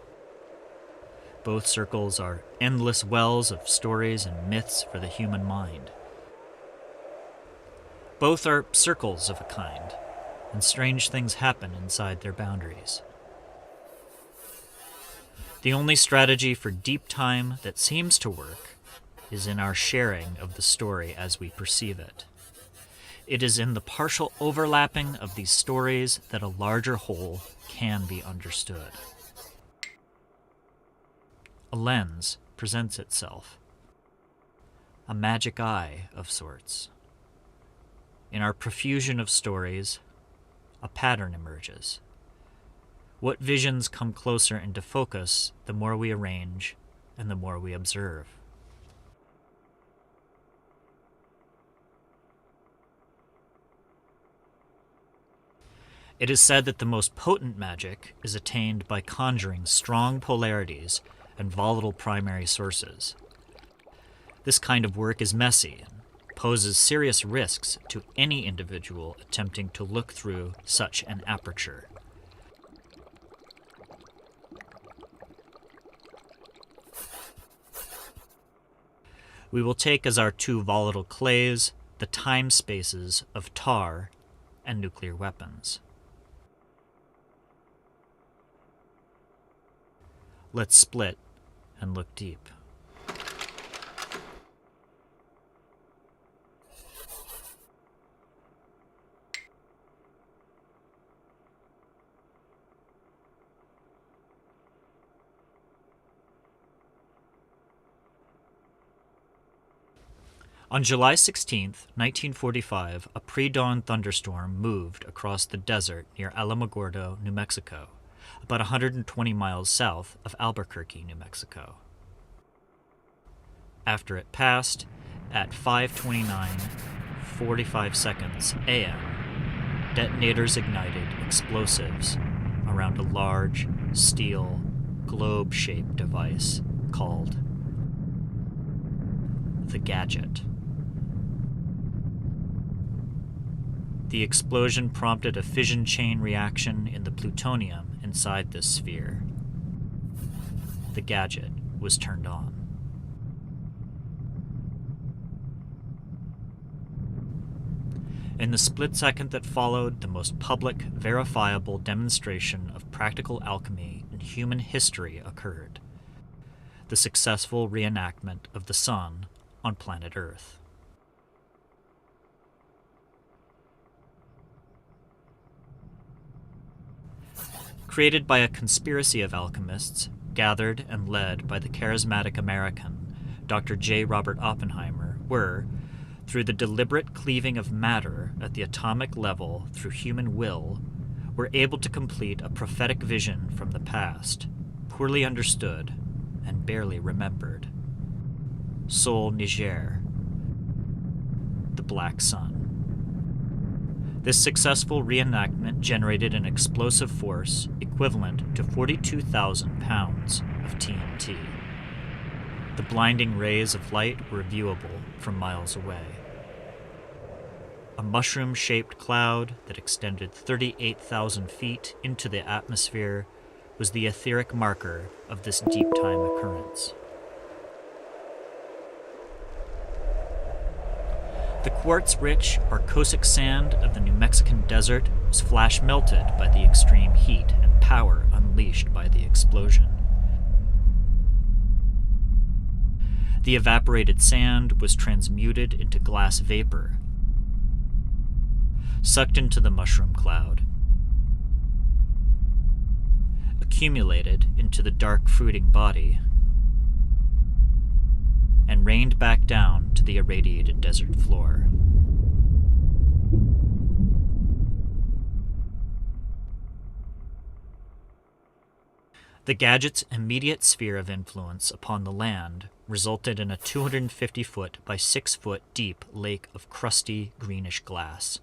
Both circles are endless wells of stories and myths for the human mind. Both are circles of a kind, and strange things happen inside their boundaries. The only strategy for deep time that seems to work is in our sharing of the story as we perceive it. It is in the partial overlapping of these stories that a larger whole can be understood. A lens presents itself, a magic eye of sorts. In our profusion of stories, a pattern emerges. What visions come closer into focus the more we arrange and the more we observe? It is said that the most potent magic is attained by conjuring strong polarities and volatile primary sources. This kind of work is messy and poses serious risks to any individual attempting to look through such an aperture. We will take as our two volatile clays the time spaces of tar and nuclear weapons. Let's split and look deep. On July 16, 1945, a pre-dawn thunderstorm moved across the desert near Alamogordo, New Mexico, about 120 miles south of Albuquerque, New Mexico. After it passed, at 5:29:45 a.m., detonators ignited explosives around a large, steel, globe-shaped device called the Gadget. The explosion prompted a fission chain reaction in the plutonium inside this sphere. The Gadget was turned on. In the split second that followed, the most public, verifiable demonstration of practical alchemy in human history occurred: the successful reenactment of the sun on planet Earth. Created by a conspiracy of alchemists, gathered and led by the charismatic American, Dr. J. Robert Oppenheimer, were, through the deliberate cleaving of matter at the atomic level through human will, were able to complete a prophetic vision from the past, poorly understood and barely remembered. Sol Niger, the Black Sun. This successful reenactment generated an explosive force equivalent to 42,000 pounds of TNT. The blinding rays of light were viewable from miles away. A mushroom-shaped cloud that extended 38,000 feet into the atmosphere was the etheric marker of this deep-time occurrence. The quartz-rich Arcosic sand of the New Mexican desert was flash-melted by the extreme heat and power unleashed by the explosion. The evaporated sand was transmuted into glass vapor, sucked into the mushroom cloud, accumulated into the dark fruiting body, and rained back down to the irradiated desert floor. The gadget's immediate sphere of influence upon the land resulted in a 250-foot by 6-foot deep lake of crusty, greenish glass.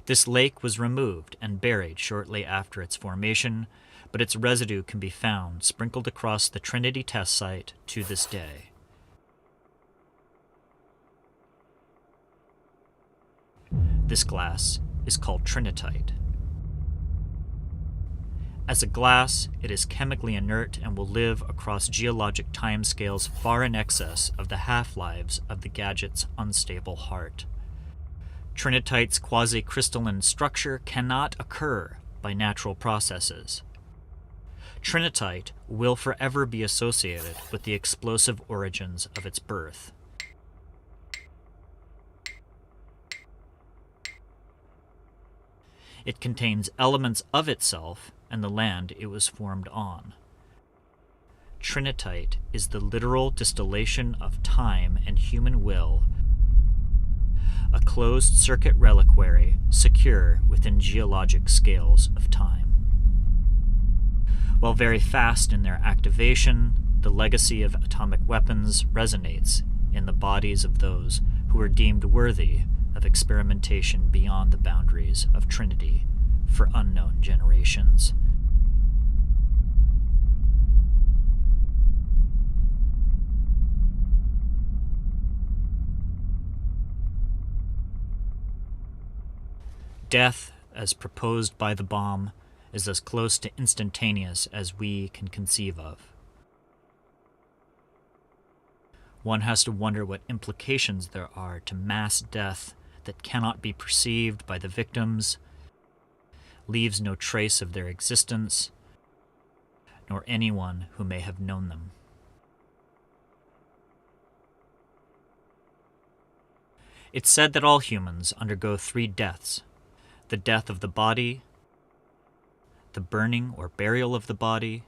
This lake was removed and buried shortly after its formation, but its residue can be found sprinkled across the Trinity test site to this day. This glass is called trinitite. As a glass, it is chemically inert and will live across geologic timescales far in excess of the half-lives of the gadget's unstable heart. Trinitite's quasi-crystalline structure cannot occur by natural processes. Trinitite will forever be associated with the explosive origins of its birth. It contains elements of itself and the land it was formed on. Trinitite is the literal distillation of time and human will, a closed-circuit reliquary secure within geologic scales of time. While very fast in their activation, the legacy of atomic weapons resonates in the bodies of those who were deemed worthy of experimentation beyond the boundaries of Trinity for unknown generations. Death, as proposed by the bomb, is as close to instantaneous as we can conceive of. One has to wonder what implications there are to mass death that cannot be perceived by the victims, leaves no trace of their existence, nor anyone who may have known them. It's said that all humans undergo 3 deaths: the death of the body, the burning or burial of the body,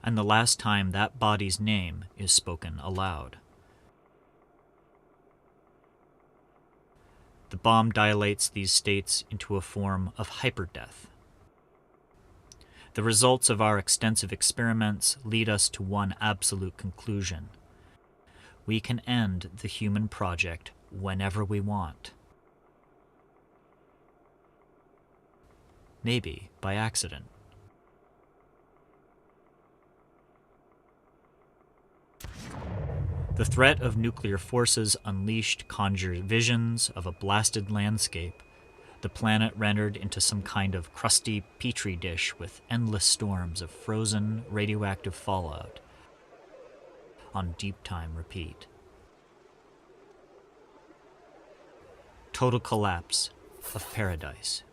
and the last time that body's name is spoken aloud. The bomb dilates these states into a form of hyperdeath. The results of our extensive experiments lead us to one absolute conclusion: we can end the human project whenever we want. Maybe by accident. The threat of nuclear forces unleashed conjured visions of a blasted landscape, the planet rendered into some kind of crusty petri dish with endless storms of frozen, radioactive fallout. On Deeptime repeat. Total collapse of paradise.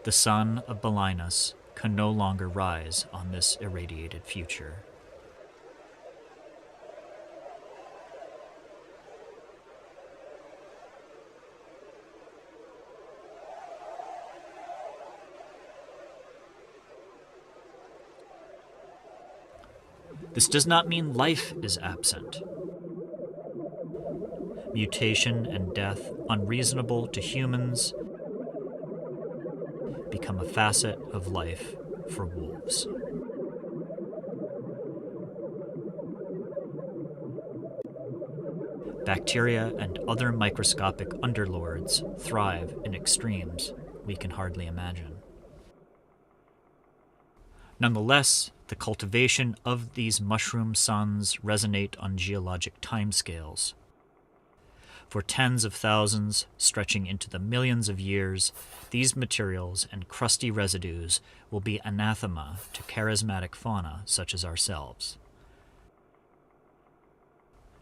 The sun of Belinus can no longer rise on this irradiated future. This does not mean life is absent. Mutation and death, unreasonable to humans, become a facet of life for wolves. Bacteria and other microscopic underlords thrive in extremes we can hardly imagine. Nonetheless, the cultivation of these mushroom suns resonate on geologic timescales. For tens of thousands, stretching into the millions of years, these materials and crusty residues will be anathema to charismatic fauna such as ourselves.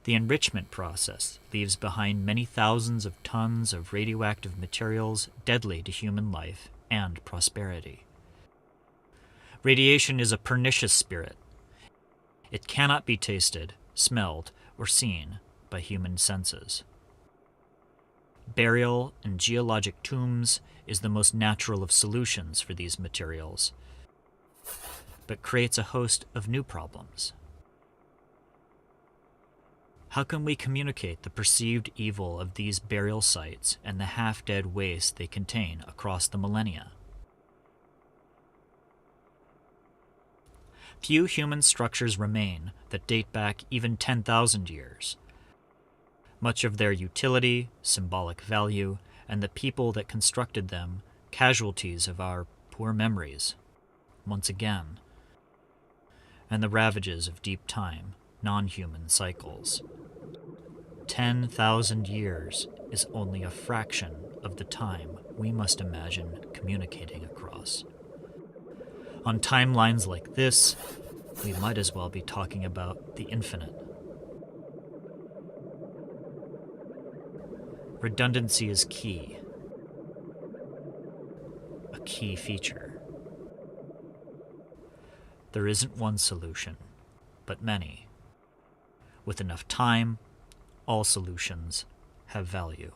The enrichment process leaves behind many thousands of tons of radioactive materials deadly to human life and prosperity. Radiation is a pernicious spirit. It cannot be tasted, smelled, or seen by human senses. Burial in geologic tombs is the most natural of solutions for these materials, but creates a host of new problems. How can we communicate the perceived evil of these burial sites and the half-dead waste they contain across the millennia? Few human structures remain that date back even 10,000 years. Much of their utility, symbolic value, and the people that constructed them, casualties of our poor memories, once again, and the ravages of deep time, non-human cycles. 10,000 years is only a fraction of the time we must imagine communicating across. On timelines like this, we might as well be talking about the infinite. Redundancy is key, a key feature. There isn't one solution, but many. With enough time, all solutions have value.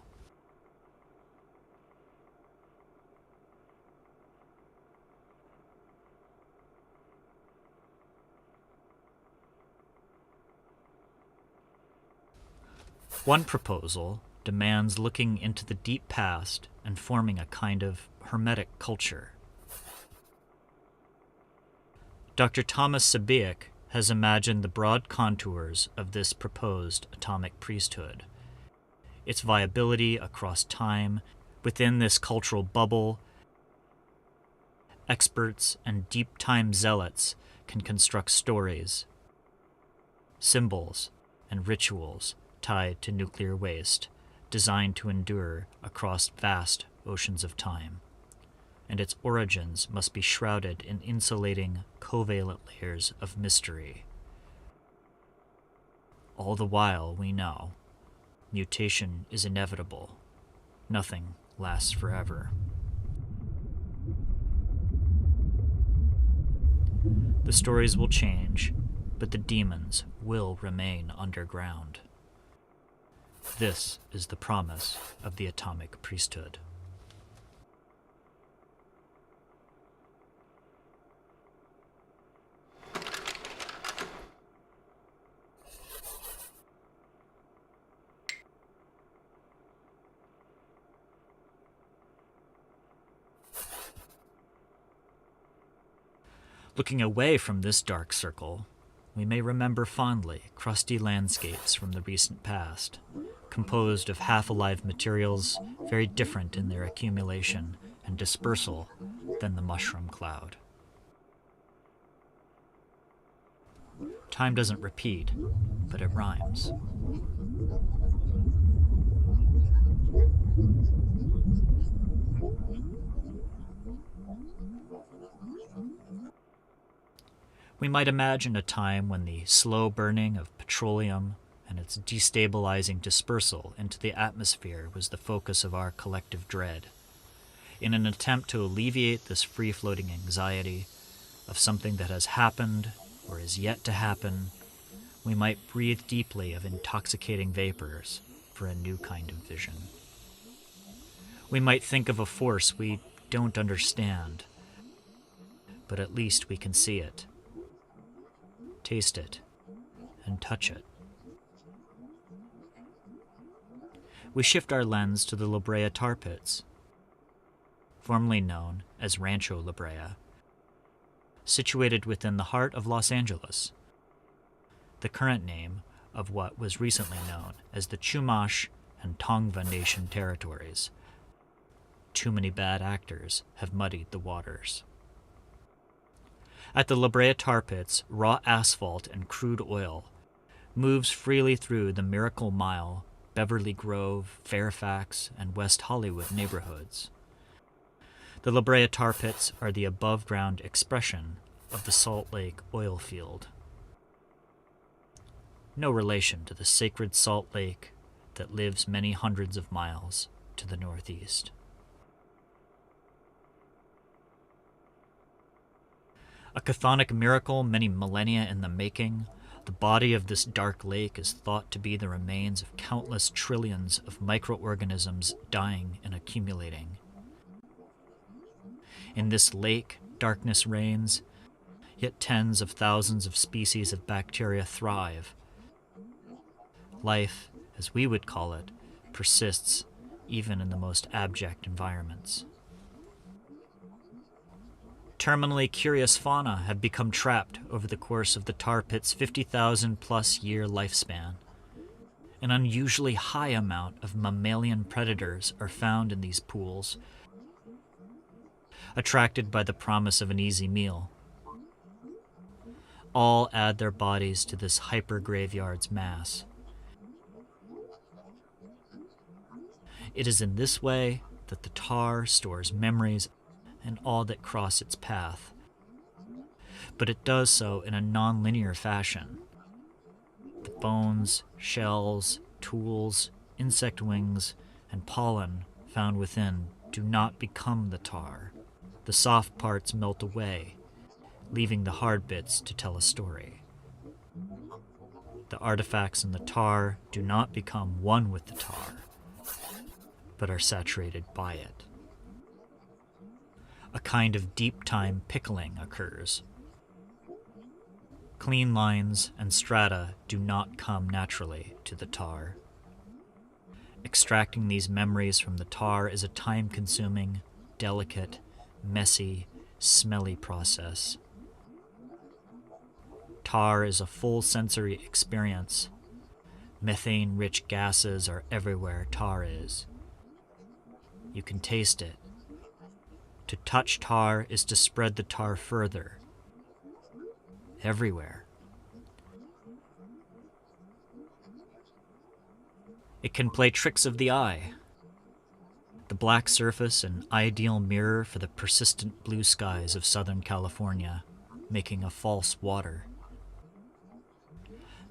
One proposal demands looking into the deep past and forming a kind of hermetic culture. Dr. Thomas Sabiek has imagined the broad contours of this proposed atomic priesthood, its viability across time. Within this cultural bubble, experts and deep-time zealots can construct stories, symbols, and rituals tied to nuclear waste, designed to endure across vast oceans of time, and its origins must be shrouded in insulating, covalent layers of mystery. All the while, we know, mutation is inevitable. Nothing lasts forever. The stories will change, but the demons will remain underground. This is the promise of the atomic priesthood. Looking away from this dark circle, we may remember fondly crusty landscapes from the recent past, composed of half-alive materials very different in their accumulation and dispersal than the mushroom cloud. Time doesn't repeat, but it rhymes. We might imagine a time when the slow burning of petroleum and its destabilizing dispersal into the atmosphere was the focus of our collective dread. In an attempt to alleviate this free-floating anxiety of something that has happened or is yet to happen, we might breathe deeply of intoxicating vapors for a new kind of vision. We might think of a force we don't understand, but at least we can see it, taste it, and touch it. We shift our lens to the La Brea tar pits. formerly known as Rancho La Brea, situated within the heart of Los Angeles, the current name of what was recently known as the Chumash and Tongva Nation territories. Too many bad actors have muddied the waters. At the La Brea tar pits, raw asphalt and crude oil moves freely through the Miracle Mile, Beverly Grove, Fairfax, and West Hollywood neighborhoods. The La Brea tar pits are the above-ground expression of the Salt Lake oil field. No relation to the sacred Salt Lake that lives many hundreds of miles to the northeast. A chthonic miracle many millennia in the making, the body of this dark lake is thought to be the remains of countless trillions of microorganisms dying and accumulating. In this lake, darkness reigns, yet tens of thousands of species of bacteria thrive. Life, as we would call it, persists even in the most abject environments. Terminally curious fauna have become trapped over the course of the tar pit's 50,000-plus year lifespan. An unusually high amount of mammalian predators are found in these pools, attracted by the promise of an easy meal. All add their bodies to this hyper-graveyard's mass. It is in this way that the tar stores memories and all that cross its path, but it does so in a non-linear fashion. The bones, shells, tools, insect wings, and pollen found within do not become the tar. The soft parts melt away, leaving the hard bits to tell a story. The artifacts in the tar do not become one with the tar, but are saturated by it. A kind of deep-time pickling occurs. Clean lines and strata do not come naturally to the tar. Extracting these memories from the tar is a time-consuming, delicate, messy, smelly process. Tar is a full sensory experience. Methane-rich gases are everywhere tar is. You can taste it. To touch tar is to spread the tar further. Everywhere. It can play tricks of the eye. The black surface an ideal mirror for the persistent blue skies of Southern California, making a false water.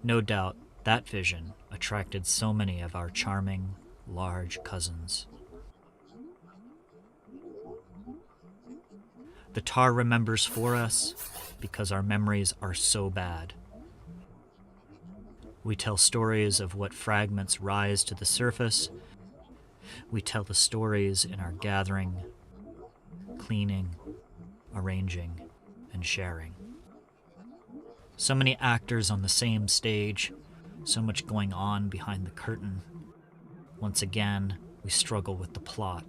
No doubt that vision attracted so many of our charming, large cousins. The tar remembers for us because our memories are so bad. We tell stories of what fragments rise to the surface. We tell the stories in our gathering, cleaning, arranging, and sharing. So many actors on the same stage, so much going on behind the curtain. Once again, we struggle with the plot.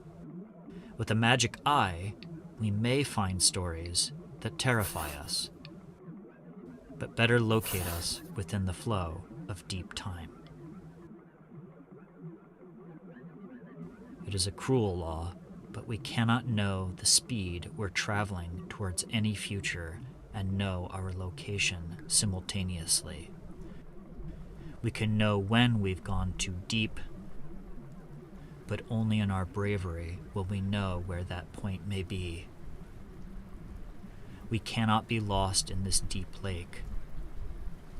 With a magic eye, we may find stories that terrify us, but better locate us within the flow of deep time. It is a cruel law, but we cannot know the speed we're traveling towards any future and know our location simultaneously. We can know when we've gone too deep, but only in our bravery will we know where that point may be. We cannot be lost in this deep lake.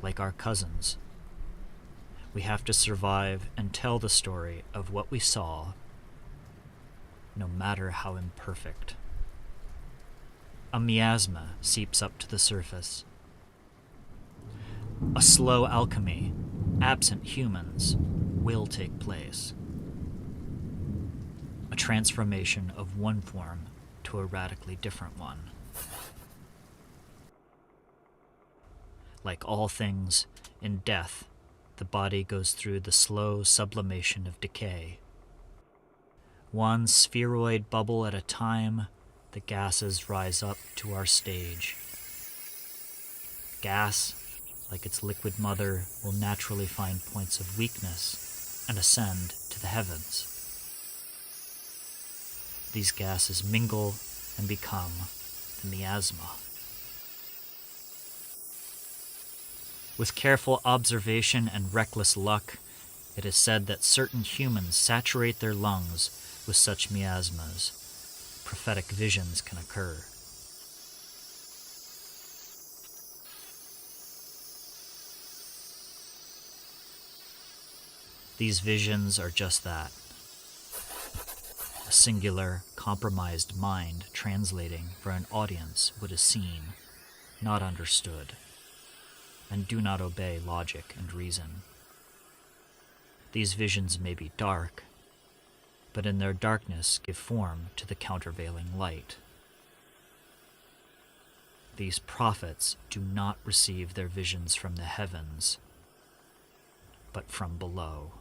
Like our cousins, we have to survive and tell the story of what we saw, no matter how imperfect. A miasma seeps up to the surface. A slow alchemy, absent humans, will take place. A transformation of one form to a radically different one. Like all things, in death, the body goes through the slow sublimation of decay. One spheroid bubble at a time, the gases rise up to our stage. Gas, like its liquid mother, will naturally find points of weakness and ascend to the heavens. These gases mingle and become the miasma. With careful observation and reckless luck, it is said that certain humans saturate their lungs with such miasmas. Prophetic visions can occur. These visions are just that. A singular, compromised mind translating for an audience what is seen, not understood, and do not obey logic and reason. These visions may be dark, but in their darkness give form to the countervailing light. These prophets do not receive their visions from the heavens, but from below.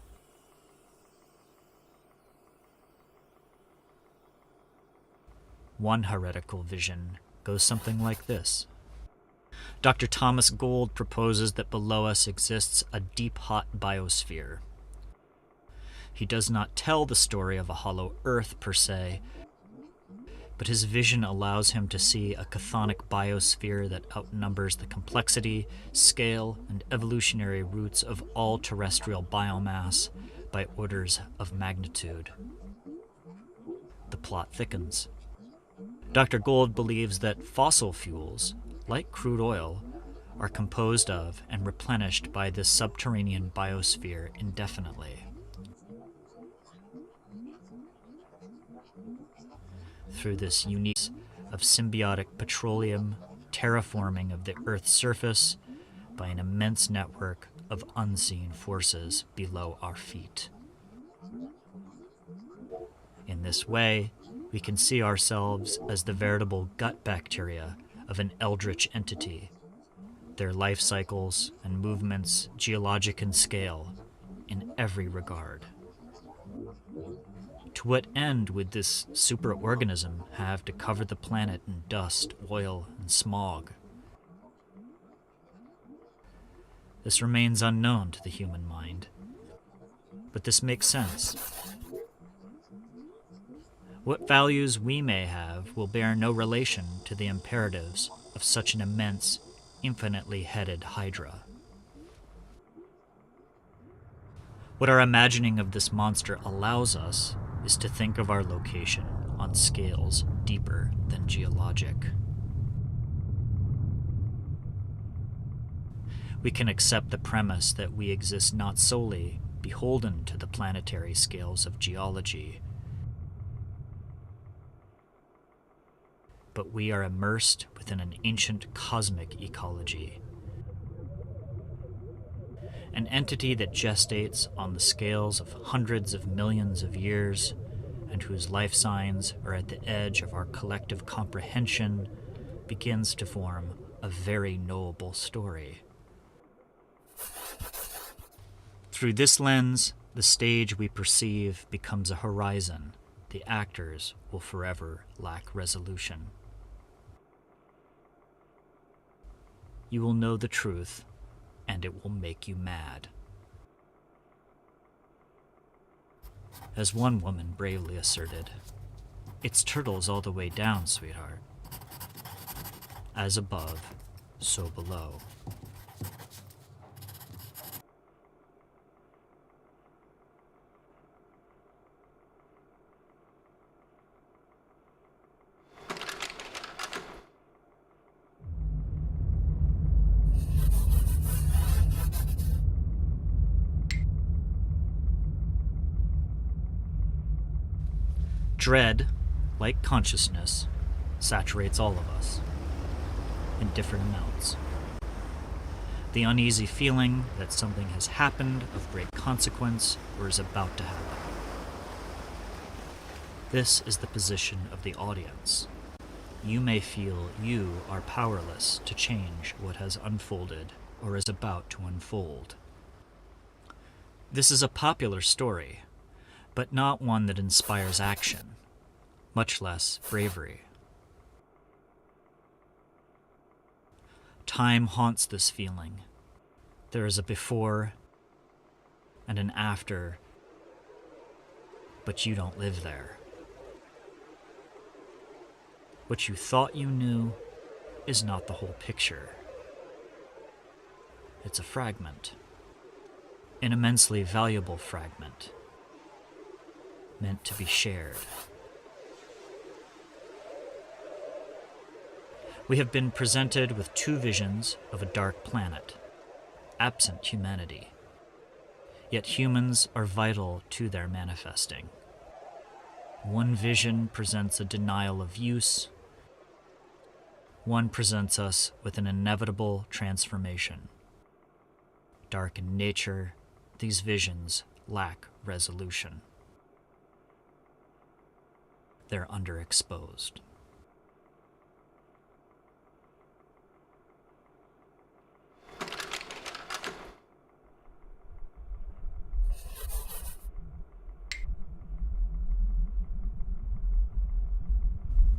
One heretical vision goes something like this. Dr. Thomas Gold proposes that below us exists a deep, hot biosphere. He does not tell the story of a hollow earth per se, but his vision allows him to see a chthonic biosphere that outnumbers the complexity, scale, and evolutionary roots of all terrestrial biomass by orders of magnitude. The plot thickens. Dr. Gold believes that fossil fuels, like crude oil, are composed of and replenished by this subterranean biosphere indefinitely. Through this unique of symbiotic petroleum terraforming of the Earth's surface by an immense network of unseen forces below our feet. In this way, we can see ourselves as the veritable gut bacteria of an eldritch entity, their life cycles and movements geologic in scale in every regard. To what end would this superorganism have to cover the planet in dust, oil, and smog? This remains unknown to the human mind, but this makes sense. What values we may have will bear no relation to the imperatives of such an immense, infinitely headed hydra. What our imagining of this monster allows us is to think of our location on scales deeper than geologic. We can accept the premise that we exist not solely beholden to the planetary scales of geology, but we are immersed within an ancient cosmic ecology, an entity that gestates on the scales of hundreds of millions of years and whose life signs are at the edge of our collective comprehension, begins to form a very knowable story. Through this lens, the stage we perceive becomes a horizon. The actors will forever lack resolution. You will know the truth, and it will make you mad. As one woman bravely asserted, "It's turtles all the way down, sweetheart. As above, so below." Dread, like consciousness, saturates all of us, in different amounts. The uneasy feeling that something has happened of great consequence or is about to happen. This is the position of the audience. You may feel you are powerless to change what has unfolded or is about to unfold. This is a popular story. but not one that inspires action, much less bravery. Time haunts this feeling. There is a before and an after, but you don't live there. What you thought you knew is not the whole picture. It's a fragment, an immensely valuable fragment, meant to be shared. We have been presented with two visions of a dark planet, absent humanity. Yet humans are vital to their manifesting. One vision presents a denial of use. One presents us with an inevitable transformation. Dark in nature, these visions lack resolution. They're underexposed.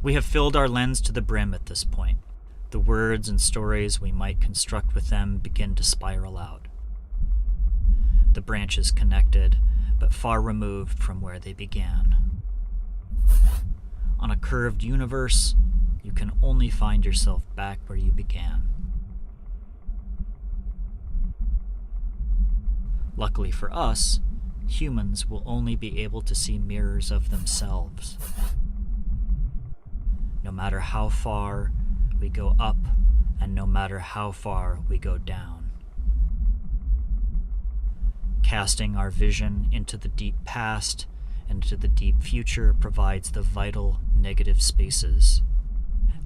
We have filled our lens to the brim at this point. The words and stories we might construct with them begin to spiral out. The branches connected, but far removed from where they began. On a curved universe, you can only find yourself back where you began. Luckily for us, humans will only be able to see mirrors of themselves. No matter how far we go up, and no matter how far we go down. Casting our vision into the deep past and into the deep future provides the vital negative spaces.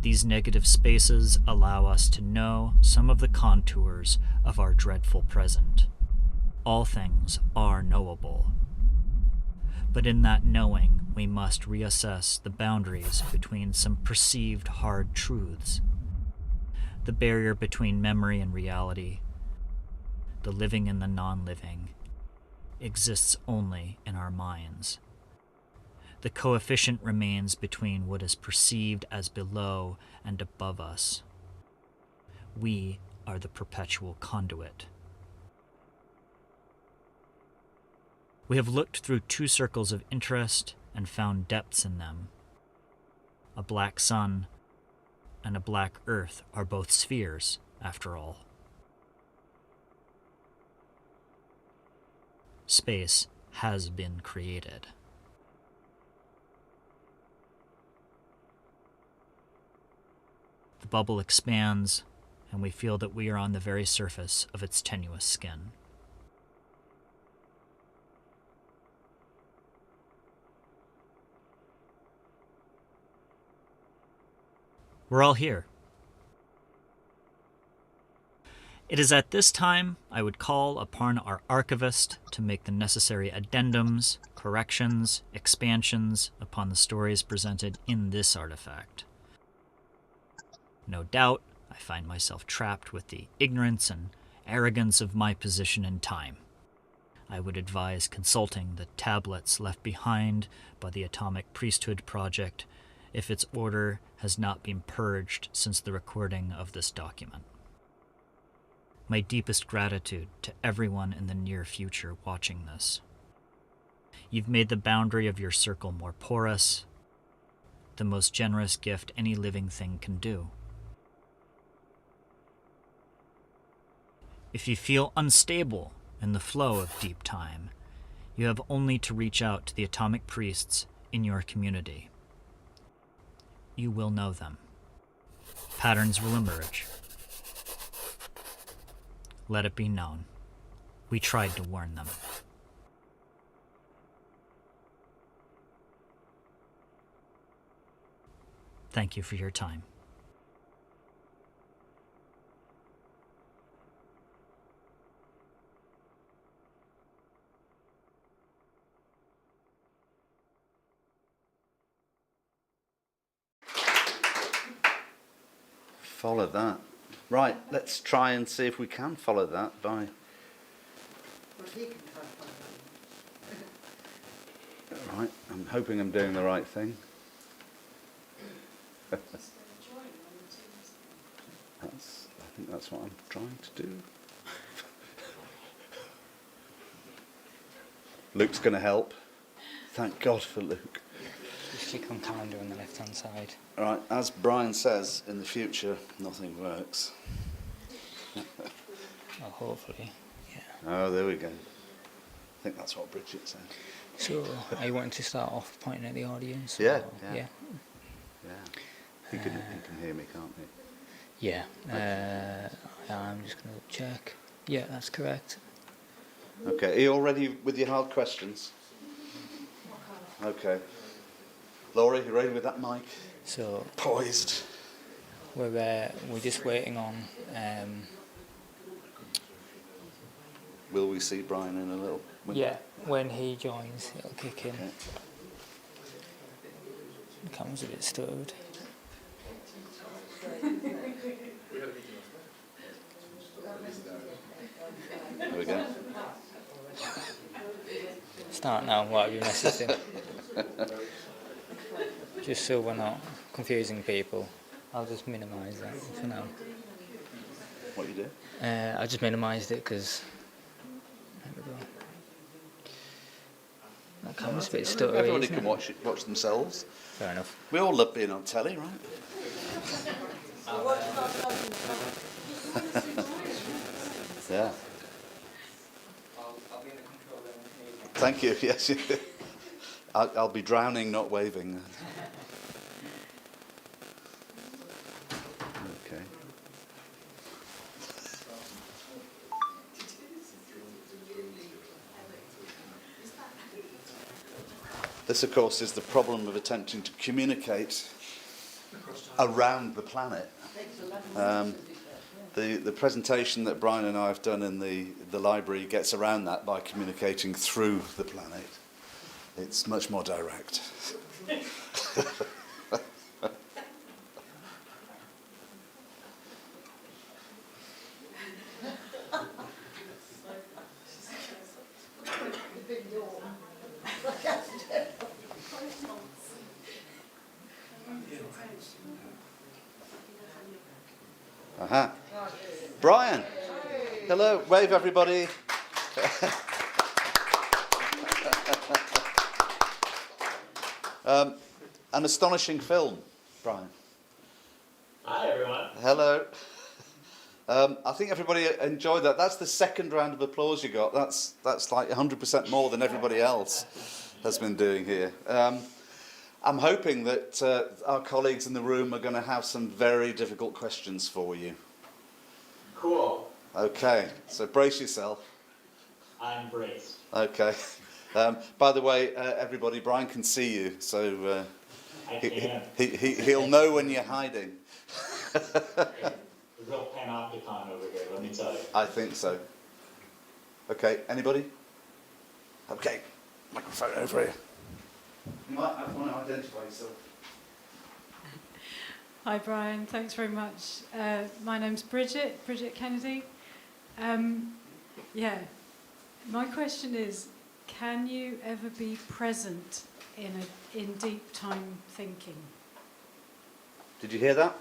These negative spaces allow us to know some of the contours of our dreadful present. All things are knowable. But in that knowing, we must reassess the boundaries between some perceived hard truths. The barrier between memory and reality, the living and the non-living, exists only in our minds. The coefficient remains between what is perceived as below and above us. We are the perpetual conduit. We have looked through two circles of interest and found depths in them. A black sun and a black earth are both spheres, after all. Space has been created. The bubble expands, and we feel that we are on the very surface of its tenuous skin. We're all here. It is at this time I would call upon our archivist to make the necessary addendums, corrections, expansions upon the stories presented in this artifact. No doubt, I find myself trapped with the ignorance and arrogance of my position in time. I would advise consulting the tablets left behind by the Atomic Priesthood Project if its order has not been purged since the recording of this document. My deepest gratitude to everyone in the near future watching this. You've made the boundary of your circle more porous, the most generous gift any living thing can do. If you feel unstable in the flow of deep time, you have only to reach out to the atomic priests in your community. You will know them. Patterns will emerge. Let it be known. We tried to warn them. Thank you for your time. Follow that. Right, let's try and see if we can follow that by... Well, he can try and follow Right, I'm hoping I'm doing the right thing. I think that's what I'm trying to do. Luke's going to help. Thank God for Luke. Just click on calendar on the left-hand side. All right, as Bryan says, in the future, nothing works. Oh, hopefully, yeah. Oh, there we go. I think that's what Bridget said. So, are you wanting to start off pointing at the audience? Yeah, or? yeah. You can hear me, can't you? Yeah. I'm just going to check. Yeah, that's correct. Okay, are you all ready with your hard questions? Okay. Laura, you ready with that mic? So poised. We're just waiting on. Will we see Bryan in a little window? Yeah, when he joins, it'll kick in. Okay. The camera's a bit stuttered. There we go. Start now, what have you messaged him? Just so we're not confusing people, I'll just minimise that for now. What you do? I just minimised it because. There we go. That camera's a bit stuttery. Everybody can watch themselves. Fair enough. We all love being on telly, right? Yeah. Thank you. Yes, I'll be drowning, not waving. Okay. This, of course, is the problem of attempting to communicate around the planet. The presentation that Bryan and I have done in the library gets around that by communicating through the planet. It's much more direct. Aha. Bryan. Hello. Wave, everybody. An astonishing film, Bryan. Hi, everyone. Hello. I think everybody enjoyed that. That's the second round of applause you got. That's like 100% more than everybody else has been doing here. I'm hoping that our colleagues in the room are going to have some very difficult questions for you. Cool. Okay, so brace yourself. I'm braced. Okay. By the way, everybody, Bryan can see you, so he'll know when you're hiding. The real panopticon over here, let me tell you. I think so. Okay, anybody? Okay, microphone over here. You might want to identify yourself. Hi Bryan, thanks very much. My name's Bridget Kennedy. My question is, can you ever be present in deep time thinking? Did you hear that?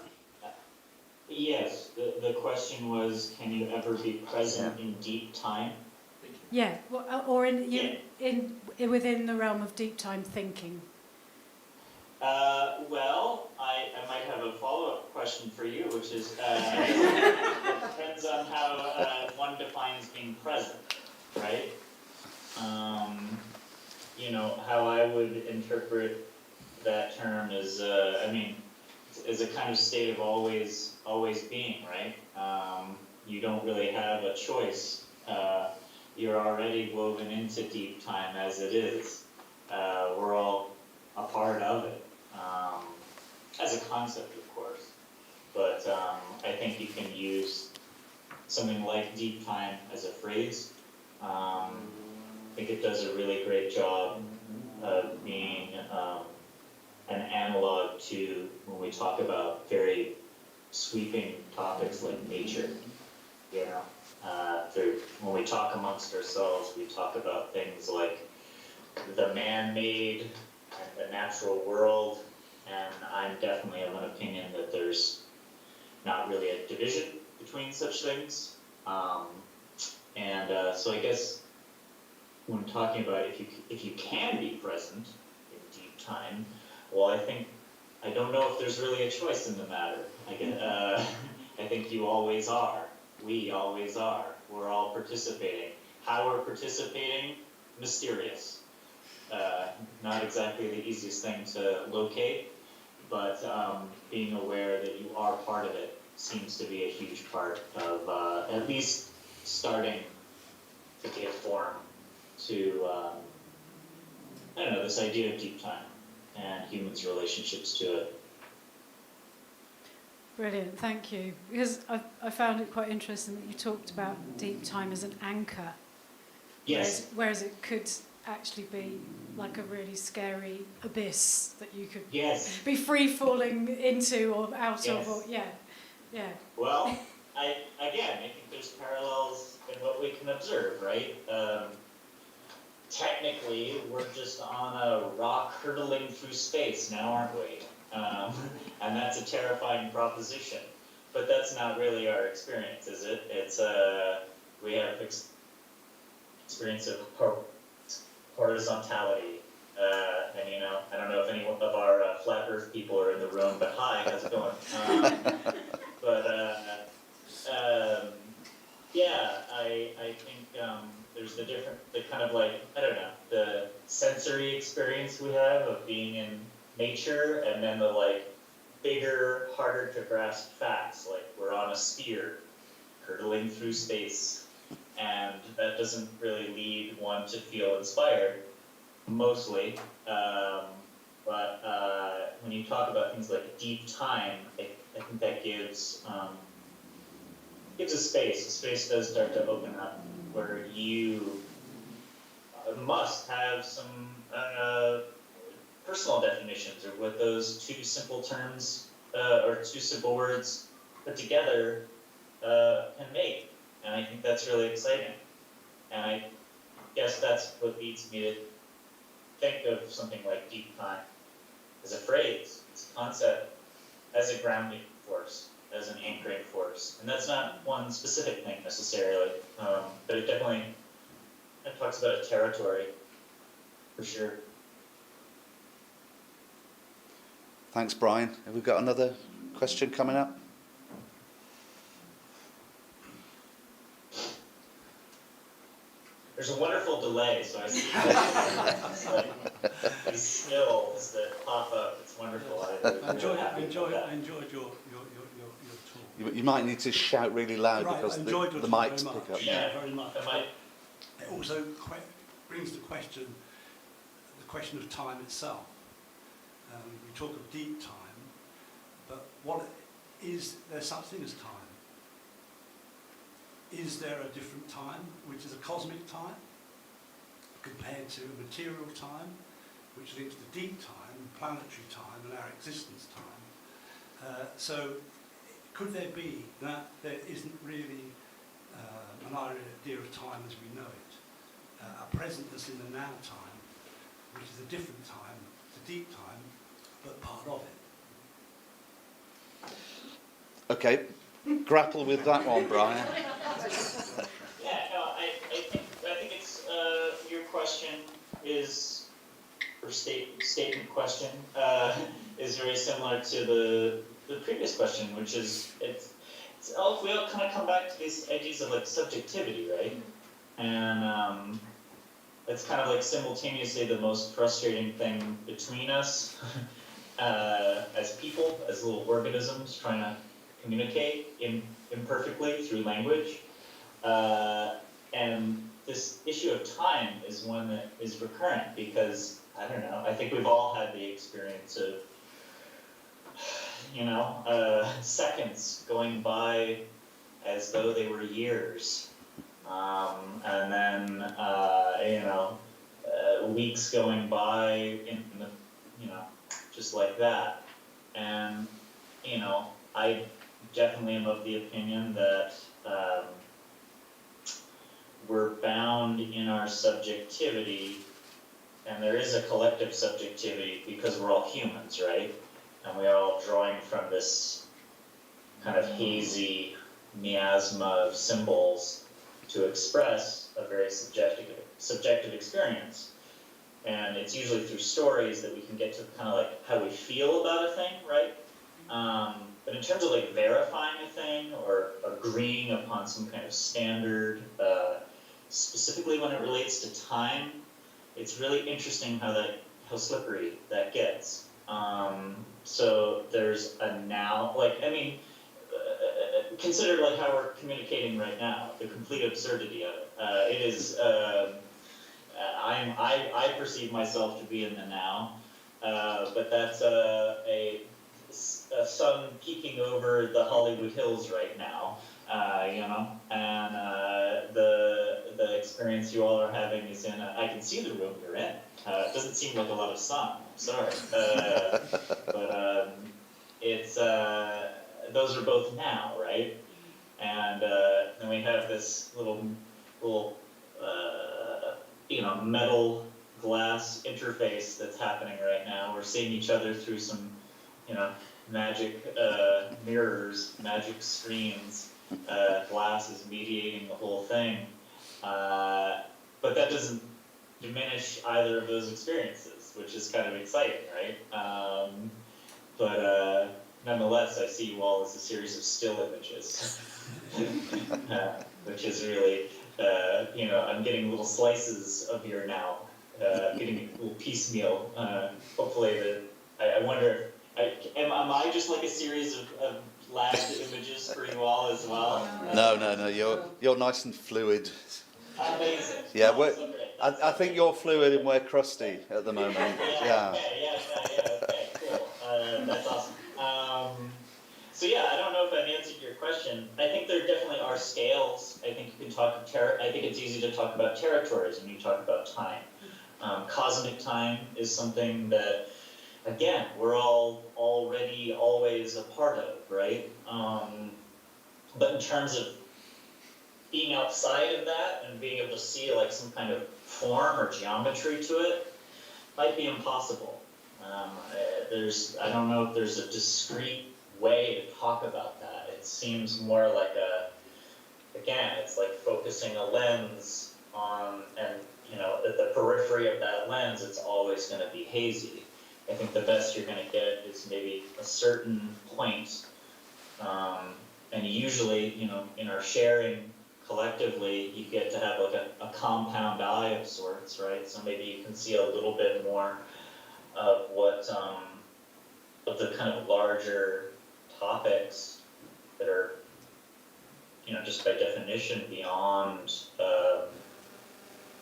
Yes, the question was, can you ever be present in deep time? Yeah, or within the realm of deep time thinking. Well, I might have a follow-up question for you, which is, it depends on how one defines being present, right? How I would interpret that term is, is a kind of state of always being, right? You don't really have a choice. You're already woven into deep time as it is. We're all a part of it, as a concept, of course. But I think you can use something like deep time as a phrase. I think it does a really great job of being an analog to when we talk about very sweeping topics like nature. When we talk amongst ourselves, we talk about things like the man-made and the natural world, and I'm definitely of an opinion that there's not really a division between such things. So I guess when talking about if you can be present in deep time, well, I don't know if there's really a choice in the matter. I think you always are. We always are. We're all participating. How we're participating, mysterious. Not exactly the easiest thing to locate, but being aware that you are part of it seems to be a huge part of at least starting to give form to, I don't know, this idea of deep time and humans' relationships to it. Brilliant, thank you. Because I found it quite interesting that you talked about deep time as an anchor. Yes. Whereas it could actually be like a really scary abyss that you could be free falling into or out of. Or, yeah. Well, I think there's parallels in what we can observe, right? Technically, we're just on a rock hurtling through space now, aren't we? And that's a terrifying proposition. But that's not really our experience, is it? It's we have experience of horizontality. And I don't know if any of our flat Earth people are in the room, but hi, how's it going? I think there's the kind of like, I don't know, the sensory experience we have of being in nature, and then the like bigger, harder to grasp facts, like we're on a sphere hurtling through space, and that doesn't really lead one to feel inspired, mostly. When you talk about things like deep time, I think that gives a space. A space does start to open up where you must have some personal definitions of what those two simple terms or two simple words put together can make. And I think that's really exciting. And I guess that's what leads me to think of something like deep time as a phrase, as a concept, as a grounding force, as an anchoring force. And that's not one specific thing necessarily, but it definitely talks about a territory, for sure. Thanks, Brian. Have we got another question coming up? There's a wonderful delay, so I see these skills that pop up. It's wonderful. I enjoyed your talk. You might need to shout really loud because the mics pick up. Yeah, very much. It also brings the question of time itself. We talk of deep time, but is there such thing as time? Is there a different time, which is a cosmic time, compared to a material time, which links to deep time, planetary time, and our existence time? So could there be that there isn't really an idea of time as we know it, a presentness in the now time, which is a different time to deep time, but part of it? Okay, grapple with that one, Brian. I think it's your question is, or statement question, is very similar to the previous question, which is we all kind of come back to these ideas of like subjectivity, right? And it's kind of like simultaneously the most frustrating thing between us as people, as little organisms trying to communicate imperfectly through language. And this issue of time is one that is recurrent because, I don't know, I think we've all had the experience of, seconds going by as though they were years. And then, weeks going by in the, just like that. And, I definitely am of the opinion that we're bound in our subjectivity and there is a collective subjectivity because we're all humans, right? And we are all drawing from this kind of hazy miasma of symbols to express a very subjective experience. And it's usually through stories that we can get to kind of like how we feel about a thing, right? But in terms of like verifying a thing or agreeing upon some kind of standard, specifically when it relates to time, it's really interesting how slippery that gets. So there's a now, like, I mean, consider like how we're communicating right now, the complete absurdity of it. It is, I perceive myself to be in the now, but that's a sun peeking over the Hollywood Hills right now, you know, and the experience you all are having is in I can see the room you're in. It doesn't seem like a lot of sun, I'm sorry, but it's those are both now, right? And then we have this little you know, metal glass interface that's happening right now. We're seeing each other through some, you know, magic mirrors, magic screens. Glass is mediating the whole thing. But that doesn't diminish either of those experiences, which is kind of exciting, right? But nonetheless, I see you all as a series of still images, which is really, you know, I'm getting little slices of your now, getting a little piecemeal. Hopefully, I wonder, am I just like a series of lagged images for you all as well? No, you're nice and fluid. Amazing. Yeah, So I think you're fluid and we're crusty at the moment. Yeah. Okay, cool. That's awesome. So yeah, I don't know if I've answered your question. I think there definitely are scales. I think you can talk I think it's easy to talk about territories when you talk about time. Cosmic time is something that, again, we're all already always a part of, right? But in terms of being outside of that and being able to see like some kind of form or geometry to it might be impossible. I don't know if there's a discrete way to talk about that. It seems more like it's like focusing a lens on, and you know, at the periphery of that lens, it's always going to be hazy. I think the best you're going to get is maybe a certain point, and usually, you know, in our sharing collectively, you get to have like a compound eye of sorts, right? So maybe you can see a little bit more of what, of the kind of larger topics that are, you know, just by definition beyond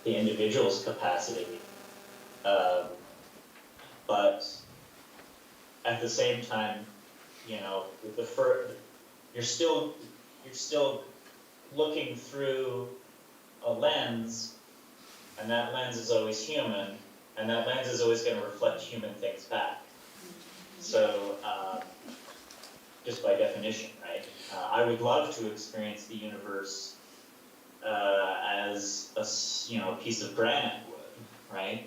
the individual's capacity. But at the same time, you know, you're still looking through a lens, and that lens is always human, and that lens is always going to reflect human things back. So, just by definition, right? I would love to experience the universe as a piece of granite would, right?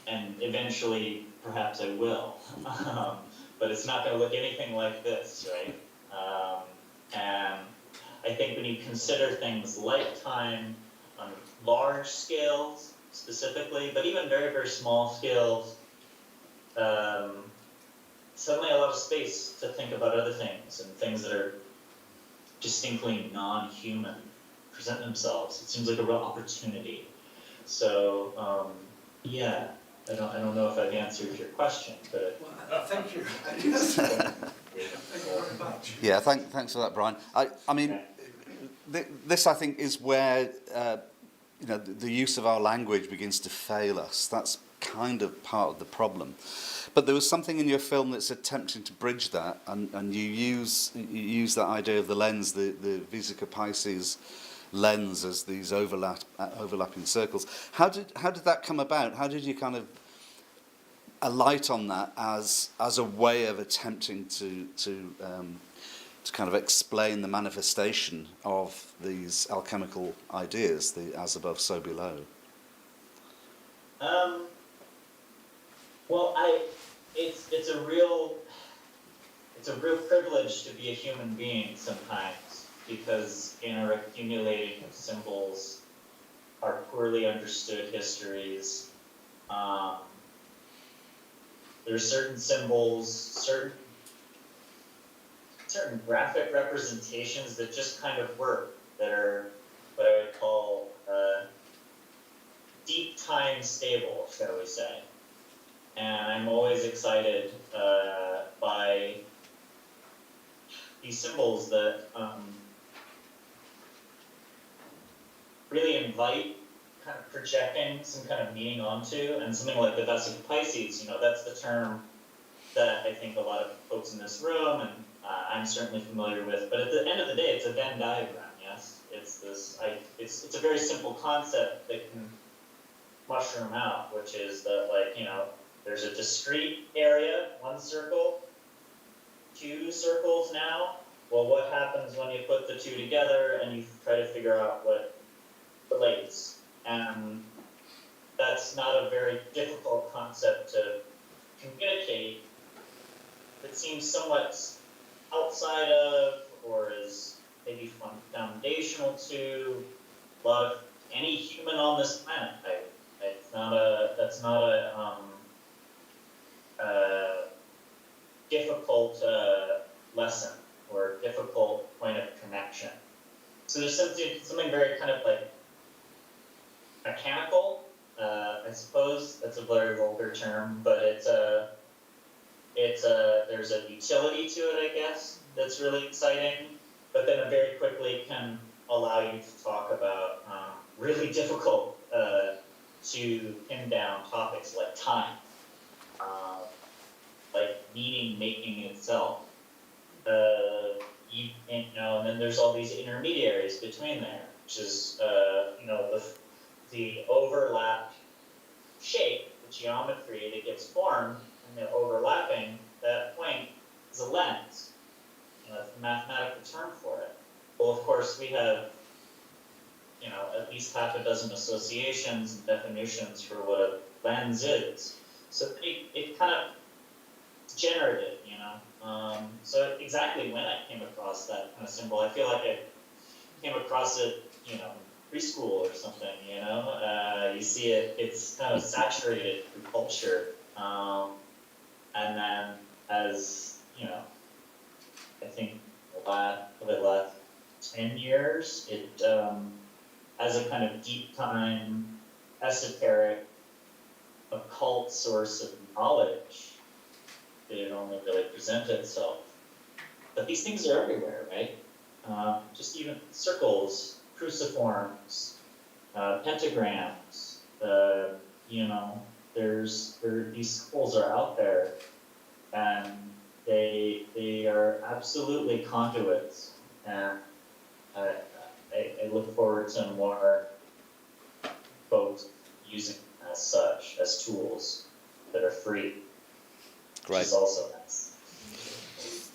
And eventually, perhaps I will, but it's not going to look anything like this, right? And I think when you consider things like time on large scales specifically, but even very, very small scales, suddenly allows space to think about other things, and things that are distinctly non-human present themselves. It seems like a real opportunity. So, yeah, I don't know if I've answered your question, but thank you. Yeah, thanks for that, Brian. I mean, this I think is where you know, the use of our language begins to fail us. That's kind of part of the problem. But there was something in your film that's attempting to bridge that, and you use that idea of the lens, the Vesica Pisces lens, as these overlapping circles. How did that come about? How did you kind of alight on that as a way of attempting to kind of explain the manifestation of these alchemical ideas, the as above, so below? Well, it's a real privilege to be a human being sometimes, because in our accumulating of symbols, our poorly understood histories, there are certain symbols, certain graphic representations that just kind of work, that are what I would call deep time stable, shall we say. And I'm always excited by these symbols that really invite kind of projecting some kind of meaning onto, and something like the Vesica Pisces, that's the term that I think a lot of folks in this room, and I'm certainly familiar with, but at the end of the day, it's a Venn diagram, yes? It's it's a very simple concept that can mushroom out, which is that, there's a discrete area, one circle, two circles now. Well, what happens when you put the two together and you try to figure out what relates? And that's not a very difficult concept to communicate. It seems somewhat outside of, or is maybe foundational to, a lot of any human on this planet. That's not a difficult lesson or difficult point of connection. So there's something very kind of like mechanical, I suppose. That's a very vulgar term, but there's a utility to it, I guess, that's really exciting. But then it very quickly can allow you to talk about really difficult to pin down topics like time, like meaning making itself. And then there's all these intermediaries between there, which is the overlap shape, the geometry that gets formed, and the overlapping, that point is a lens. That's the mathematical term for it. Well, of course, we have at least half a dozen associations and definitions for what a lens is. So it kind of generative, So exactly when I came across that kind of symbol, I feel like I came across it, preschool or something, You see it, it's kind of saturated through culture. And then as, I think over the last 10 years, it, as a kind of deep time, esoteric, occult source of knowledge, it only really present itself. But these things are everywhere, right? Just even circles, cruciforms, pentagrams, these symbols are out there, and they are absolutely conduits, and I look forward to more folks using them as such, as tools that are free. Great. Which is also nice.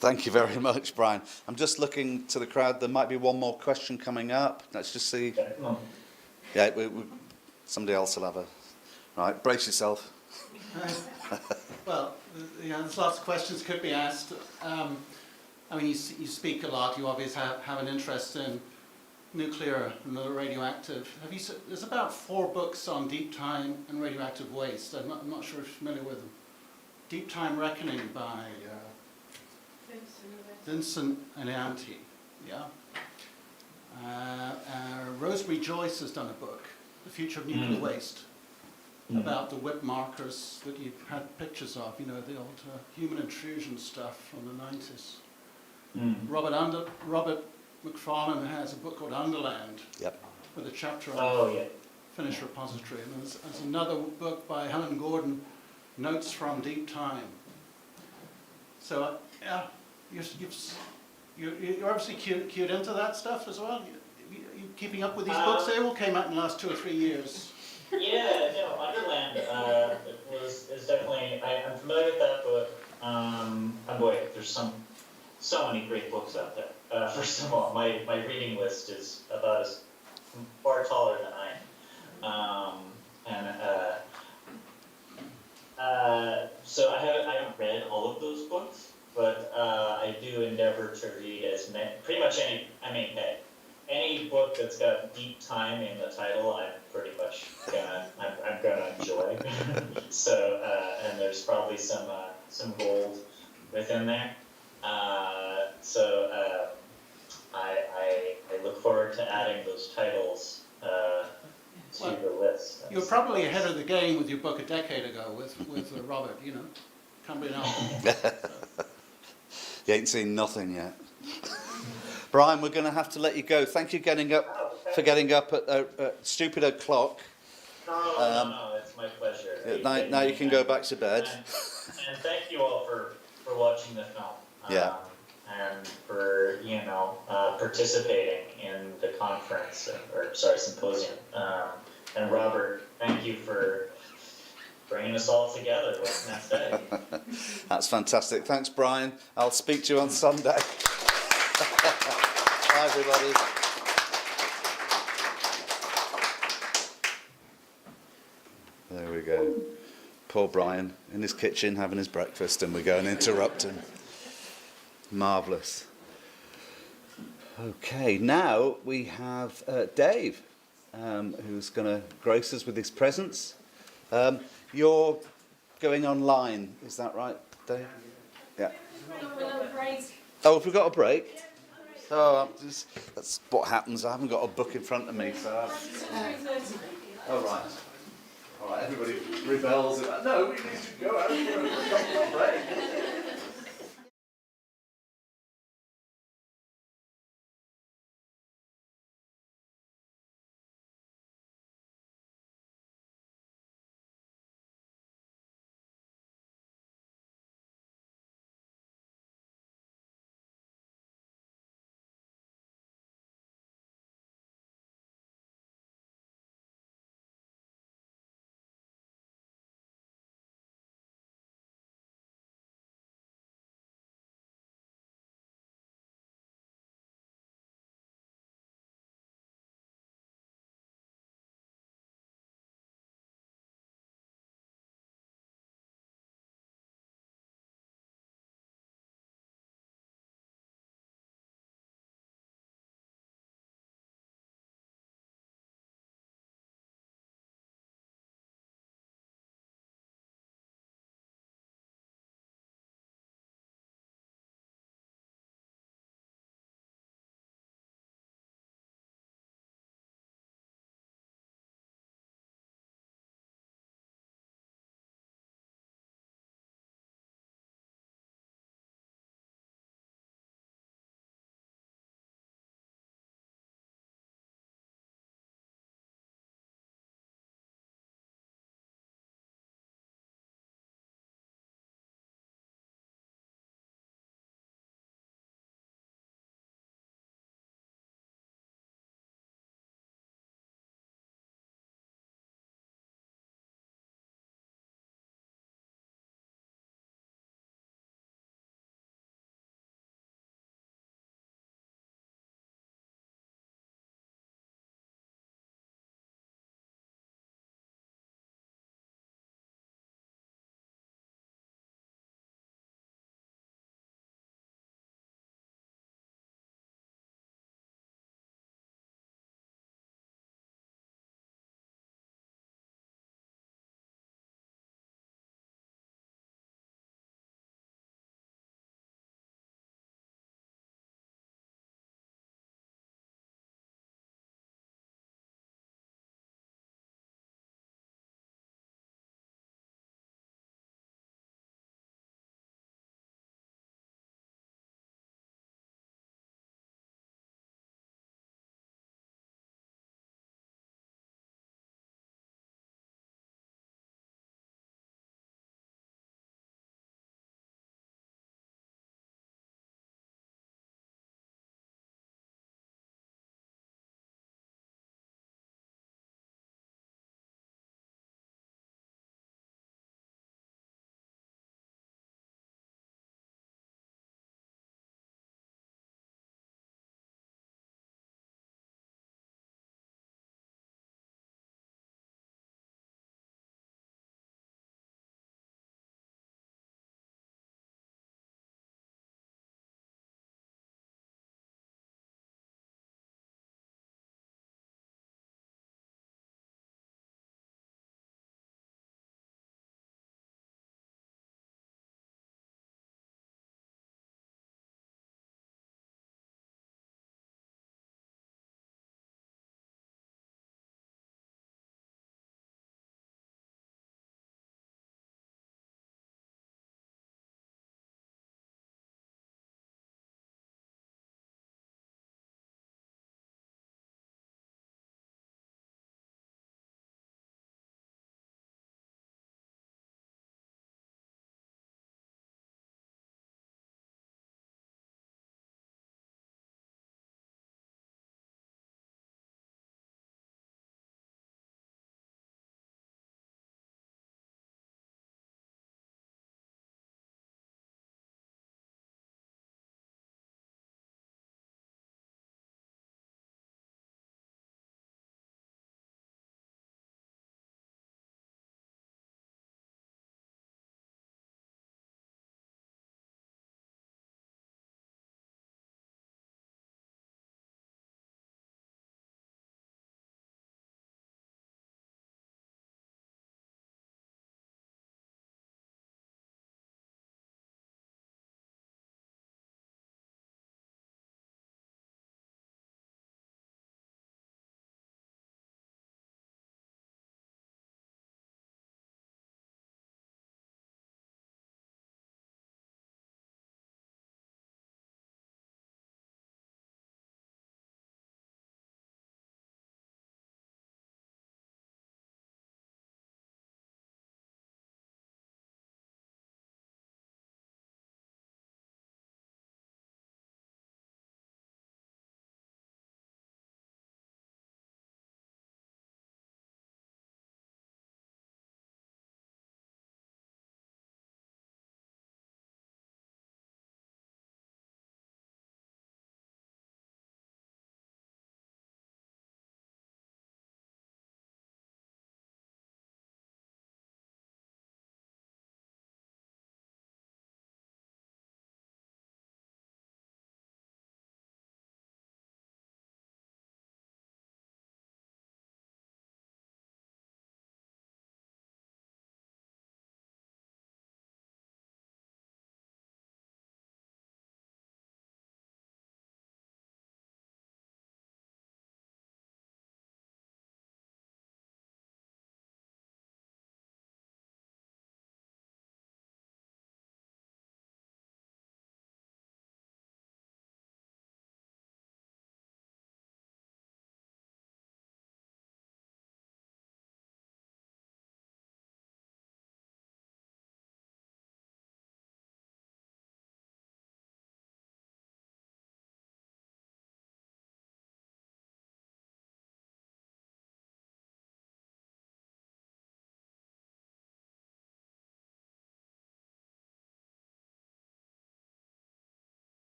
Thank you very much, Bryan. I'm just looking to the crowd. There might be one more question coming up. Let's just see. Yeah, somebody else will have a... Right, brace yourself. Well, there's lots of questions could be asked. You speak a lot. You obviously have an interest in nuclear and the radioactive. There's about 4 books on deep time and radioactive waste. I'm not sure if you're familiar with them. Deep Time Reckoning by Vincent and Auntie, yeah. Rosemary Joyce has done a book, The Future of Nuclear Waste, about the whip markers that you had pictures of, the old human intrusion stuff from the 90s. Robert McFarlane has a book called Underland, with a chapter on Finnish repository. And there's another book by Helen Gordon, Notes from Deep Time. So, you're obviously cued into that stuff as well. You keeping up with these books? They all came out in the last 2 or 3 years. Yeah, no, Underland is definitely. I'm familiar with that book. Boy, there's so many great books out there. First of all, my reading list is about as far taller than I am, So I haven't read all of those books, but I do endeavor to read as many, pretty much any book that's got deep time in the title, I'm gonna enjoy. So and there's probably some gold within there. I look forward to adding those titles to the list. You're probably ahead of the game with your book a decade ago with Robert, you know, Cumbrian. You ain't seen nothing yet. Bryan, we're going to have to let you go. Thank you for getting up at stupid o'clock. No, it's my pleasure. Now you can go back to bed. And thank you all for watching the film. Yeah. And for, participating in the conference, symposium. And Robert, thank you for bringing us all together. What's next day? That's fantastic. Thanks, Bryan. I'll speak to you on Sunday. Bye, everybody. There we go. Poor Bryan in his kitchen having his breakfast, and we go and interrupt him. Marvellous. Okay, now we have Dave, who's going to grace us with his presence. You're going online, is that right, Dave? Yeah. Oh, have we got a break? Oh, that's what happens. I haven't got a book in front of me, so. Oh, right. All right, everybody rebels. No, we need to go out for a break.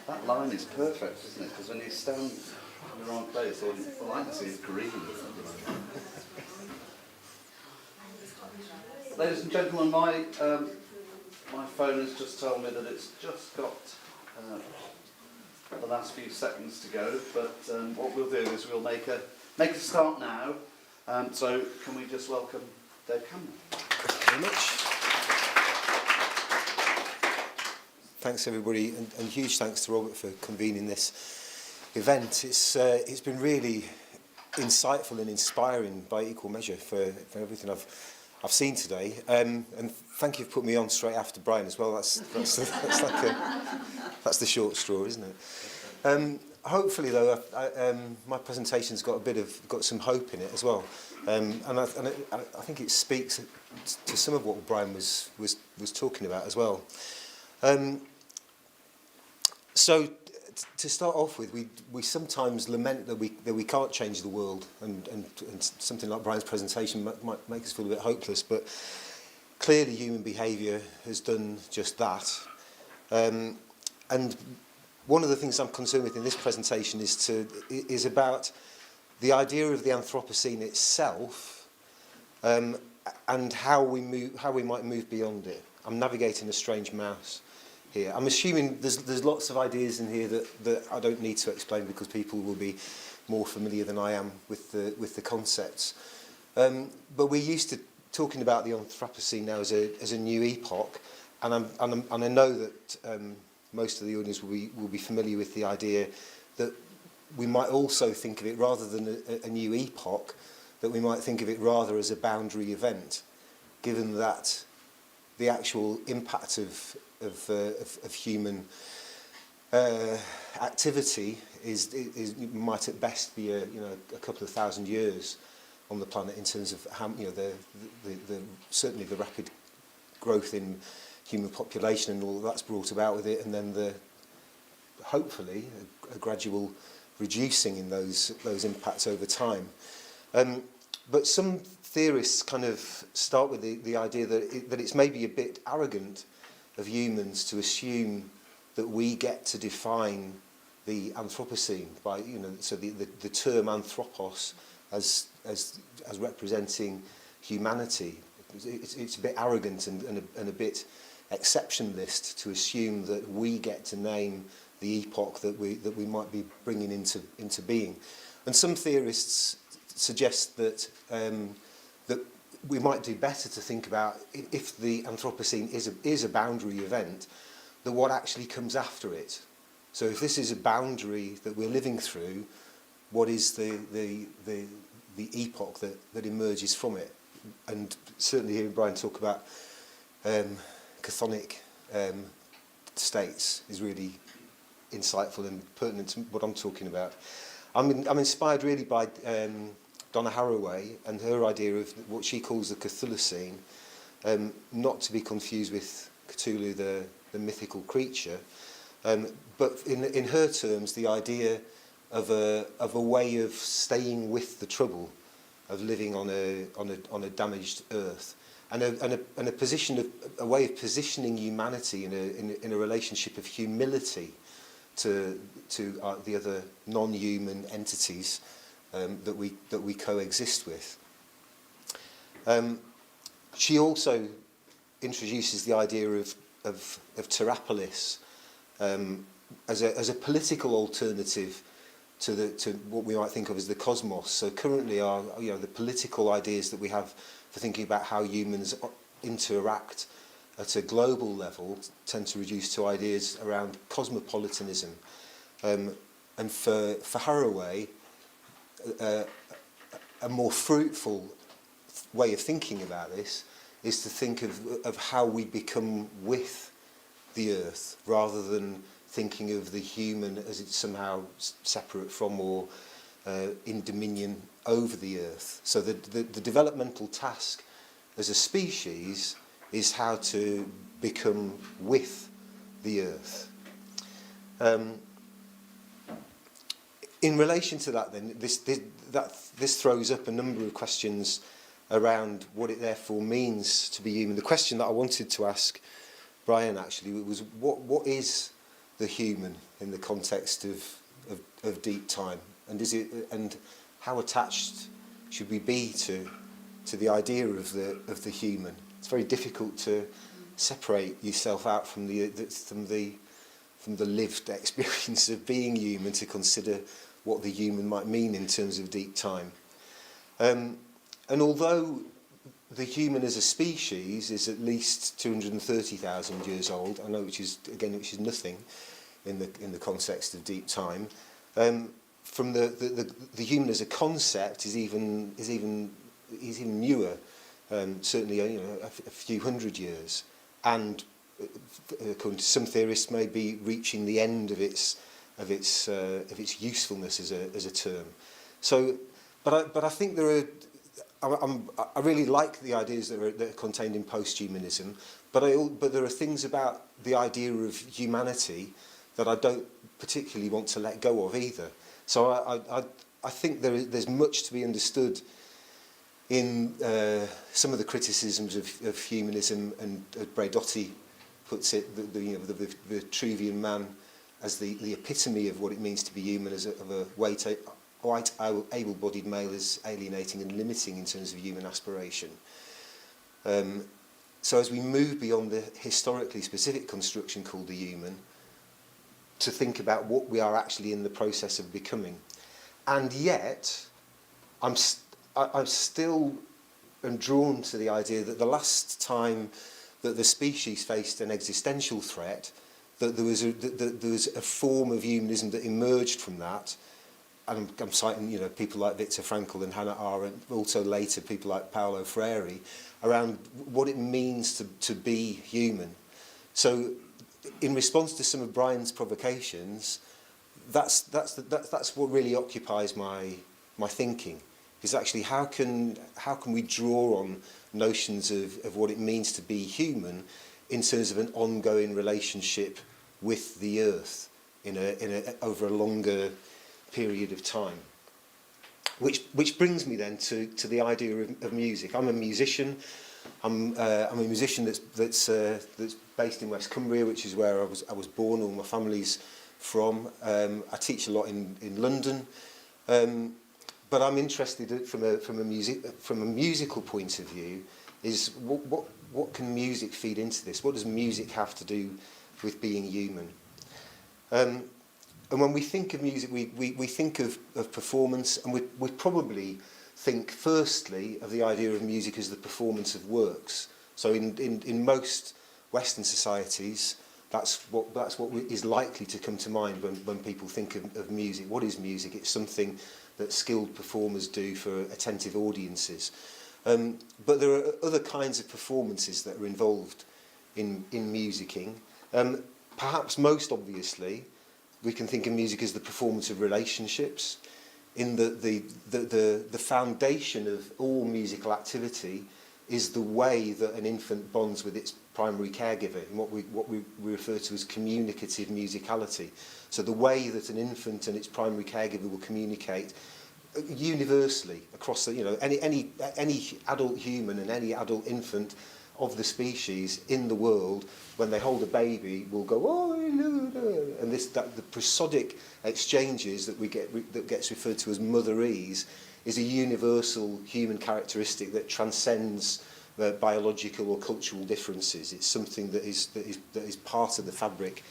That line is perfect, isn't it? Because when you stand in the wrong place, all I can see is green. Ladies and gentlemen, my phone has just told me that it's just got the last few seconds to go. But what we'll do is we'll make a start now. So can we just welcome Dave Cameron? Thank you very much. Thanks everybody, and huge thanks to Robert for convening this event. It's been really insightful and inspiring by equal measure for everything I've seen today. And thank you for putting me on straight after Bryan as well. That's the short straw, isn't it? Hopefully though, my presentation's got some hope in it as well. And I think it speaks to some of what Bryan was talking about as well. So to start off with, we sometimes lament that we can't change the world, and something like Bryan's presentation might make us feel a bit hopeless, but clearly human behaviour has done just that. And one of the things I'm concerned with in this presentation is about the idea of the Anthropocene itself, and how we might move beyond it. I'm navigating a strange mouse here. I'm assuming there's lots of ideas in here that I don't need to explain because people will be more familiar than I am with the concepts. But we're used to talking about the Anthropocene now as a new epoch, and I know that most of the audience will be familiar with the idea that we might also think of it, rather than a new epoch, that we might think of it rather as a boundary event, given that the actual impact of human activity might at best be a couple of thousand years on the planet, in terms of how certainly the rapid growth in human population and all that's brought about with it, and then hopefully a gradual reducing in those impacts over time. But some theorists kind of start with the idea that it's maybe a bit arrogant of humans to assume that we get to define the Anthropocene by, so the term anthropos as representing humanity. It's a bit arrogant and a bit exceptionalist to assume that we get to name the epoch that we might be bringing into being. And some theorists suggest that that we might do better to think about, if the Anthropocene is a boundary event, that what actually comes after it. So if this is a boundary that we're living through, what is the epoch that emerges from it? And certainly hearing Bryan talk about chthonic states is really insightful and pertinent to what I'm talking about. I'm inspired really by Donna Haraway and her idea of what she calls the Cthulhucene, not to be confused with Cthulhu, the mythical creature, but in her terms, the idea of a way of staying with the trouble of living on a damaged earth, and a way of positioning humanity in a relationship of humility to the other non-human entities that we coexist with. She also introduces the idea of Terapolis as a political alternative to what we might think of as the cosmos. So currently, the political ideas that we have for thinking about how humans interact at a global level tend to reduce to ideas around cosmopolitanism. And for Haraway, a more fruitful way of thinking about this is to think of how we become with the earth, rather than thinking of the human as it's somehow separate from or in dominion over the earth. So the developmental task as a species is how to become with the earth. In relation to that then, this throws up a number of questions around what it therefore means to be human. The question that I wanted to ask Bryan actually was, what is the human in the context of deep time, and how attached should we be to the idea of the human? It's very difficult to separate yourself out from the lived experience of being human to consider what the human might mean in terms of deep time. And although the human as a species is at least 230,000 years old, I know which is nothing in the context of deep time. From the human as a concept is even newer, certainly a few hundred years, and according to some theorists, may be reaching the end of its usefulness as a term. So, but I think there are. I really like the ideas that are contained in posthumanism, but there are things about the idea of humanity that I don't particularly want to let go of either. So I think there's much to be understood in some of the criticisms of humanism, and Braidotti puts it, the Vitruvian man, as the epitome of what it means to be human, as a white able-bodied male is alienating and limiting in terms of human aspiration. So as we move beyond the historically specific construction called the human, to think about what we are actually in the process of becoming. And yet, I'm still drawn to the idea that the last time that the species faced an existential threat, that there was a form of humanism that emerged from that. And I'm citing, people like Viktor Frankl and Hannah Arendt, also later people like Paulo Freire, around what it means to be human. So, in response to some of Bryan's provocations, that's what really occupies my thinking. Is actually how can we draw on notions of what it means to be human in terms of an ongoing relationship with the earth over a longer period of time, which brings me then to the idea of music. I'm a musician. I'm a musician that's based in West Cumbria, which is where I was born. All my family's from. I teach a lot in London, but I'm interested from a musical point of view. Is what can music feed into this? What does music have to do with being human? And when we think of music, we think of performance, and we probably think firstly of the idea of music as the performance of works. So in most Western societies, that's what is likely to come to mind when people think of music. What is music? It's something that skilled performers do for attentive audiences. But there are other kinds of performances that are involved in musicking. Perhaps most obviously, we can think of music as the performance of relationships. In the foundation of all musical activity is the way that an infant bonds with its primary caregiver, and what we refer to as communicative musicality. So the way that an infant and its primary caregiver will communicate universally across any adult human and any adult infant of the species in the world, when they hold a baby, will go, oh, and the prosodic exchanges that gets referred to as motherese is a universal human characteristic that transcends biological or cultural differences. It's something that is part of the fabric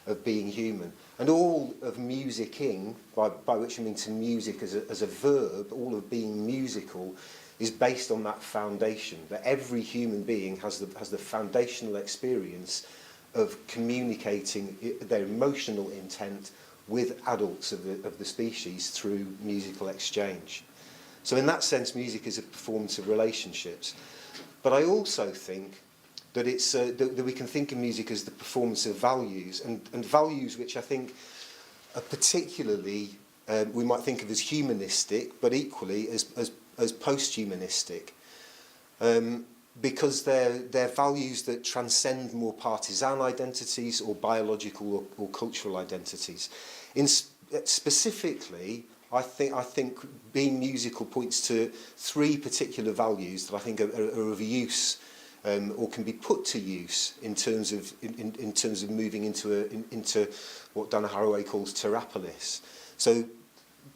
of being human. And all of musicking, by which I mean to music as a verb, all of being musical, is based on that foundation, that every human being has the foundational experience of communicating their emotional intent with adults of the species through musical exchange. So in that sense, music is a performance of relationships. But I also think that it's that we can think of music as the performance of values, and values which I think are particularly, we might think of as humanistic, but equally as post-humanistic. because they're values that transcend more partisan identities or biological or cultural identities. Specifically, I think being musical points to three particular values that I think are of use or can be put to use in terms of moving into what Dana Haraway calls terrapolis. So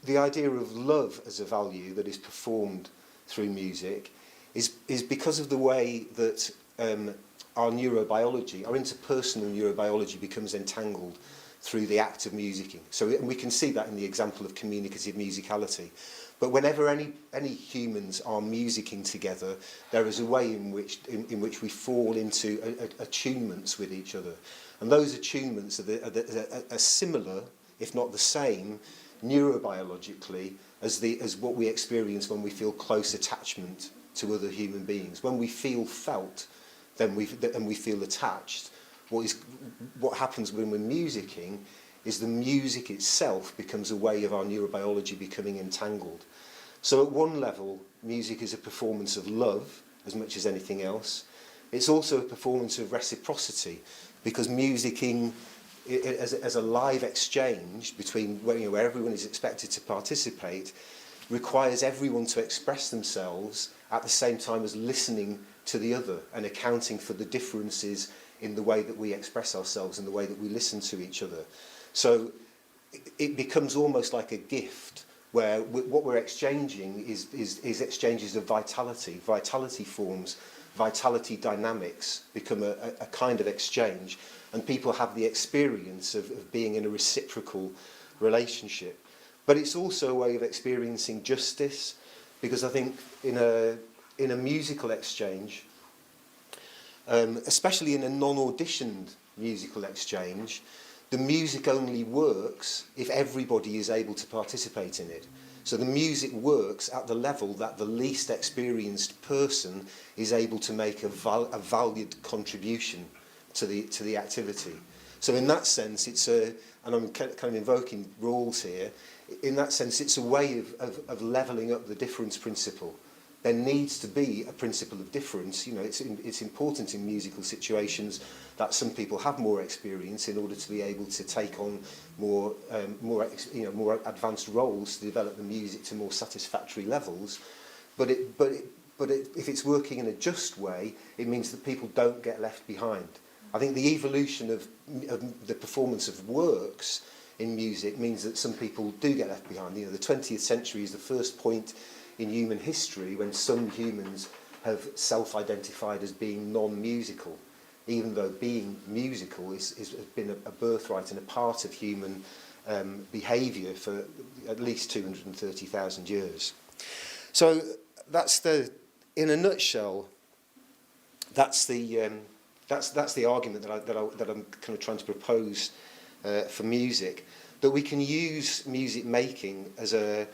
the idea of love as a value that is performed through music is because of the way that our neurobiology, our interpersonal neurobiology, becomes entangled through the act of musicking. So we can see that in the example of communicative musicality. But whenever any humans are musicking together, there is a way in which we fall into attunements with each other. And those attunements are similar, if not the same, neurobiologically as what we experience when we feel close attachment to other human beings. When we feel felt, then we feel attached. What happens when we're musicking is the music itself becomes a way of our neurobiology becoming entangled. So at one level, music is a performance of love as much as anything else. It's also a performance of reciprocity, because musicking as a live exchange between where everyone is expected to participate requires everyone to express themselves at the same time as listening to the other and accounting for the differences in the way that we express ourselves and the way that we listen to each other. So it becomes almost like a gift, where what we're exchanging is exchanges of vitality. Vitality forms, vitality dynamics become a kind of exchange, and people have the experience of being in a reciprocal relationship. But it's also a way of experiencing justice, because I think in a musical exchange, especially in a non-auditioned musical exchange, the music only works if everybody is able to participate in it. So the music works at the level that the least experienced person is able to make a valued contribution to the activity. So in that sense, it's and I'm kind of invoking rules here, in that sense it's a way of levelling up the difference principle. There needs to be a principle of difference. It's important in musical situations that some people have more experience in order to be able to take on more advanced roles to develop the music to more satisfactory levels. But if it's working in a just way, it means that people don't get left behind. I think the evolution of the performance of works in music means that some people do get left behind. The 20th century is the first point in human history when some humans have self-identified as being non-musical, even though being musical has been a birthright and a part of human behaviour for at least 230,000 years. So that's in a nutshell, that's the argument that I'm kind of trying to propose for music, that we can use music making as a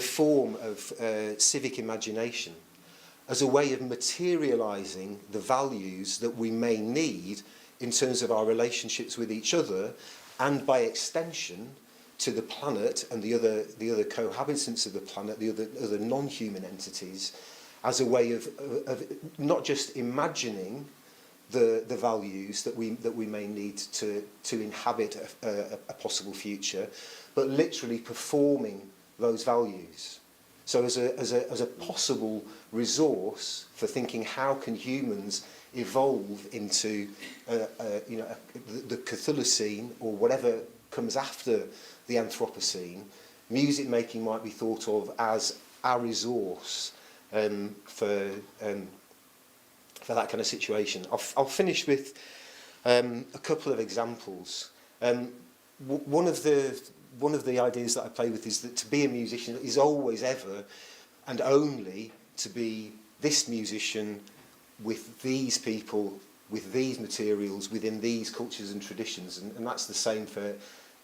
form of civic imagination, as a way of materialising the values that we may need in terms of our relationships with each other, and by extension to the planet and the other cohabitants of the planet, the other non-human entities, as a way of not just imagining the values that we may need to inhabit a possible future, but literally performing those values. So as a possible resource for thinking, how can humans evolve into the Catholicene or whatever comes after the Anthropocene, music making might be thought of as a resource for that kind of situation. I'll finish with a couple of examples. One of the ideas that I play with is that to be a musician is always ever and only to be this musician with these people, with these materials, within these cultures and traditions, and that's the same for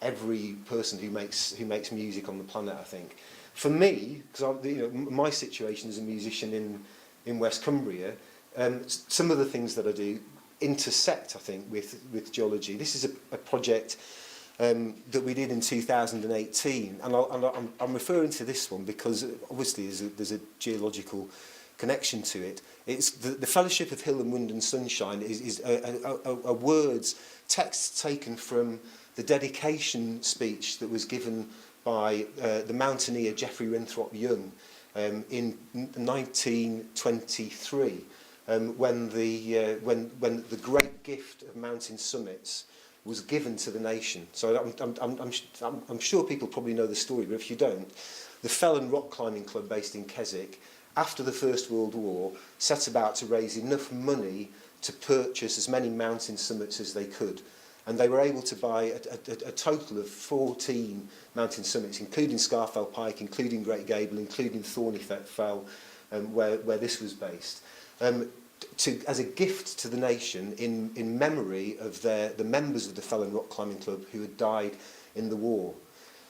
every person who makes music on the planet, I think. For me, because my situation as a musician in West Cumbria, some of the things that I do intersect, I think, with geology. This is a project that we did in 2018, and I'm referring to this one because obviously there's a geological connection to it. It's the Fellowship of Hill and Wind and Sunshine is a words, text taken from the dedication speech that was given by the mountaineer Geoffrey Winthrop Young in 1923, when the great gift of mountain summits was given to the nation. So I'm sure people probably know the story, but if you don't, the Felon Rock Climbing Club based in Keswick, after the First World War, set about to raise enough money to purchase as many mountain summits as they could. And they were able to buy a total of 14 mountain summits, including Scarfell Pike, including Great Gable, including Thorny Fell, where this was based, as a gift to the nation in memory of the members of the Felon Rock Climbing Club who had died in the war.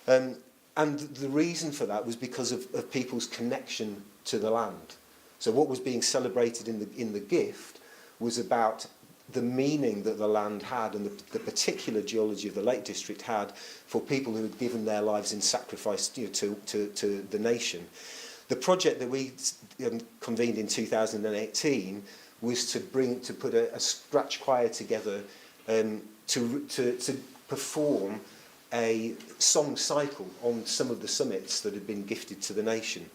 And the reason for that was because of people's connection to the land. So what was being celebrated in the gift was about the meaning that the land had and the particular geology of the Lake District had for people who had given their lives in sacrifice, you know, to the nation. The project that we convened in 2018 was to put a scratch choir together to perform a song cycle on some of the summits that had been gifted to the nation.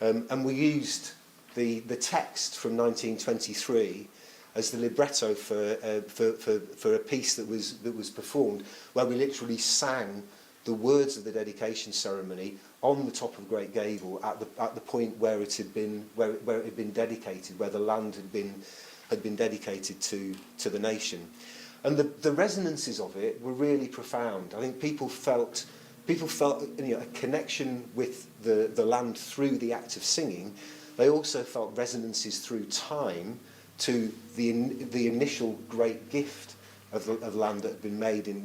And we used the text from 1923 as the libretto for a piece that was performed, where we literally sang the words of the dedication ceremony on the top of Great Gable at the point where it had been dedicated, where the land had been dedicated to the nation. And the resonances of it were really profound. I think people felt a connection with the land through the act of singing. They also felt resonances through time to the initial great gift of land that had been made in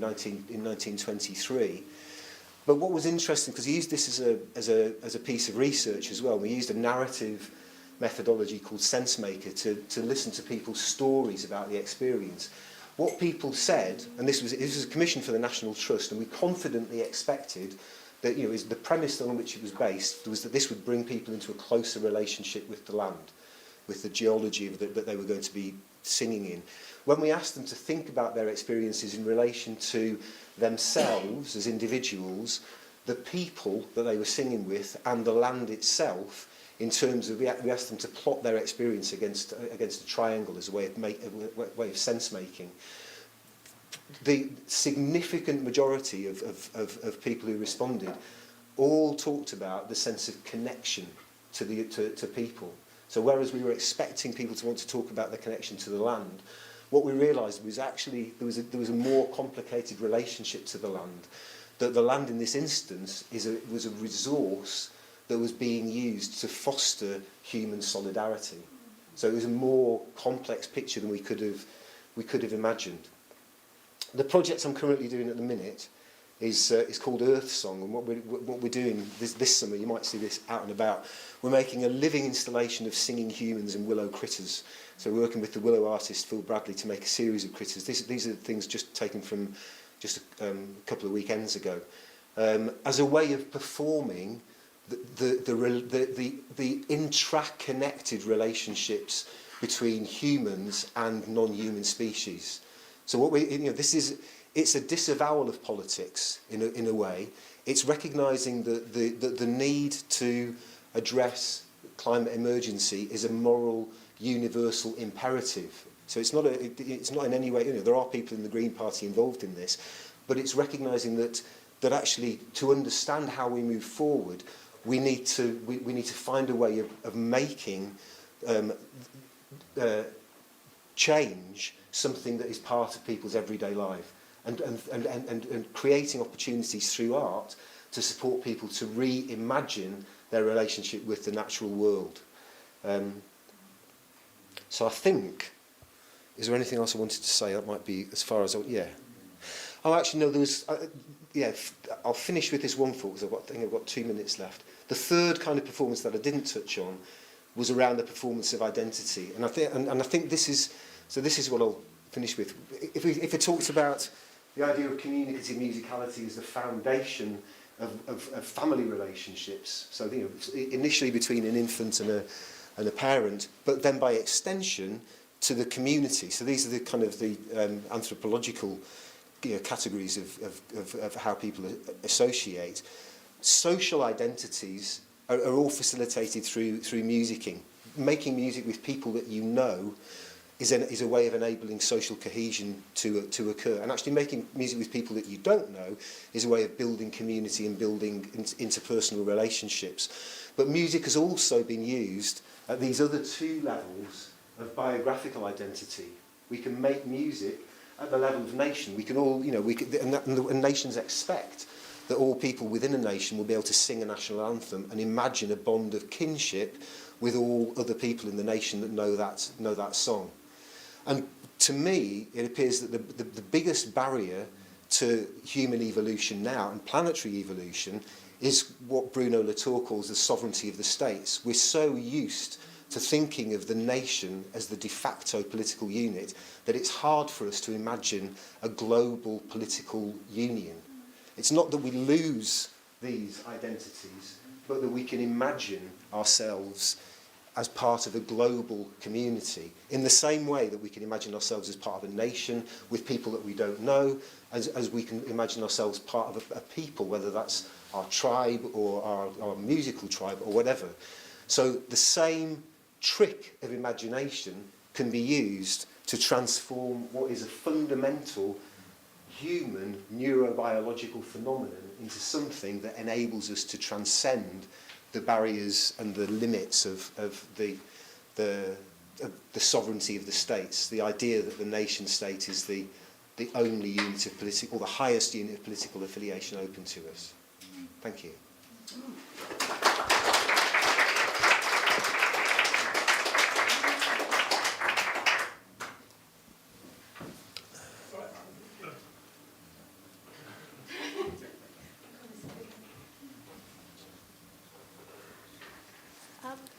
1923. But what was interesting, because he used this as a piece of research as well, we used a narrative methodology called SenseMaker to listen to people's stories about the experience. What people said, and this was a commission for the National Trust, and we confidently expected that, you know, the premise on which it was based was that this would bring people into a closer relationship with the land, with the geology that they were going to be singing in. When we asked them to think about their experiences in relation to themselves as individuals, the people that they were singing with, and the land itself, in terms of, we asked them to plot their experience against a triangle as a way of sense making. The significant majority of people who responded all talked about the sense of connection to people. So whereas we were expecting people to want to talk about their connection to the land, what we realised was actually there was a more complicated relationship to the land. That the land in this instance was a resource that was being used to foster human solidarity. So it was a more complex picture than we could have imagined. The project I'm currently doing at the minute is called Earth Song, and what we're doing this summer, you might see this out and about, we're making a living installation of singing humans and willow critters. So we're working with the willow artist Phil Bradley to make a series of critters. These are things just taken from just a couple of weekends ago, as a way of performing the intra-connected relationships between humans and non-human species. So what it's a disavowal of politics in a way. It's recognising that the need to address climate emergency is a moral universal imperative. So it's not in any way, there are people in the Green Party involved in this, but it's recognising that actually to understand how we move forward, we need to find a way of making change something that is part of people's everyday life, and creating opportunities through art to support people to reimagine their relationship with the natural world. So I think, is there anything else I wanted to say? That might be as far as Oh, actually, no. There was. I'll finish with this one thought because I think I've got 2 minutes left. The third kind of performance that I didn't touch on was around the performance of identity, and I think this is. So this is what I'll finish with. If it talks about the idea of communicative musicality as the foundation of family relationships. So initially between an infant and a parent, but then by extension to the community. So these are the kind of the anthropological categories of how people associate. Social identities are all facilitated through musicking. Making music with people that you know is a way of enabling social cohesion to occur. And actually making music with people that you don't know is a way of building community and building interpersonal relationships. But music has also been used at these other two levels of biographical identity. We can make music at the level of nation. We can all, and nations expect that all people within a nation will be able to sing a national anthem and imagine a bond of kinship with all other people in the nation that know that song. And to me, it appears that the biggest barrier to human evolution now and planetary evolution is what Bruno Latour calls the sovereignty of the states. We're so used to thinking of the nation as the de facto political unit that it's hard for us to imagine a global political union. It's not that we lose these identities, but that we can imagine ourselves as part of a global community, in the same way that we can imagine ourselves as part of a nation with people that we don't know, as we can imagine ourselves part of a people, whether that's our tribe or our musical tribe or whatever. So the same trick of imagination can be used to transform what is a fundamental human neurobiological phenomenon into something that enables us to transcend the barriers and the limits of the sovereignty of the states, the idea that the nation state is the only unit of political, or the highest unit of political affiliation open to us. Thank you.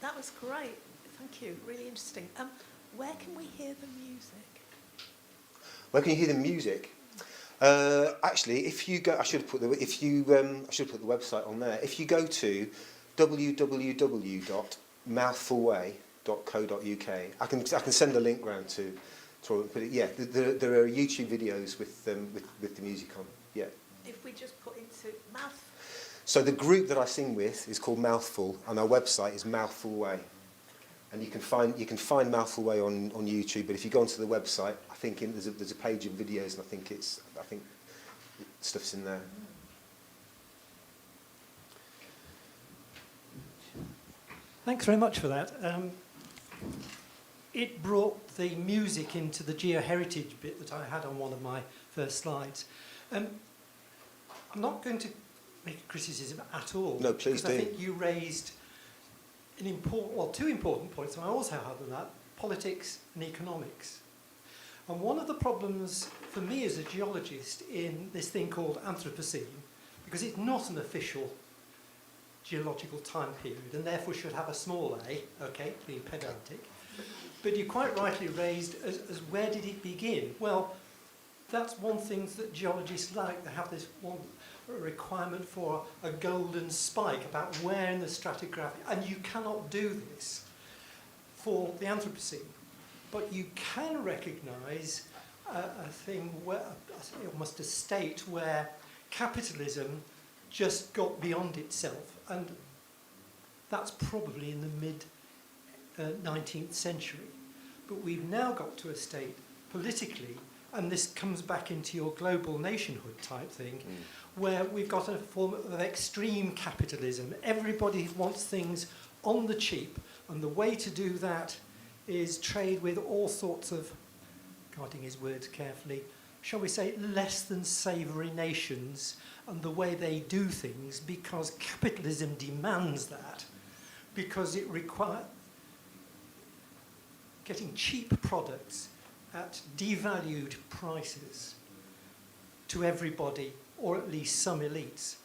That was great. Thank you. Really interesting. Where can we hear the music? Where can you hear the music? Actually, if you go, I should have put the website on there. If you go to www.mouthfulway.co.uk, I can send a link round to but yeah, there are YouTube videos with the music on. Yeah. If we just put into mouth. So the group that I sing with is called Mouthful, and our website is Mouthful Way. And you can find Mouthful Way on YouTube, but if you go onto the website, I think there's a page of videos, and I think stuff's in there. Thanks very much for that. It brought the music into the geoheritage bit that I had on one of my first slides. I'm not going to make a criticism at all. No, please do. I think you raised two important points, and I also have that, politics and economics. And one of the problems for me as a geologist in this thing called Anthropocene, because it's not an official geological time period and therefore should have a small a, okay, being pedantic, but you quite rightly raised as where did it begin? Well, that's one thing that geologists like. They have this one requirement for a golden spike about where in the stratigraphic, and you cannot do this for the Anthropocene, but you can recognise a thing where, almost a state where capitalism just got beyond itself, and that's probably in the mid 19th century. But we've now got to a state politically, and this comes back into your global nationhood type thing, where we've got a form of extreme capitalism. Everybody wants things on the cheap, and the way to do that is trade with all sorts of, guarding his words carefully, shall we say, less than savoury nations and the way they do things, because capitalism demands that, because it requires getting cheap products at devalued prices to everybody, or at least some elites.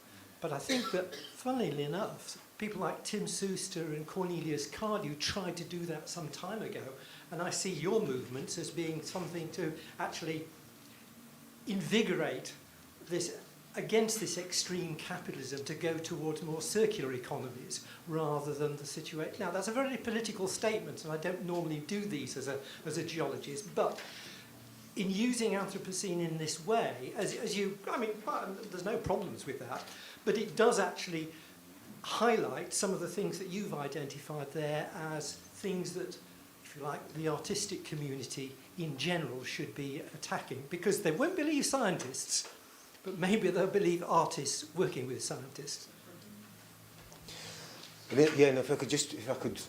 But I think that, funnily enough, people like Tim Souster and Cornelius Cardew tried to do that some time ago, and I see your movements as being something to actually invigorate this against this extreme capitalism to go towards more circular economies rather than the situation. Now, that's a very political statement, and I don't normally do these as a geologist, but in using Anthropocene in this way, as you, I mean, there's no problems with that, but it does actually highlight some of the things that you've identified there as things that, if you like, the artistic community in general should be attacking, because they won't believe scientists, but maybe they'll believe artists working with scientists. Yeah, and if I could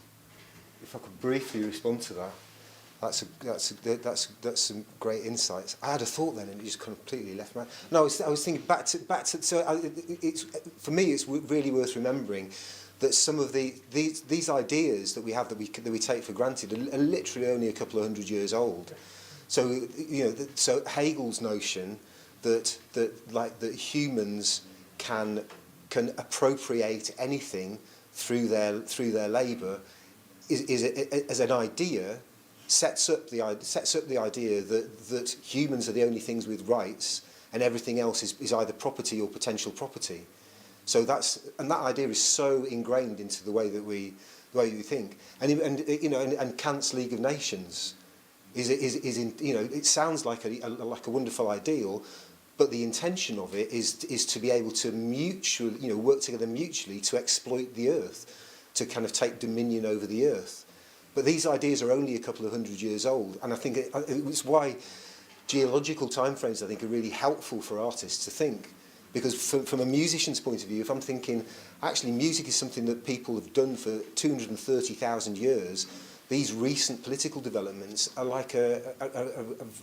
briefly respond to that, that's some great insights. I had a thought then, and it just completely left my. No, I was thinking back to. So it's for me, it's really worth remembering that some of these ideas that we have that we take for granted are literally only a couple of hundred years old. So so Hegel's notion that humans can appropriate anything through their labour is as an idea sets up the idea that humans are the only things with rights and everything else is either property or potential property. So that idea is so ingrained into the way that we think, and Kant's League of Nations is it sounds like a wonderful ideal, but the intention of it is to be able to work together mutually to exploit the earth, to kind of take dominion over the earth. But these ideas are only a couple of hundred years old, and I think it's why geological timeframes I think are really helpful for artists to think. Because from a musician's point of view, if I'm thinking, actually music is something that people have done for 230,000 years, these recent political developments are like a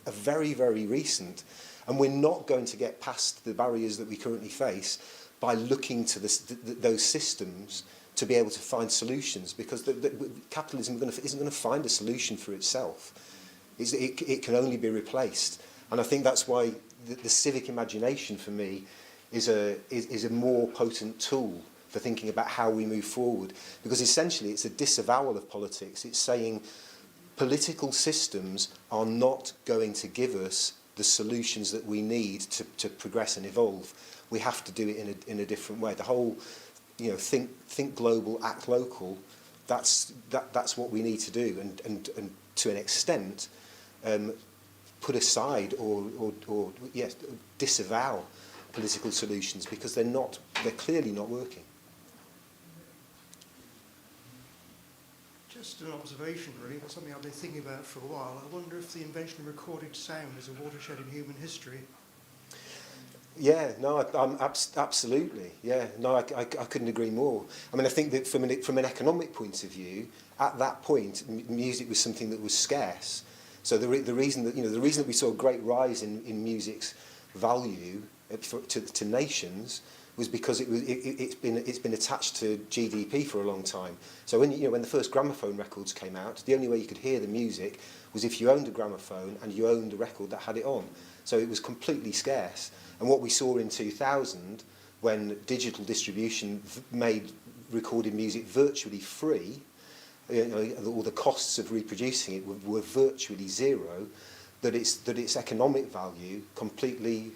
very, very recent. And we're not going to get past the barriers that we currently face by looking to those systems to be able to find solutions, because capitalism isn't going to find a solution for itself. It can only be replaced. And I think that's why the civic imagination for me is a more potent tool for thinking about how we move forward, because essentially it's a disavowal of politics. It's saying political systems are not going to give us the solutions that we need to progress and evolve. We have to do it in a different way. The whole, think global, act local. That's what we need to do, and to an extent, put aside or disavow political solutions, because they're clearly not working. Just an observation, really, but something I've been thinking about for a while. I wonder if the invention of recorded sound is a watershed in human history. Yeah, no, absolutely. Yeah, no, I couldn't agree more. I mean, I think that from an economic point of view, at that point, music was something that was scarce. So the reason that we saw a great rise in music's value to nations was because it's been attached to GDP for a long time. So when the first gramophone records came out, the only way you could hear the music was if you owned a gramophone and you owned a record that had it on. So it was completely scarce. And what we saw in 2000, when digital distribution made recorded music virtually free, all the costs of reproducing it were virtually zero, that its economic value completely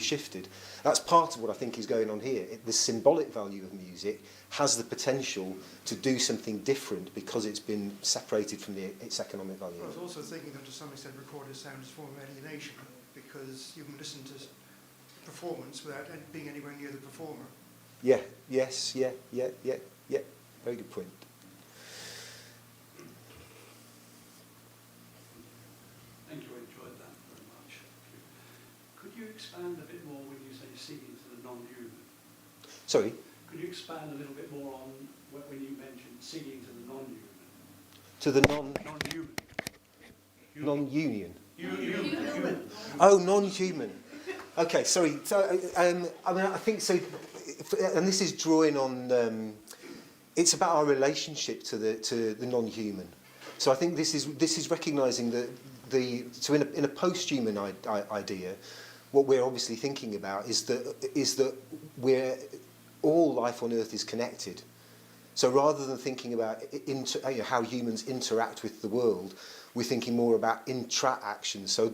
shifted. That's part of what I think is going on here. The symbolic value of music has the potential to do something different because it's been separated from its economic value. Well, I was also thinking that to some extent recorded sound is a form of alienation, because you can listen to performance without being anywhere near the performer. Yeah, yes, yeah. Very good point. Thank you, I enjoyed that very much. Could you expand a bit more when you say seeing to the non-human? Sorry? Could you expand a little bit more on when you mentioned seeing to the non-human? To the non-human. Non-union. Human. Oh, non-human. Okay, sorry. So, I think so, and this is drawing on. It's about our relationship to the non-human. So I think this is recognising that in a post-human idea, what we're obviously thinking about is that all life on Earth is connected. So rather than thinking about how humans interact with the world, we're thinking more about intra-action. So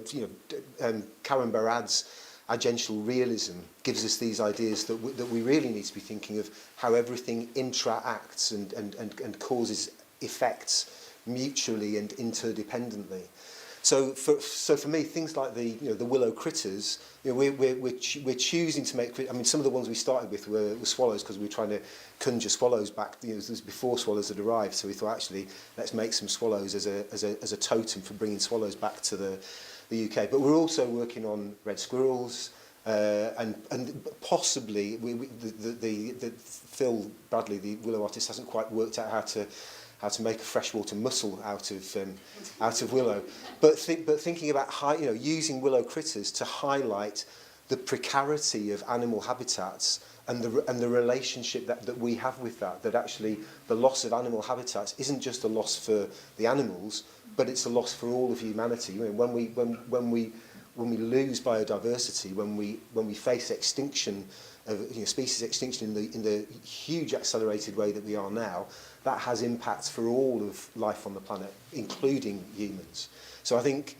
Karen Barad's agential realism gives us these ideas that we really need to be thinking of how everything interacts and causes effects mutually and interdependently. So for me, things like the willow critters, we're choosing to make. I mean, some of the ones we started with were swallows, because we were trying to conjure swallows back. This was before swallows had arrived, so we thought, actually, let's make some swallows as a totem for bringing swallows back to the UK. But we're also working on red squirrels, and possibly the Phil Bradley, the willow artist, hasn't quite worked out how to make a freshwater mussel out of willow, but thinking about using willow critters to highlight the precarity of animal habitats and the relationship that we have with that. That actually the loss of animal habitats isn't just a loss for the animals, but it's a loss for all of humanity. When we lose biodiversity, when we face extinction of species extinction in the huge accelerated way that we are now, that has impacts for all of life on the planet, including humans. So I think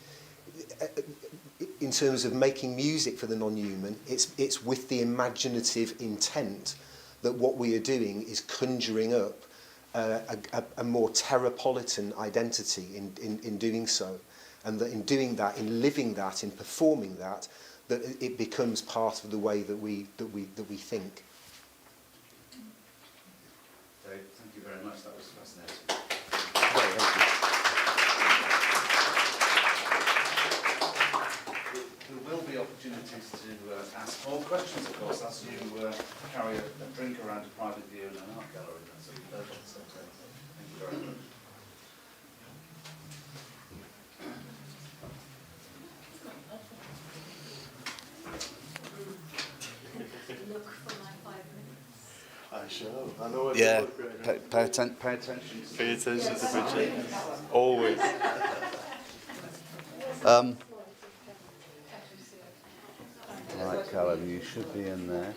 in terms of making music for the non-human, it's with the imaginative intent that what we are doing is conjuring up a more terrapolitan identity in doing so, and that in doing that, in living that, in performing that it becomes part of the way that we think. Dave, thank you very much. That was fascinating. There will be opportunities to ask more questions, of course, as you carry a drink around a private view in an art gallery. That's perfect. So, thank you very much. Look for my 5 minutes. I shall. I know. Yeah. Pay attention. Pay attention Yes. to Bridget. Always. Right, Callum, you should be in there.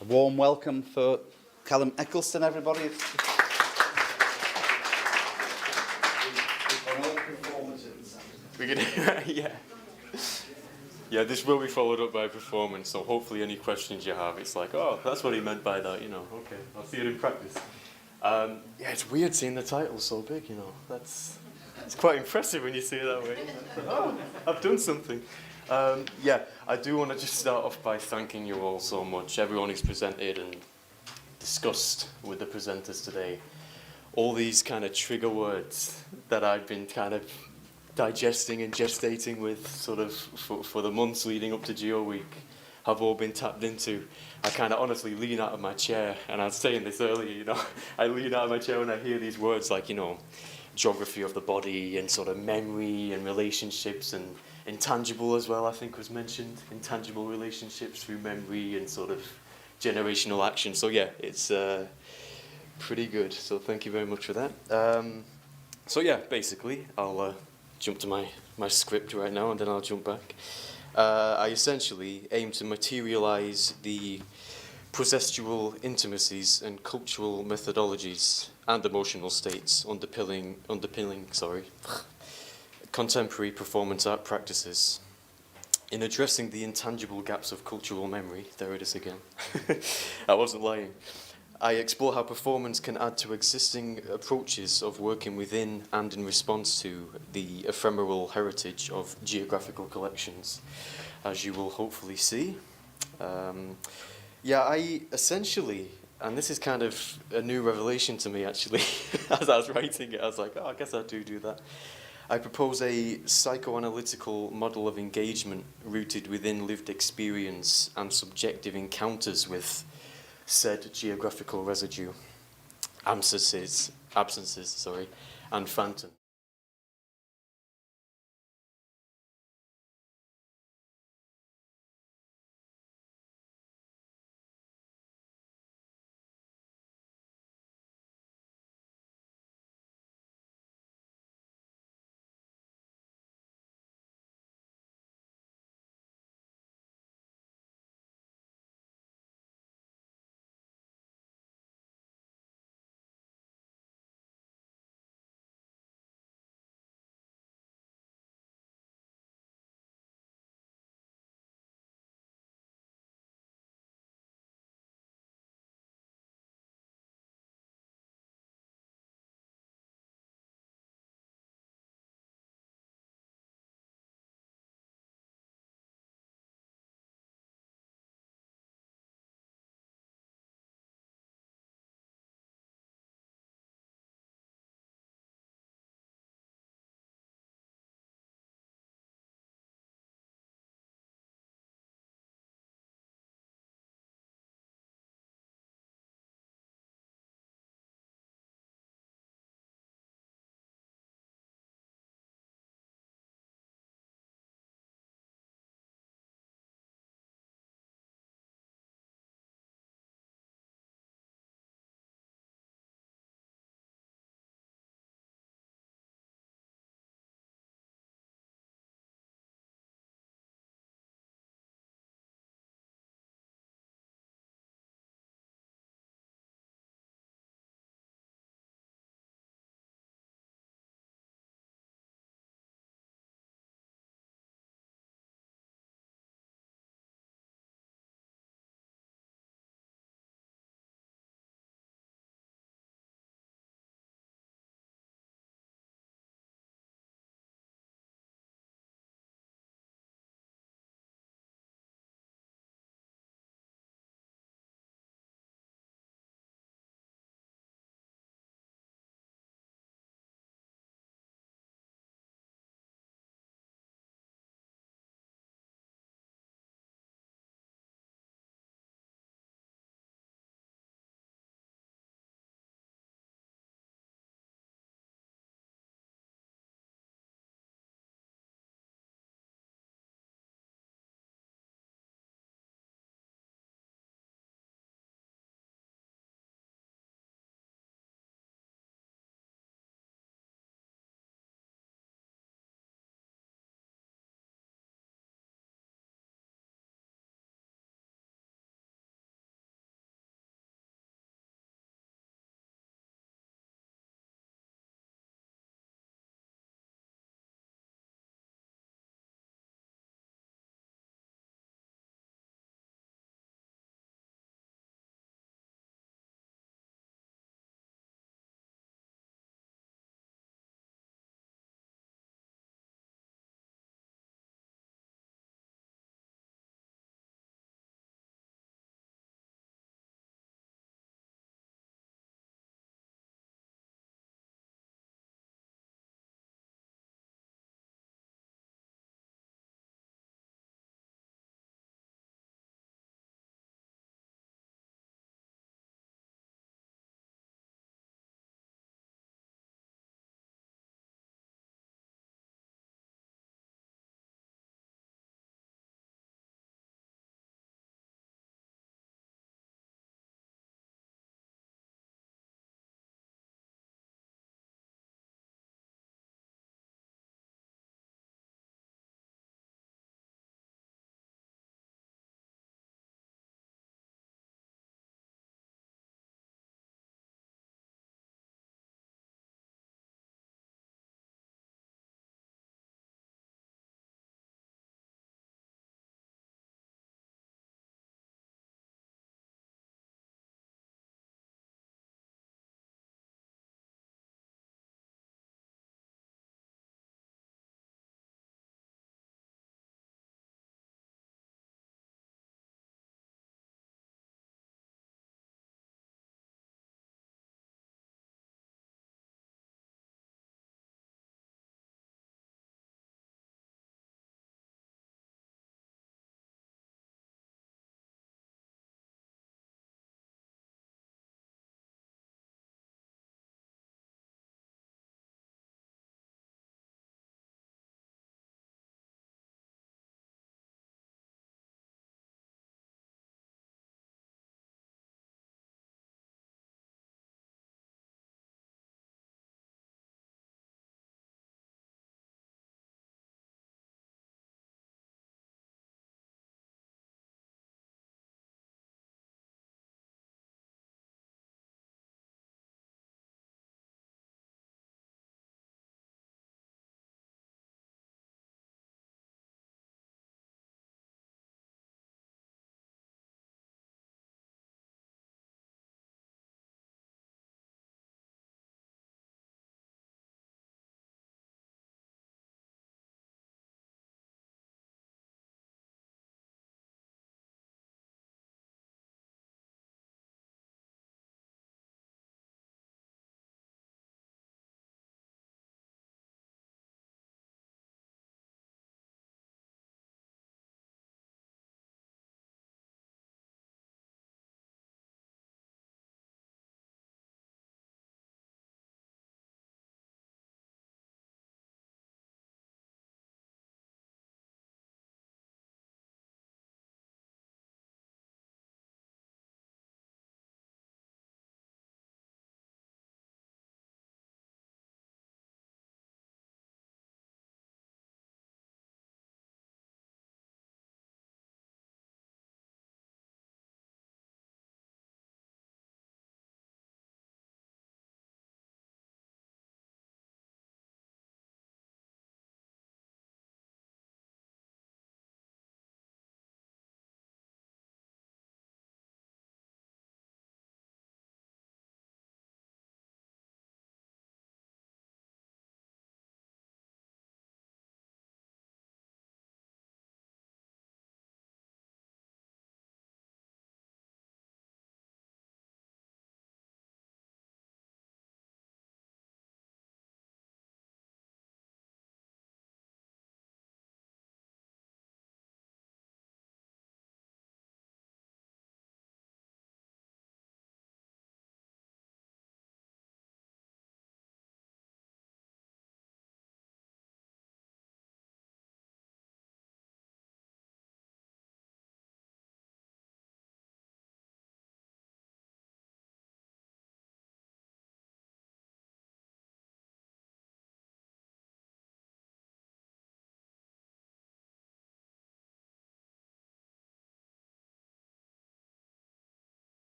A warm welcome for Callum Nicholson, everybody. We can, yeah. Yeah, this will be followed up by a performance, so hopefully any questions you have, it's like, oh, that's what he meant by that, okay, I'll see it in practice. Yeah, it's weird seeing the title so big, it's quite impressive when you see it that way. Oh, I've done something. Yeah, I do want to just start off by thanking you all so much, everyone who's presented and discussed with the presenters today. All these kind of trigger words that I've been kind of digesting and gestating with sort of for the months leading up to GeoWeek have all been tapped into. I kind of honestly lean out of my chair, and I was saying this earlier, I lean out of my chair when I hear these words like, geography of the body and sort of memory and relationships and intangible as well, I think was mentioned, intangible relationships through memory and sort of generational action. So yeah, it's pretty good. So thank you very much for that. So yeah, basically, I'll jump to my script right now and then I'll jump back. I essentially aim to materialize the procedural intimacies and cultural methodologies and emotional states underpinning contemporary performance art practices. In addressing the intangible gaps of cultural memory, there it is again, I wasn't lying, I explore how performance can add to existing approaches of working within and in response to the ephemeral heritage of geographical collections, as you will hopefully see. Yeah, I essentially, and this is kind of a new revelation to me actually, as I was writing it, I was like, oh, I guess I do that. I propose a psychoanalytical model of engagement rooted within lived experience and subjective encounters with said geographical residue, absences, and phantom.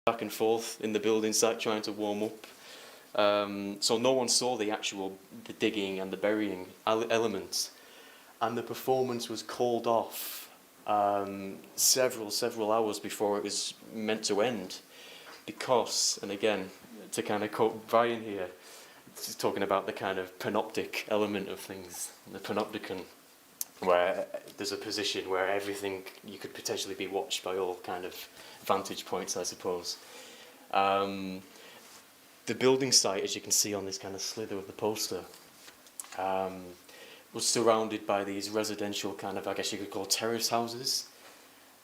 back and forth in the building site trying to warm up. So no one saw the digging and the burying elements. And the performance was called off several hours before it was meant to end. Because, and again, to kind of quote Bryan here, he's talking about the kind of panoptic element of things, the panopticon, where there's a position where everything, you could potentially be watched by all kind of vantage points, I suppose. The building site, as you can see on this kind of slither of the poster, was surrounded by these residential kind of, I guess you could call terrace houses.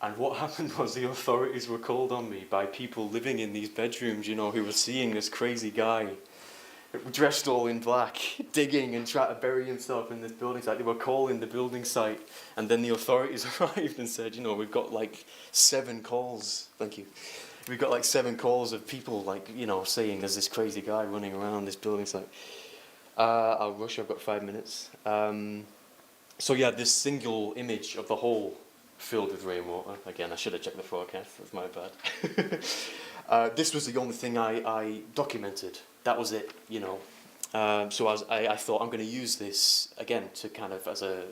And what happened was the authorities were called on me by people living in these bedrooms, you know, who were seeing this crazy guy dressed all in black, digging and trying to bury himself in this building site. They were calling the building site, and then the authorities arrived and said, you know, we've got like 7 calls, thank you. We've got like 7 calls of people like, you know, saying there's this crazy guy running around this building site. I'll rush, I've got 5 minutes. So yeah, this single image of the hole filled with rainwater. Again, I should have checked the forecast, that's my bad. This was the only thing I documented. That was it, you know. So I thought I'm going to use this, again, to kind of as a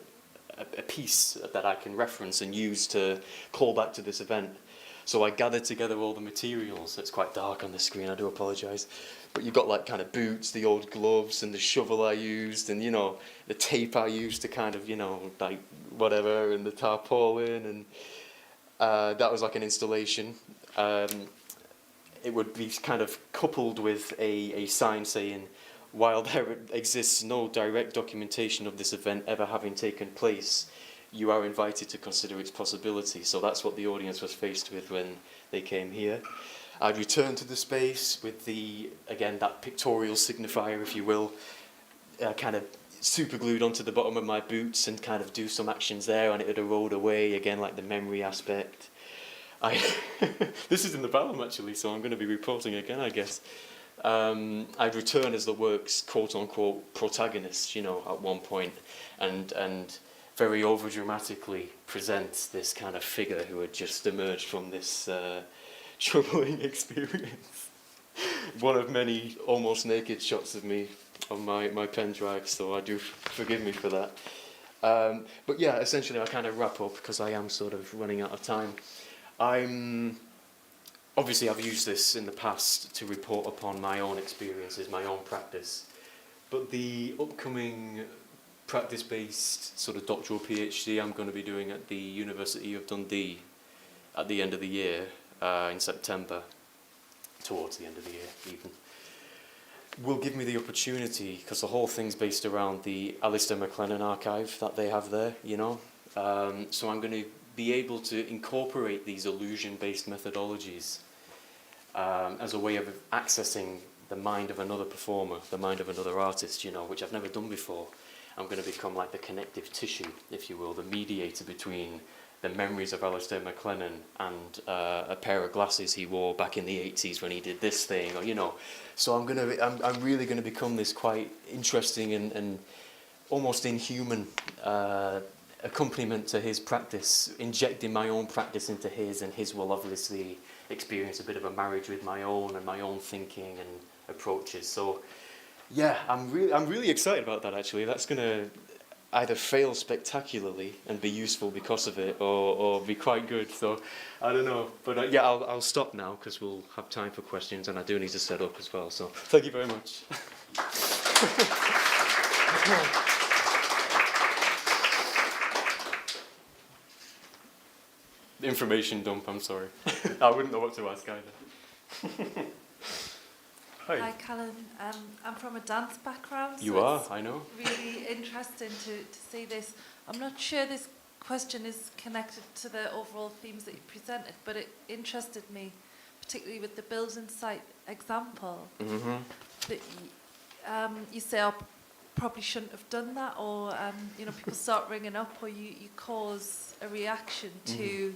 piece that I can reference and use to call back to this event. So I gathered together all the materials. It's quite dark on the screen, I do apologise. But you've got like kind of boots, the old gloves, and the shovel I used, and, you know, the tape I used to kind of, you know, like whatever, and the tarpaulin, and that was like an installation. It would be kind of coupled with a sign saying, while there exists no direct documentation of this event ever having taken place, you are invited to consider its possibility. So that's what the audience was faced with when they came here. I'd return to the space with again, that pictorial signifier, if you will, kind of super glued onto the bottom of my boots and kind of do some actions there, and it would erode away, again, like the memory aspect. This is in the Balham actually, so I'm going to be reporting again, I guess. I'd return as the work's quote-unquote protagonist, you know, at one point, and very over-dramatically present this kind of figure who had just emerged from this troubling experience. One of many almost naked shots of me on my pen drive, so I do forgive me for that. But yeah, essentially I kind of wrap up because I am sort of running out of time. Obviously I've used this in the past to report upon my own experiences, my own practice, but the upcoming practice-based sort of doctoral PhD I'm going to be doing at the University of Dundee at the end of the year, in September, towards the end of the year even, will give me the opportunity, because the whole thing's based around the Alistair MacLennan archive that they have there, you know, so I'm going to be able to incorporate these illusion-based methodologies as a way of accessing the mind of another performer, the mind of another artist, you know, which I've never done before. I'm going to become like the connective tissue, if you will, the mediator between the memories of Alistair MacLennan and a pair of glasses he wore back in the 80s when he did this thing, or, you know. So I'm really going to become this quite interesting and almost inhuman accompaniment to his practice, injecting my own practice into his, and his will obviously experience a bit of a marriage with my own and my own thinking and approaches. So yeah, I'm really excited about that actually. That's going to either fail spectacularly and be useful because of it, or be quite good. So I don't know, but yeah, I'll stop now because we'll have time for questions, and I do need to set up as well. So thank you very much. Information dump, I'm sorry. I wouldn't know what to ask either. Hi Callum, I'm from a dance background. So you are, I know. Really interesting to see this. I'm not sure this question is connected to the overall themes that you presented, but it interested me, particularly with the building site example, that you say, oh, probably shouldn't have done that, or you know, people start ringing up, or you cause a reaction to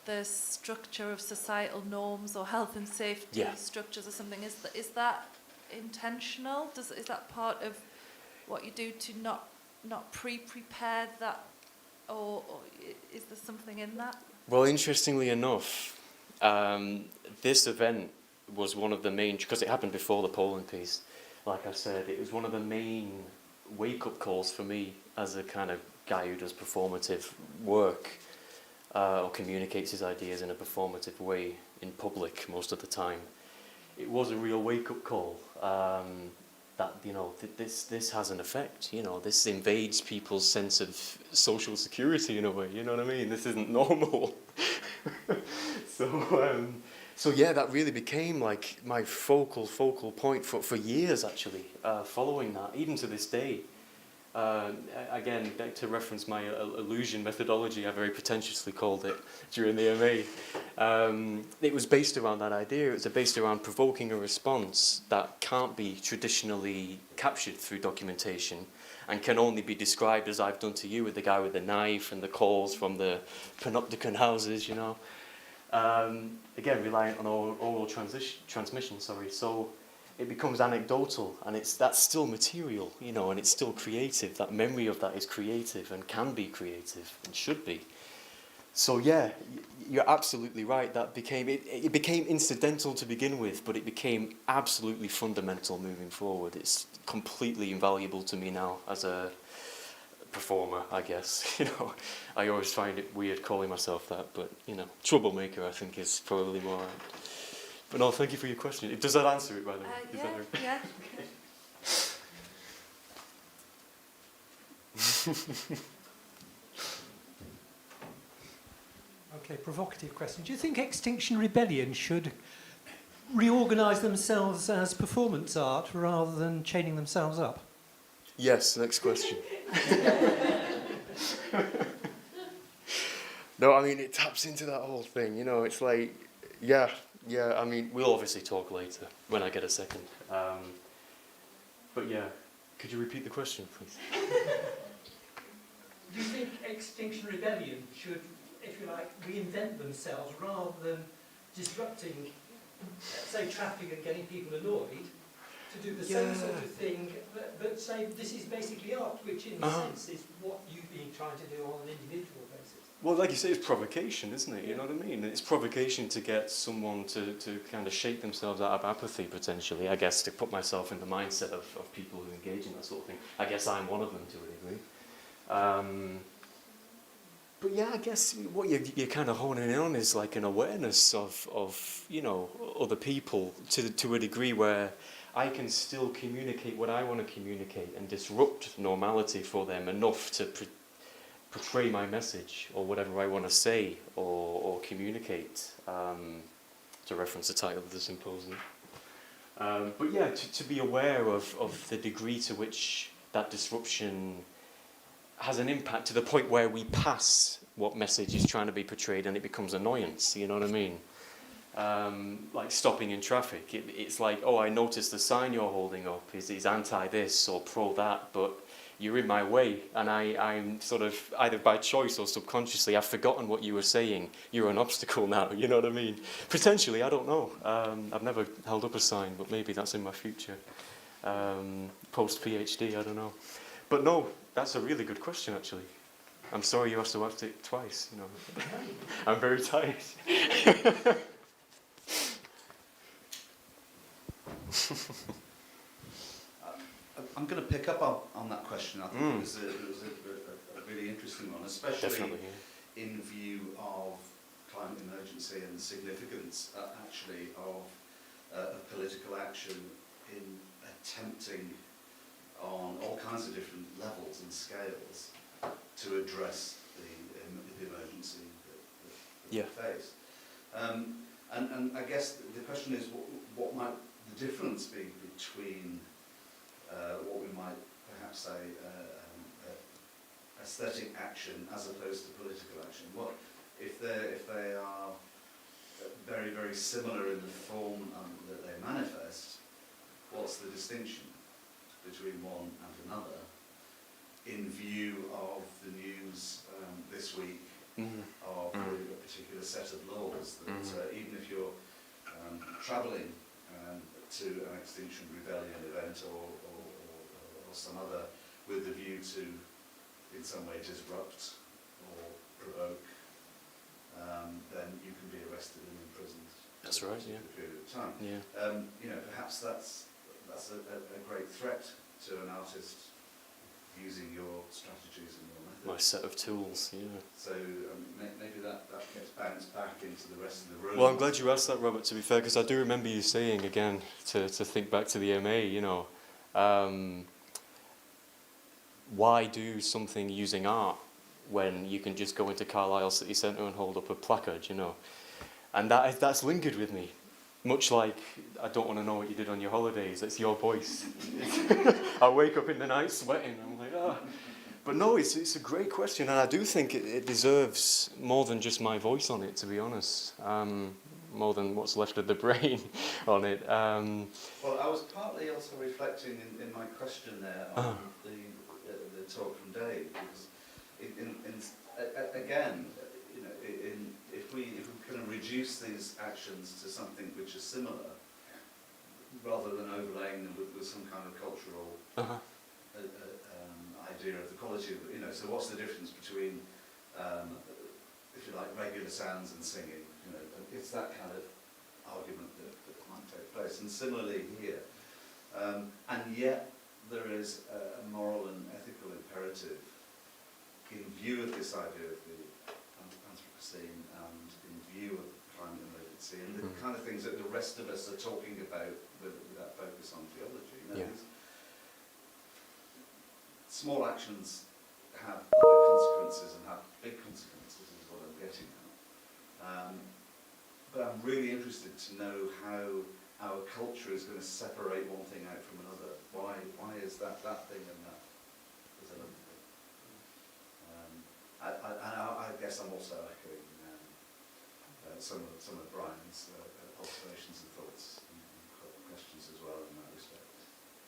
the structure of societal norms or health and safety structures or something. Is that intentional? Is that part of what you do to not pre-prepare that, or is there something in that? Well, interestingly enough, this event was one of the main, because it happened before the Poland piece, like I said, it was one of the main wake-up calls for me as a kind of guy who does performative work or communicates his ideas in a performative way in public most of the time. It was a real wake-up call that, you know, this has an effect, you know, this invades people's sense of social security in a way, you know what I mean? This isn't normal. So yeah, that really became like my focal point for years actually, following that, even to this day. Again, to reference my illusion methodology, I very pretentiously called it during the MA. It was based around that idea. It was based around provoking a response that can't be traditionally captured through documentation and can only be described as I've done to you with the guy with the knife and the calls from the panopticon houses, you know. Again, reliant on oral transmission, so it becomes anecdotal, and that's still material, you know, and it's still creative. That memory of that is creative and can be creative and should be. So yeah, you're absolutely right. That became it became incidental to begin with, but it became absolutely fundamental moving forward. It's completely invaluable to me now as a performer, I guess. You know, I always find it weird calling myself that, but you know, troublemaker I think is probably more right. But no, thank you for your question. Does that answer it, by the way? Is that right? Yeah. Okay, provocative question. Do you think Extinction Rebellion should reorganise themselves as performance art rather than chaining themselves up? Yes, next question. No, I mean, it taps into that whole thing, you know, it's like, yeah, I mean, we'll obviously talk later when I get a second. But yeah, could you repeat the question, please? Do you think Extinction Rebellion should, if you like, reinvent themselves rather than disrupting, say, traffic and getting people annoyed, to do the same sort of thing, but say this is basically art, which in a sense is what you've been trying to do on an individual basis? Well, like you say, it's provocation, isn't it? You know what I mean? It's provocation to get someone to kind of shake themselves out of apathy, potentially. I guess to put myself in the mindset of people who engage in that sort of thing. I guess I'm one of them to a degree. But yeah, I guess what you're kind of honing in on is like an awareness of you know, other people to a degree where I can still communicate what I want to communicate and disrupt normality for them enough to portray my message or whatever I want to say or communicate, to reference the title of the symposium. But yeah, to be aware of the degree to which that disruption has an impact to the point where we pass what message is trying to be portrayed and it becomes annoyance, you know what I mean? Like stopping in traffic, it's like, oh, I noticed the sign you're holding up is anti-this or pro-that, but you're in my way, and I'm sort of, either by choice or subconsciously, I've forgotten what you were saying. You're an obstacle now, you know what I mean? Potentially, I don't know. I've never held up a sign, but maybe that's in my future. Post-PhD, I don't know. But no, that's a really good question, actually. I'm sorry you have to ask it twice, you know. I'm very tired. I'm going to pick up on that question. I think it was a really interesting one, especially in view of climate emergency and the significance, actually, of political action in attempting on all kinds of different levels and scales to address the emergency that we face. And I guess the question is, what might the difference be between what we might perhaps say aesthetic action as opposed to political action? What if they are very, very similar in the form that they manifest? What's the distinction between one and another in view of the news this week of a particular set of laws that even if you're travelling to an Extinction Rebellion event or some other with the view to in some way disrupt or provoke, then you can be arrested and imprisoned. That's right, yeah. a period of time. Yeah. You know, perhaps that's a great threat to an artist using your strategies and your methods. My set of tools, yeah. So maybe that gets bounced back into the rest of the room. Well, I'm glad you asked that, Robert, to be fair, because I do remember you saying, again, to think back to the MA, you know, why do something using art when you can just go into Carlisle City Centre and hold up a placard, you know? And that's lingered with me. Much like, I don't want to know what you did on your holidays, it's your voice. I wake up in the night sweating, I'm like, ah. But no, it's a great question, and I do think it deserves more than just my voice on it, to be honest. More than what's left of the brain on it. Well, I was partly also reflecting in my question there on the talk from Dave, because again, you know, if we kind of reduce these actions to something which is similar, rather than overlaying them with some kind of cultural idea of the quality of, you know, so what's the difference between, if you like, regular sounds and singing? You know, it's that kind of argument that might take place. And similarly here, and yet there is a moral and ethical imperative in view of this idea of the Anthropocene and in view of climate emergency and the kind of things that the rest of us are talking about with that focus on geology. You know, these small actions have other consequences and have big consequences, is what I'm getting at. But I'm really interested to know how our culture is going to separate one thing out from another. Why is that thing and that is another thing? I guess I'm also echoing some of Bryan's observations and thoughts and questions as well in that respect,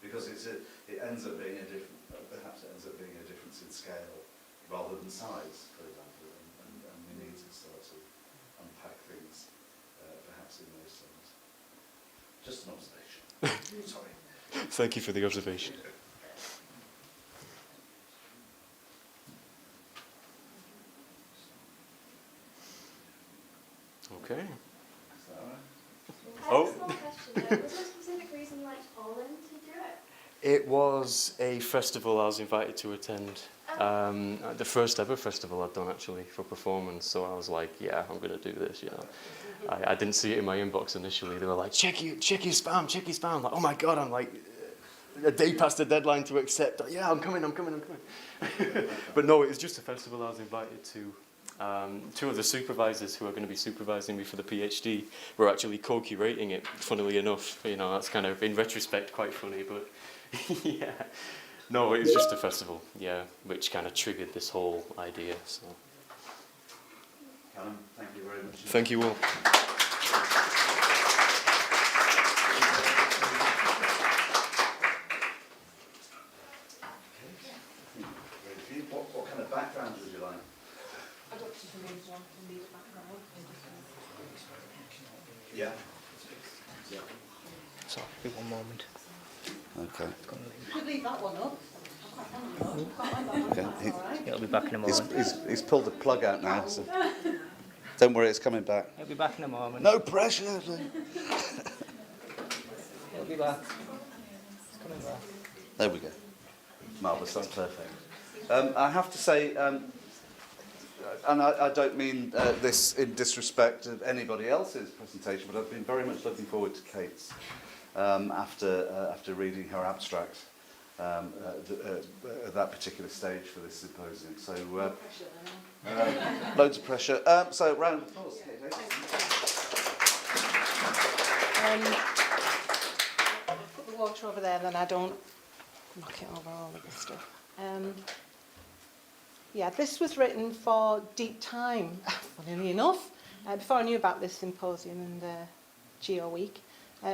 because it ends up being perhaps it ends up being a difference in scale rather than size, for example, and we need to start to unpack things perhaps in those terms. Just an observation. Sorry. Thank you for the observation. Okay. Is that all right? Oh. I have a small question. Was there a specific reason you liked Poland to do it? It was a festival I was invited to attend. The first ever festival I'd done actually for performance, so I was like, yeah, I'm going to do this, you know. I didn't see it in my inbox initially. They were like, check your spam. I'm like, oh my God, I'm like a day past the deadline to accept. Yeah, I'm coming. But no, it was just a festival I was invited to. Two of the supervisors who are going to be supervising me for the PhD were actually co-curating it, funnily enough. You know, that's kind of, in retrospect, quite funny, but yeah. No, it was just a festival, yeah, which kind of triggered this whole idea. So. Callum, thank you very much. Thank you all. What kind of background would you like? I got to remove one from the background. Yeah. Sorry, one moment. Okay. You could leave that one up. Okay. It'll be back in a moment. He's pulled the plug out now, so don't worry, it's coming back. It'll be back in a moment. No pressure. It'll be back. It's coming back. There we go. Marvellous, that's perfect. I have to say, and I don't mean this in disrespect of anybody else's presentation, but I've been very much looking forward to Kate's after reading her abstract at that particular stage for this symposium. So loads of pressure. So round of applause. Put the water over there, then I don't knock it over all of this stuff. Yeah, this was written for Deeptime, funnily enough, before I knew about this symposium and Geoweek,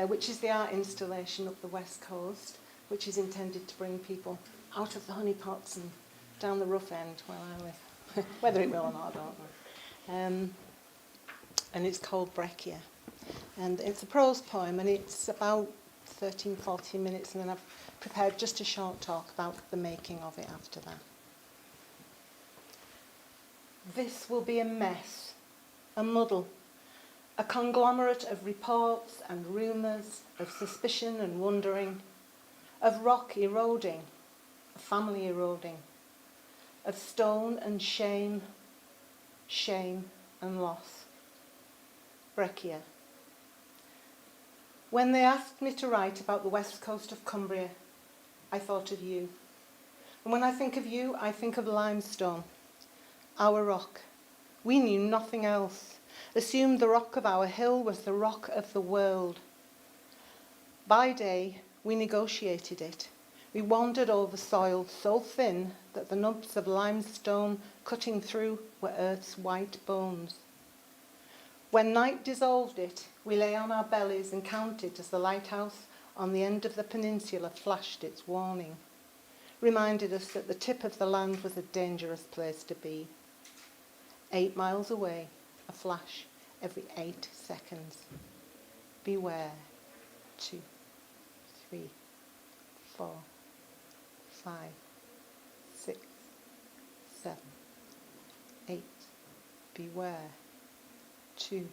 which is the art installation up the west coast, which is intended to bring people out of the honeypots and down the rough end where I live. Whether it will or not, I don't know. And it's called Breccia. And it's a prose poem, and it's about 13, 14 minutes, and then I've prepared just a short talk about the making of it after that. This will be a mess, a muddle, a conglomerate of reports and rumours, of suspicion and wondering, of rock eroding, of family eroding, of stone and shame, shame and loss. Breccia. When they asked me to write about the west coast of Cumbria, I thought of you. And when I think of you, I think of limestone, our rock. We knew nothing else, assumed the rock of our hill was the rock of the world. By day, we negotiated it. We wandered over soil so thin that the nubs of limestone cutting through were earth's white bones. When night dissolved it, we lay on our bellies and counted as the lighthouse on the end of the peninsula flashed its warning, reminded us that the tip of the land was a dangerous place to be. 8 miles away, a flash every 8 seconds. Beware. 2, 3, 4, 5, 6, 7, 8. Beware. 2,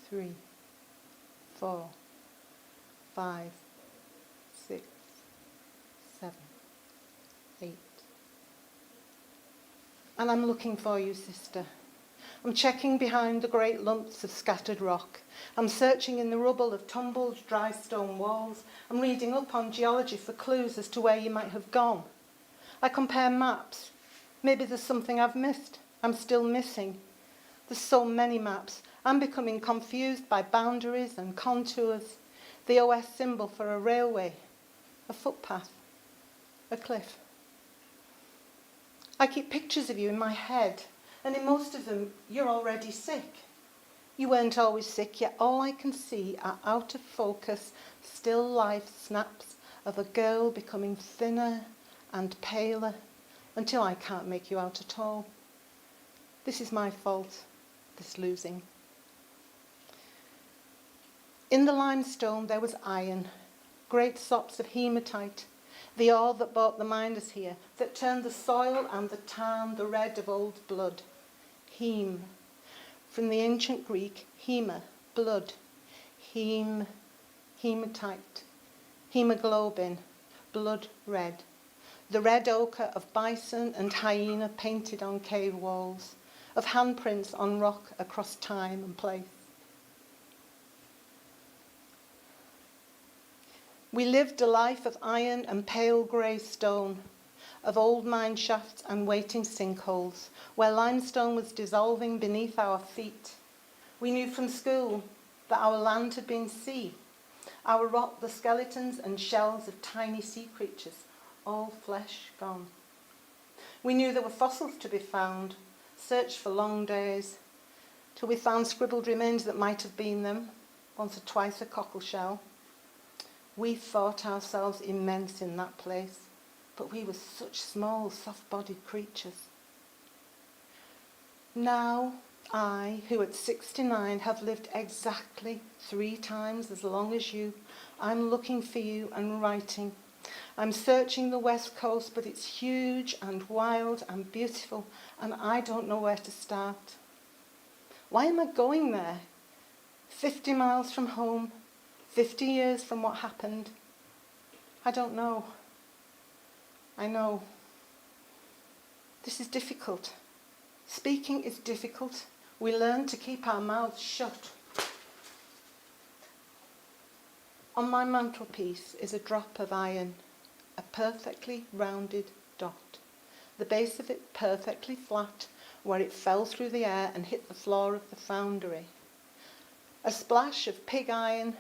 3, 4, 5, 6, 7, 8. And I'm looking for you, sister. I'm checking behind the great lumps of scattered rock. I'm searching in the rubble of tumbled, dry stone walls. I'm reading up on geology for clues as to where you might have gone. I compare maps. Maybe there's something I've missed. I'm still missing. There's so many maps. I'm becoming confused by boundaries and contours. The OS symbol for a railway, a footpath, a cliff. I keep pictures of you in my head, and in most of them, you're already sick. You weren't always sick, yet all I can see are out of focus, still life snaps of a girl becoming thinner and paler until I can't make you out at all. This is my fault, this losing. In the limestone there was iron, great sops of hematite, the ore that brought the miners here, that turned the soil and the tarn the red of old blood. Heme, from the ancient Greek, hema, blood, heme, hematite, hemoglobin, blood red, the red ochre of bison and hyena painted on cave walls, of handprints on rock across time and place. We lived a life of iron and pale grey stone, of old mine shafts and waiting sinkholes, where limestone was dissolving beneath our feet. We knew from school that our land had been sea, our rock the skeletons and shells of tiny sea creatures, all flesh gone. We knew there were fossils to be found, searched for long days, till we found scribbled remains that might have been them, once or twice a cockle shell. We thought ourselves immense in that place, but we were such small, soft-bodied creatures. Now, I, who at 69 have lived exactly 3 times as long as you, I'm looking for you and writing. I'm searching the west coast, but it's huge and wild and beautiful, and I don't know where to start. Why am I going there? 50 miles from home, 50 years from what happened. I don't know. I know. This is difficult. Speaking is difficult. We learn to keep our mouths shut. On my mantelpiece is a drop of iron, a perfectly rounded dot, the base of it perfectly flat, where it fell through the air and hit the floor of the foundry. A splash of pig iron,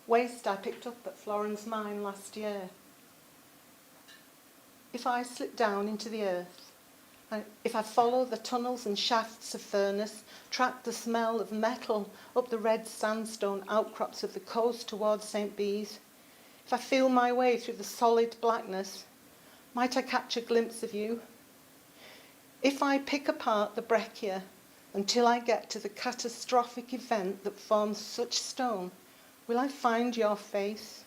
waste I picked up at Florence Mine last year. If I slip down into the earth, if I follow the tunnels and shafts of furnace, track the smell of metal up the red sandstone outcrops of the coast towards St. Bees, if I feel my way through the solid blackness, might I catch a glimpse of you? If I pick apart the breccia until I get to the catastrophic event that forms such stone, will I find your face,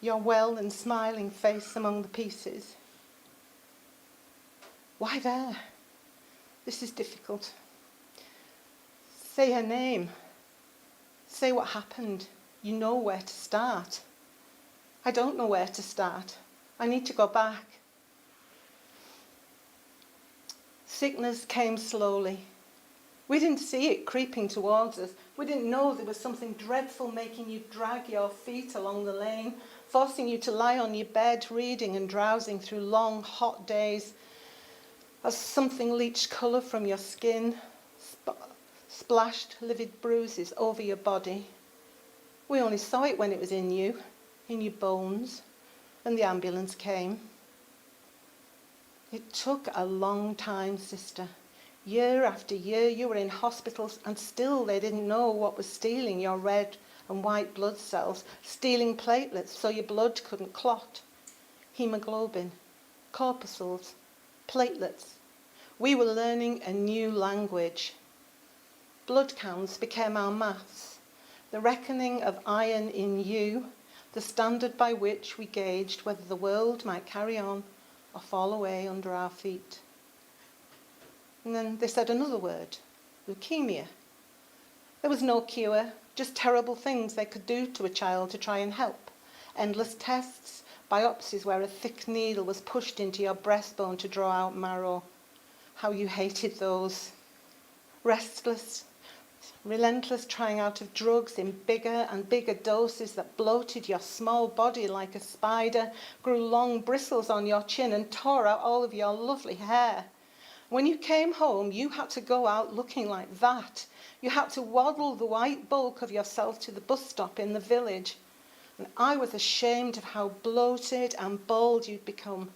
your well and smiling face among the pieces? Why there? This is difficult. Say her name. Say what happened. You know where to start. I don't know where to start. I need to go back. Sickness came slowly. We didn't see it creeping towards us. We didn't know there was something dreadful making you drag your feet along the lane, forcing you to lie on your bed, reading and drowsing through long, hot days, as something leached colour from your skin, splashed livid bruises over your body. We only saw it when it was in your bones, and the ambulance came. It took a long time, sister. Year after year you were in hospitals and still they didn't know what was stealing your red and white blood cells, stealing platelets so your blood couldn't clot. Hemoglobin, corpuscles, platelets. We were learning a new language. Blood counts became our maths, the reckoning of iron in you, the standard by which we gauged whether the world might carry on or fall away under our feet. And then they said another word, leukemia. There was no cure, just terrible things they could do to a child to try and help. Endless tests, biopsies where a thick needle was pushed into your breastbone to draw out marrow. How you hated those. Restless, relentless trying out of drugs in bigger and bigger doses that bloated your small body like a spider, grew long bristles on your chin and tore out all of your lovely hair. When you came home, you had to go out looking like that. You had to waddle the white bulk of yourself to the bus stop in the village. And I was ashamed of how bloated and bald you'd become.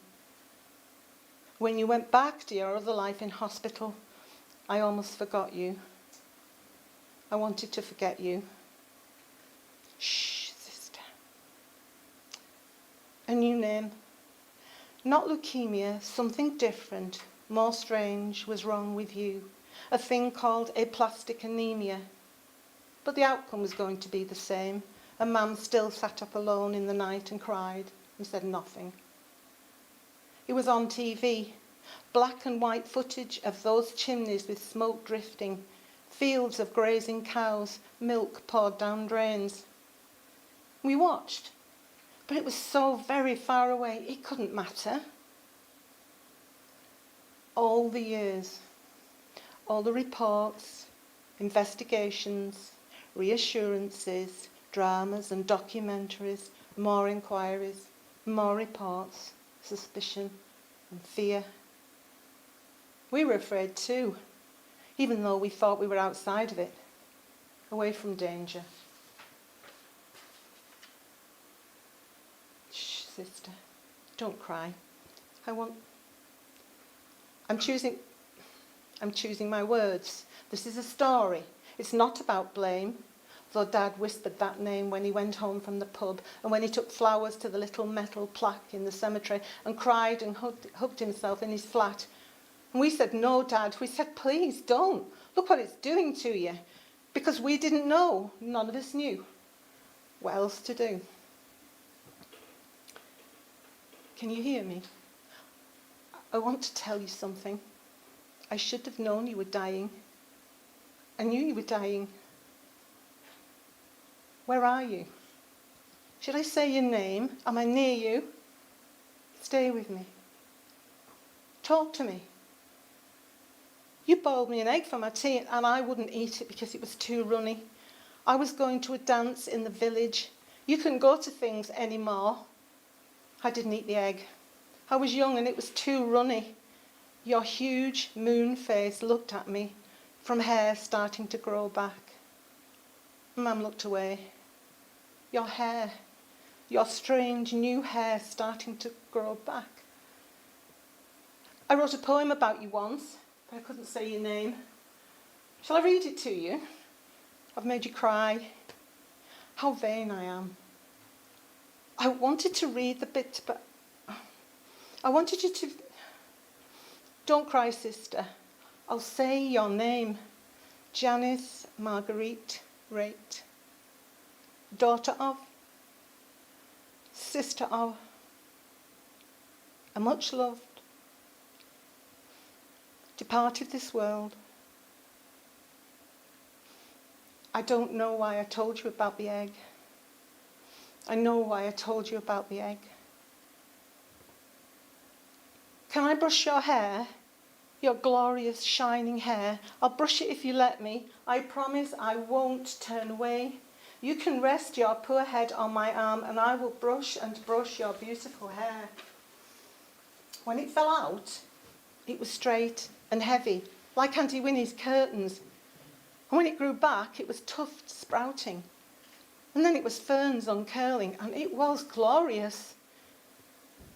When you went back to your other life in hospital, I almost forgot you. I wanted to forget you. Shh, sister. A new name. Not leukemia, something different. More strange was wrong with you, a thing called aplastic anemia. But the outcome was going to be the same. A man still sat up alone in the night and cried and said nothing. It was on TV, black and white footage of those chimneys with smoke drifting, fields of grazing cows, milk poured down drains. We watched, but it was so very far away, it couldn't matter. All the years, all the reports, investigations, reassurances, dramas and documentaries, more inquiries, more reports, suspicion and fear. We were afraid too, even though we thought we were outside of it, away from danger. Shh, sister, don't cry. I'm choosing my words. This is a story. It's not about blame, though Dad whispered that name when he went home from the pub and when he took flowers to the little metal plaque in the cemetery and cried and hugged himself in his flat. And we said, no, Dad. We said, please, don't. Look what it's doing to you. Because we didn't know. None of us knew. What else to do? Can you hear me? I want to tell you something. I should have known you were dying. I knew you were dying. Where are you? Should I say your name? Am I near you? Stay with me. Talk to me. You boiled me an egg for my tea and I wouldn't eat it because it was too runny. I was going to a dance in the village. You couldn't go to things anymore. I didn't eat the egg. I was young and it was too runny. Your huge moon face looked at me from hair starting to grow back. Mum looked away. Your hair, your strange new hair starting to grow back. I wrote a poem about you once, but I couldn't say your name. Shall I read it to you? I've made you cry. How vain I am. I wanted to read the bit, but I wanted you to... Don't cry, sister. I'll say your name. Janice Marguerite Raitt. Daughter of, sister of, a much loved, departed this world. I don't know why I told you about the egg. I know why I told you about the egg. Can I brush your hair? Your glorious shining hair. I'll brush it if you let me. I promise I won't turn away. You can rest your poor head on my arm and I will brush and brush your beautiful hair. When it fell out, it was straight and heavy, like Auntie Winnie's curtains. And when it grew back, it was tufts sprouting. And then it was ferns uncurling, and it was glorious.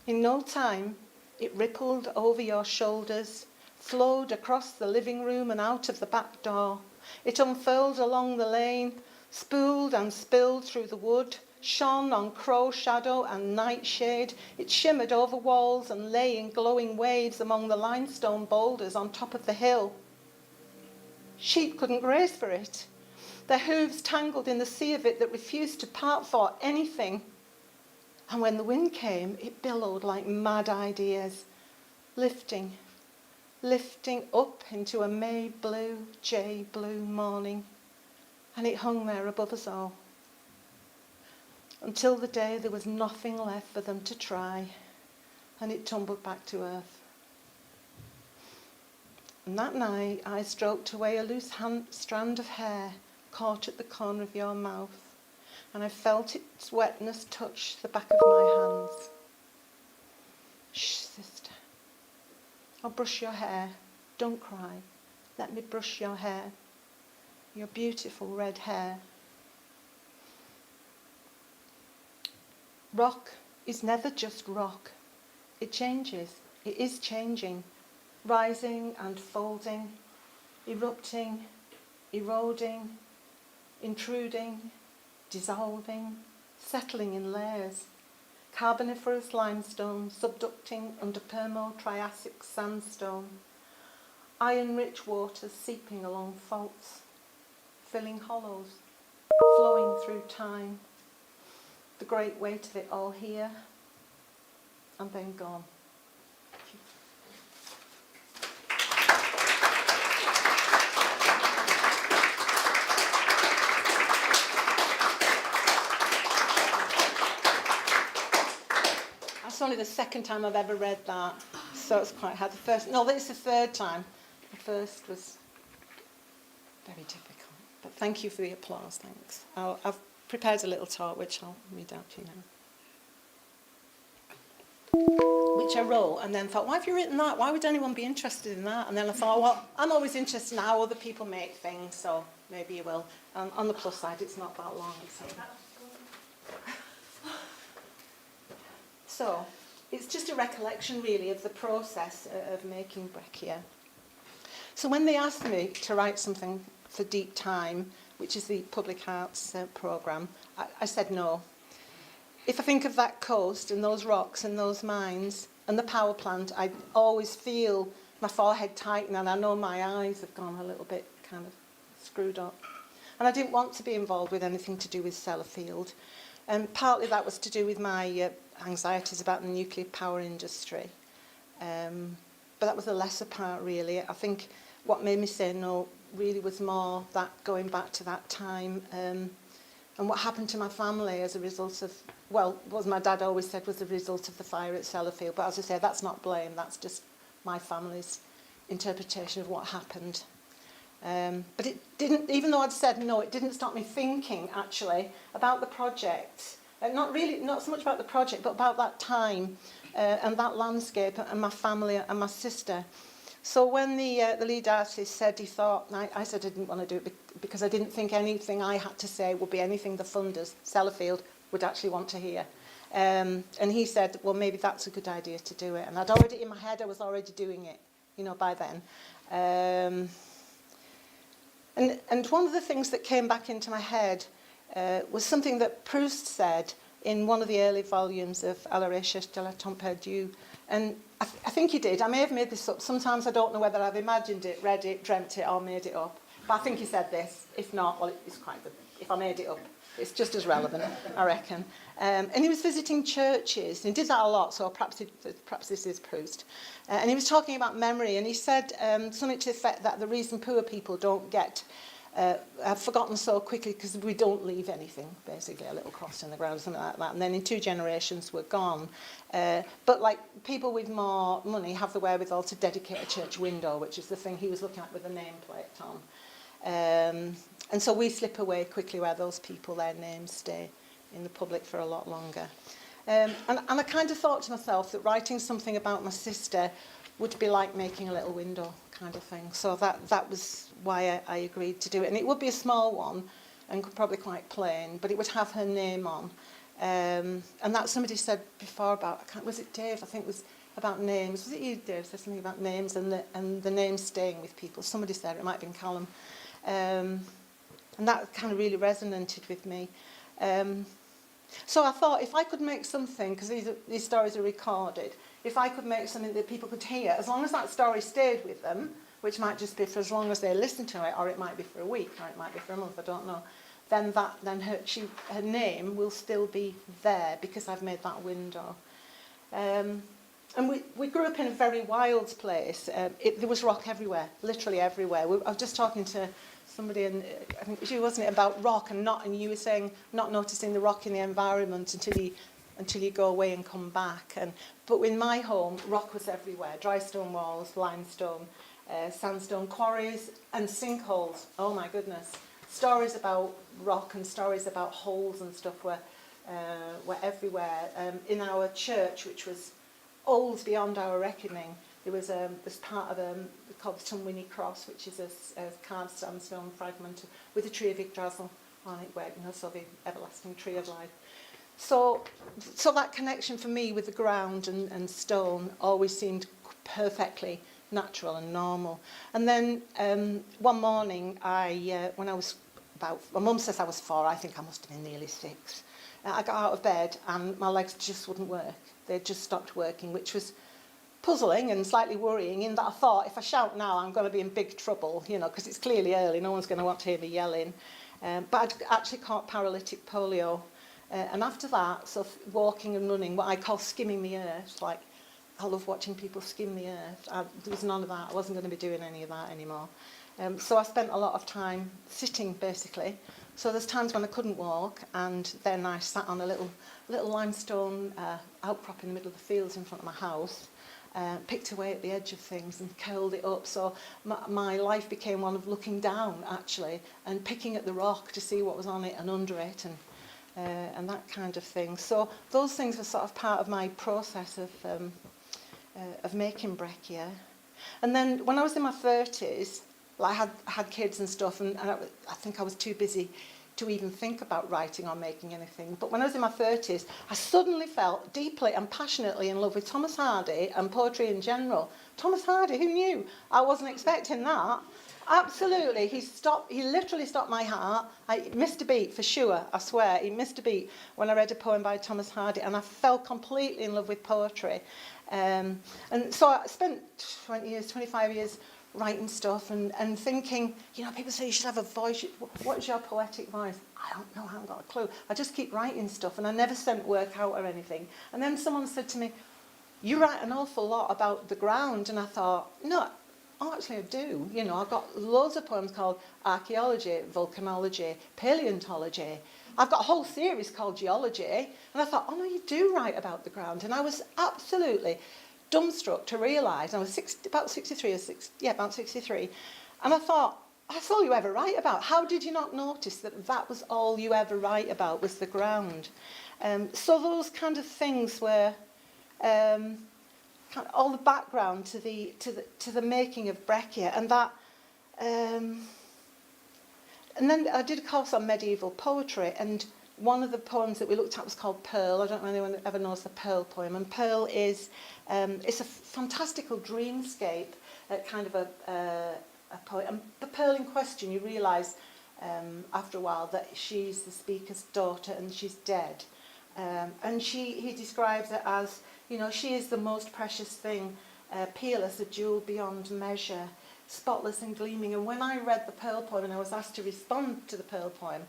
In no time, it rippled over your shoulders, flowed across the living room and out of the back door. It unfurled along the lane, spooled and spilled through the wood, shone on crow shadow and nightshade. It shimmered over walls and lay in glowing waves among the limestone boulders on top of the hill. Sheep couldn't graze for it. Their hooves tangled in the sea of it that refused to part for anything. And when the wind came, it billowed like mad ideas, lifting up into a May blue, J blue morning. And it hung there above us all. Until the day there was nothing left for them to try, and it tumbled back to earth. And that night I stroked away a loose strand of hair caught at the corner of your mouth, and I felt its wetness touch the back of my hands. Shh, sister. I'll brush your hair. Don't cry. Let me brush your hair. Your beautiful red hair. Rock is never just rock. It changes. It is changing. Rising and folding. Erupting. Eroding. Intruding. Dissolving. Settling in layers. Carboniferous limestone subducting under Permo-Triassic sandstone. Iron-rich waters seeping along faults. Filling hollows. Flowing through time. The great weight of it all here. And then gone. That's only the second time I've ever read that, so it's quite hard. This is the third time. The first was very difficult. But thank you for the applause, thanks. I've prepared a little talk which I'll read out to you now. Which I wrote and then thought, why have you written that? Why would anyone be interested in that? And then I thought, well, I'm always interested in how other people make things, so maybe you will. On the plus side, it's not that long. So, it's just a recollection, really, of the process of making breccia. So when they asked me to write something for Deeptime, which is the public arts programme, I said no. If I think of that coast and those rocks and those mines and the power plant, I always feel my forehead tighten and I know my eyes have gone a little bit kind of screwed up. And I didn't want to be involved with anything to do with Sellafield. And partly that was to do with my anxieties about the nuclear power industry. But that was the lesser part, really. I think what made me say no really was more that going back to that time and what happened to my family as a result of, well, what my dad always said was the result of the fire at Sellafield. But as I say, that's not blame. That's just my family's interpretation of what happened. But it didn't, even though I'd said no, it didn't stop me thinking, actually, about the project. Not so much about the project, but about that time and that landscape and my family and my sister. So when the lead artist said he thought, I said I didn't want to do it because I didn't think anything I had to say would be anything the funders, Sellafield, would actually want to hear. And he said, well, maybe that's a good idea to do it. And I'd already, in my head, I was already doing it, by then. And one of the things that came back into my head was something that Proust said in one of the early volumes of À la recherche de la temps perdu. And I think he did. I may have made this up. Sometimes I don't know whether I've imagined it, read it, dreamt it, or made it up. But I think he said this. If not, well, it's quite good. If I made it up, it's just as relevant, I reckon. And he was visiting churches. And he did that a lot, so perhaps this is Proust. And he was talking about memory, and he said something to the effect that the reason poor people don't get have forgotten so quickly because we don't leave anything, basically, a little cross in the ground or something like that. And then in 2 generations, we're gone. But like people with more money have the wherewithal to dedicate a church window, which is the thing he was looking at with the nameplate on. And so we slip away quickly where those people, their names stay in the public for a lot longer. And I kind of thought to myself that writing something about my sister would be like making a little window kind of thing. So that was why I agreed to do it. And it would be a small one and probably quite plain, but it would have her name on. And that somebody said before about, was it Dave? I think it was about names. Was it you, Dave? Said something about names and the names staying with people. Somebody said it might have been Callum. And that kind of really resonated with me. So I thought if I could make something, because these stories are recorded, if I could make something that people could hear, as long as that story stayed with them, which might just be for as long as they listen to it, or it might be for a week, or it might be for a month, I don't know, then her name will still be there because I've made that window. And we grew up in a very wild place. There was rock everywhere, literally everywhere. I was just talking to somebody, and I think she wasn't it about rock and you were saying not noticing the rock in the environment until you go away and come back. But in my home, rock was everywhere: dry stone walls, limestone, sandstone quarries, and sinkholes. Oh my goodness! Stories about rock and stories about holes and stuff were everywhere. In our church, which was old beyond our reckoning, there was this part of called the Tunwinny Cross, which is a carved sandstone fragment with a tree of Yggdrasil on it, where so the everlasting tree of life. So that connection for me with the ground and stone always seemed perfectly natural and normal. And then one morning, when I was my mum says I was 4, I think I must have been nearly 6. I got out of bed and my legs just wouldn't work. They just stopped working, which was puzzling and slightly worrying, in that I thought, if I shout now, I'm going to be in big trouble, because it's clearly early, no one's going to want to hear me yelling. But I'd actually caught paralytic polio. And after that, so walking and running, what I call skimming the earth, like I love watching people skim the earth. There was none of that. I wasn't going to be doing any of that anymore. So I spent a lot of time sitting, basically. So there's times when I couldn't walk, and then I sat on a little limestone outcrop in the middle of the fields in front of my house, picked away at the edge of things and curled it up. So my life became one of looking down, actually, and picking at the rock to see what was on it and under it, and that kind of thing. So those things were sort of part of my process of making breccia. And then when I was in my 30s, I had kids and stuff, and I think I was too busy to even think about writing or making anything. But when I was in my 30s, I suddenly felt deeply and passionately in love with Thomas Hardy and poetry in general. Thomas Hardy, who knew? I wasn't expecting that. Absolutely. He literally stopped my heart. I missed a beat, for sure, I swear. He missed a beat when I read a poem by Thomas Hardy, and I fell completely in love with poetry. And so I spent 25 years writing stuff and thinking, people say you should have a voice. What is your poetic voice? I don't know, I haven't got a clue. I just keep writing stuff, and I never sent work out or anything. And then someone said to me, you write an awful lot about the ground. And I thought, no, actually I do. I've got loads of poems called archaeology, volcanology, paleontology. I've got a whole series called geology. And I thought, oh no, you do write about the ground. And I was absolutely dumbstruck to realise, I was about 63, and I thought, that's all you ever write about. How did you not notice that was all you ever write about, was the ground? So those kind of things were kind of all the background to the making of breccia, and that. And then I did a course on medieval poetry, and one of the poems that we looked at was called Pearl. I don't know if anyone ever knows the Pearl poem. And Pearl is it's a fantastical dreamscape, kind of a poem. And the Pearl in question, you realise after a while that she's the speaker's daughter and she's dead. And he describes it as, she is the most precious thing, peerless, a jewel beyond measure, spotless and gleaming. And when I read the Pearl poem and I was asked to respond to the Pearl poem,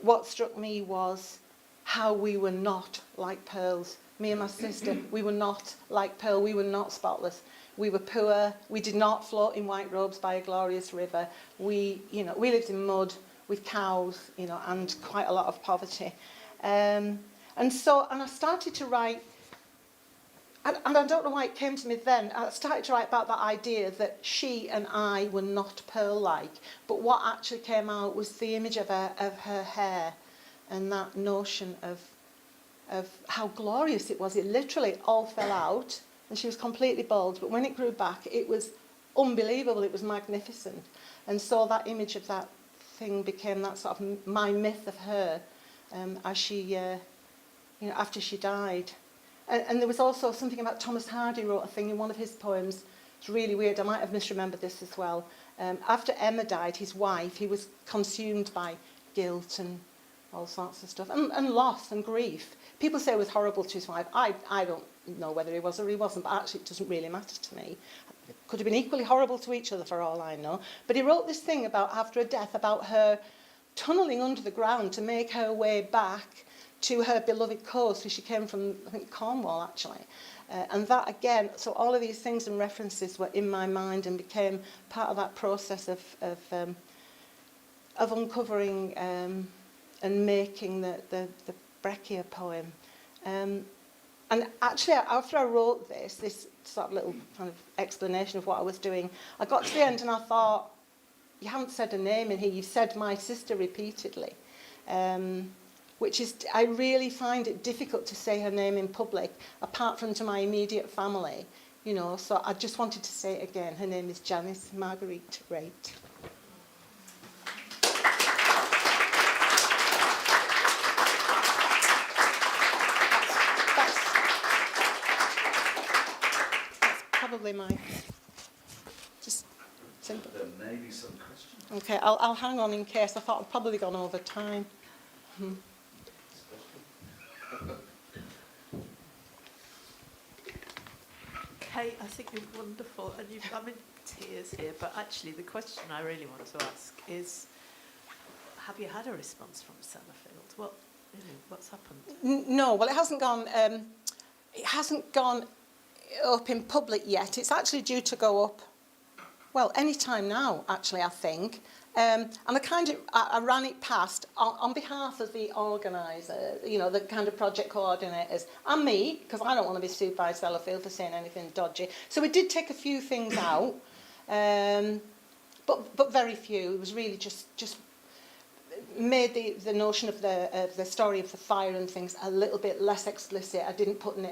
what struck me was how we were not like pearls. Me and my sister, we were not like Pearl. We were not spotless. We were poor. We did not float in white robes by a glorious river. We lived in mud with cows, and quite a lot of poverty. And I started to write, and I don't know why it came to me then. I started to write about that idea that she and I were not pearl-like, but what actually came out was the image of her hair, and that notion of how glorious it was. It literally all fell out, and she was completely bald, but when it grew back, it was unbelievable. It was magnificent. And so that image of that thing became that sort of my myth of her as she, after she died. And there was also something about Thomas Hardy wrote a thing in one of his poems. It's really weird. I might have misremembered this as well. After Emma died, his wife, he was consumed by guilt and all sorts of stuff, and loss and grief. People say it was horrible to his wife. I don't know whether he was or he wasn't, but actually it doesn't really matter to me. It could have been equally horrible to each other for all I know. But he wrote this thing about, after a death, about her tunnelling under the ground to make her way back to her beloved coast, where she came from, I think, Cornwall, actually. And that, again, so all of these things and references were in my mind and became part of that process of uncovering and making the Breccia poem. And actually, after I wrote this sort of little kind of explanation of what I was doing, I got to the end and I thought, you haven't said a name in here, you've said my sister repeatedly. Which is, I really find it difficult to say her name in public, apart from to my immediate family, so I just wanted to say it again. Her name is Janice Marguerite Raitt. That's probably my, just simple. There may be some questions. Okay, I'll hang on in case. I thought I'd probably gone over time. Kate, I think you're wonderful, and I'm in tears here, but actually the question I really want to ask is, have you had a response from Sellafield? What's happened? No, well, it hasn't gone up in public yet. It's actually due to go up, well, any time now, actually, I think. And I ran it past on behalf of the organiser, the kind of project coordinators, and me, because I don't want to be sued by Sellafield for saying anything dodgy. So we did take a few things out, but very few. It was really just made the notion of the story of the fire and things a little bit less explicit. I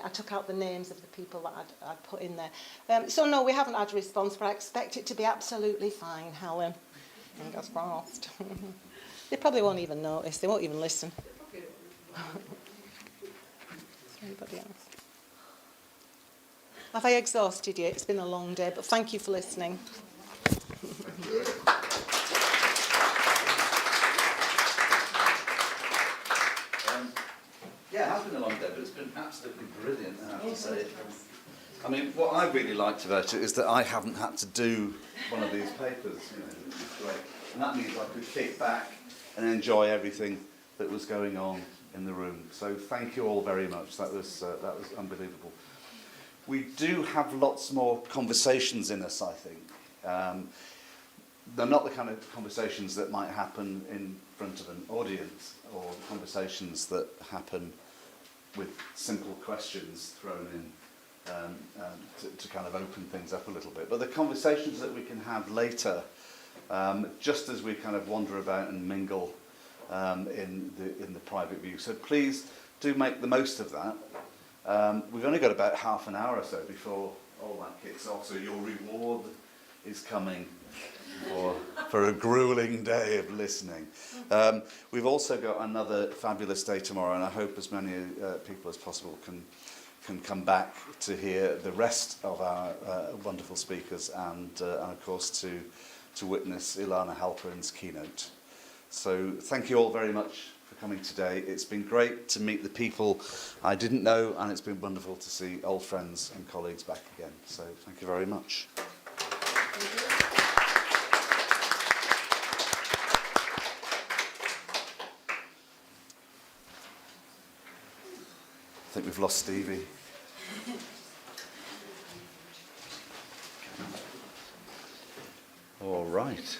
took out the names of the people that I'd put in there. So no, we haven't had a response, but I expect it to be absolutely fine, Helen. Fingers crossed. They probably won't even notice. They won't even listen. Is there anybody else? Have I exhausted you? It's been a long day, but thank you for listening. Yeah, it has been a long day, but it's been absolutely brilliant, I have to say. I mean, what I really liked about it is that I haven't had to do one of these papers, it's great. And that means I could kick back and enjoy everything that was going on in the room. So thank you all very much. That was unbelievable. We do have lots more conversations in us, I think. They're not the kind of conversations that might happen in front of an audience, or conversations that happen with simple questions thrown in. To kind of open things up a little bit. But the conversations that we can have later, just as we kind of wander about and mingle in the private view. So please do make the most of that. We've only got about half an hour or so before all that kicks off, so your reward is coming for a grueling day of listening. We've also got another fabulous day tomorrow, and I hope as many people as possible can come back to hear the rest of our wonderful speakers and of course to witness Ilana Halperin's keynote. So thank you all very much for coming today. It's been great to meet the people I didn't know, and it's been wonderful to see old friends and colleagues back again. So thank you very much. I think we've lost Stevie. All right.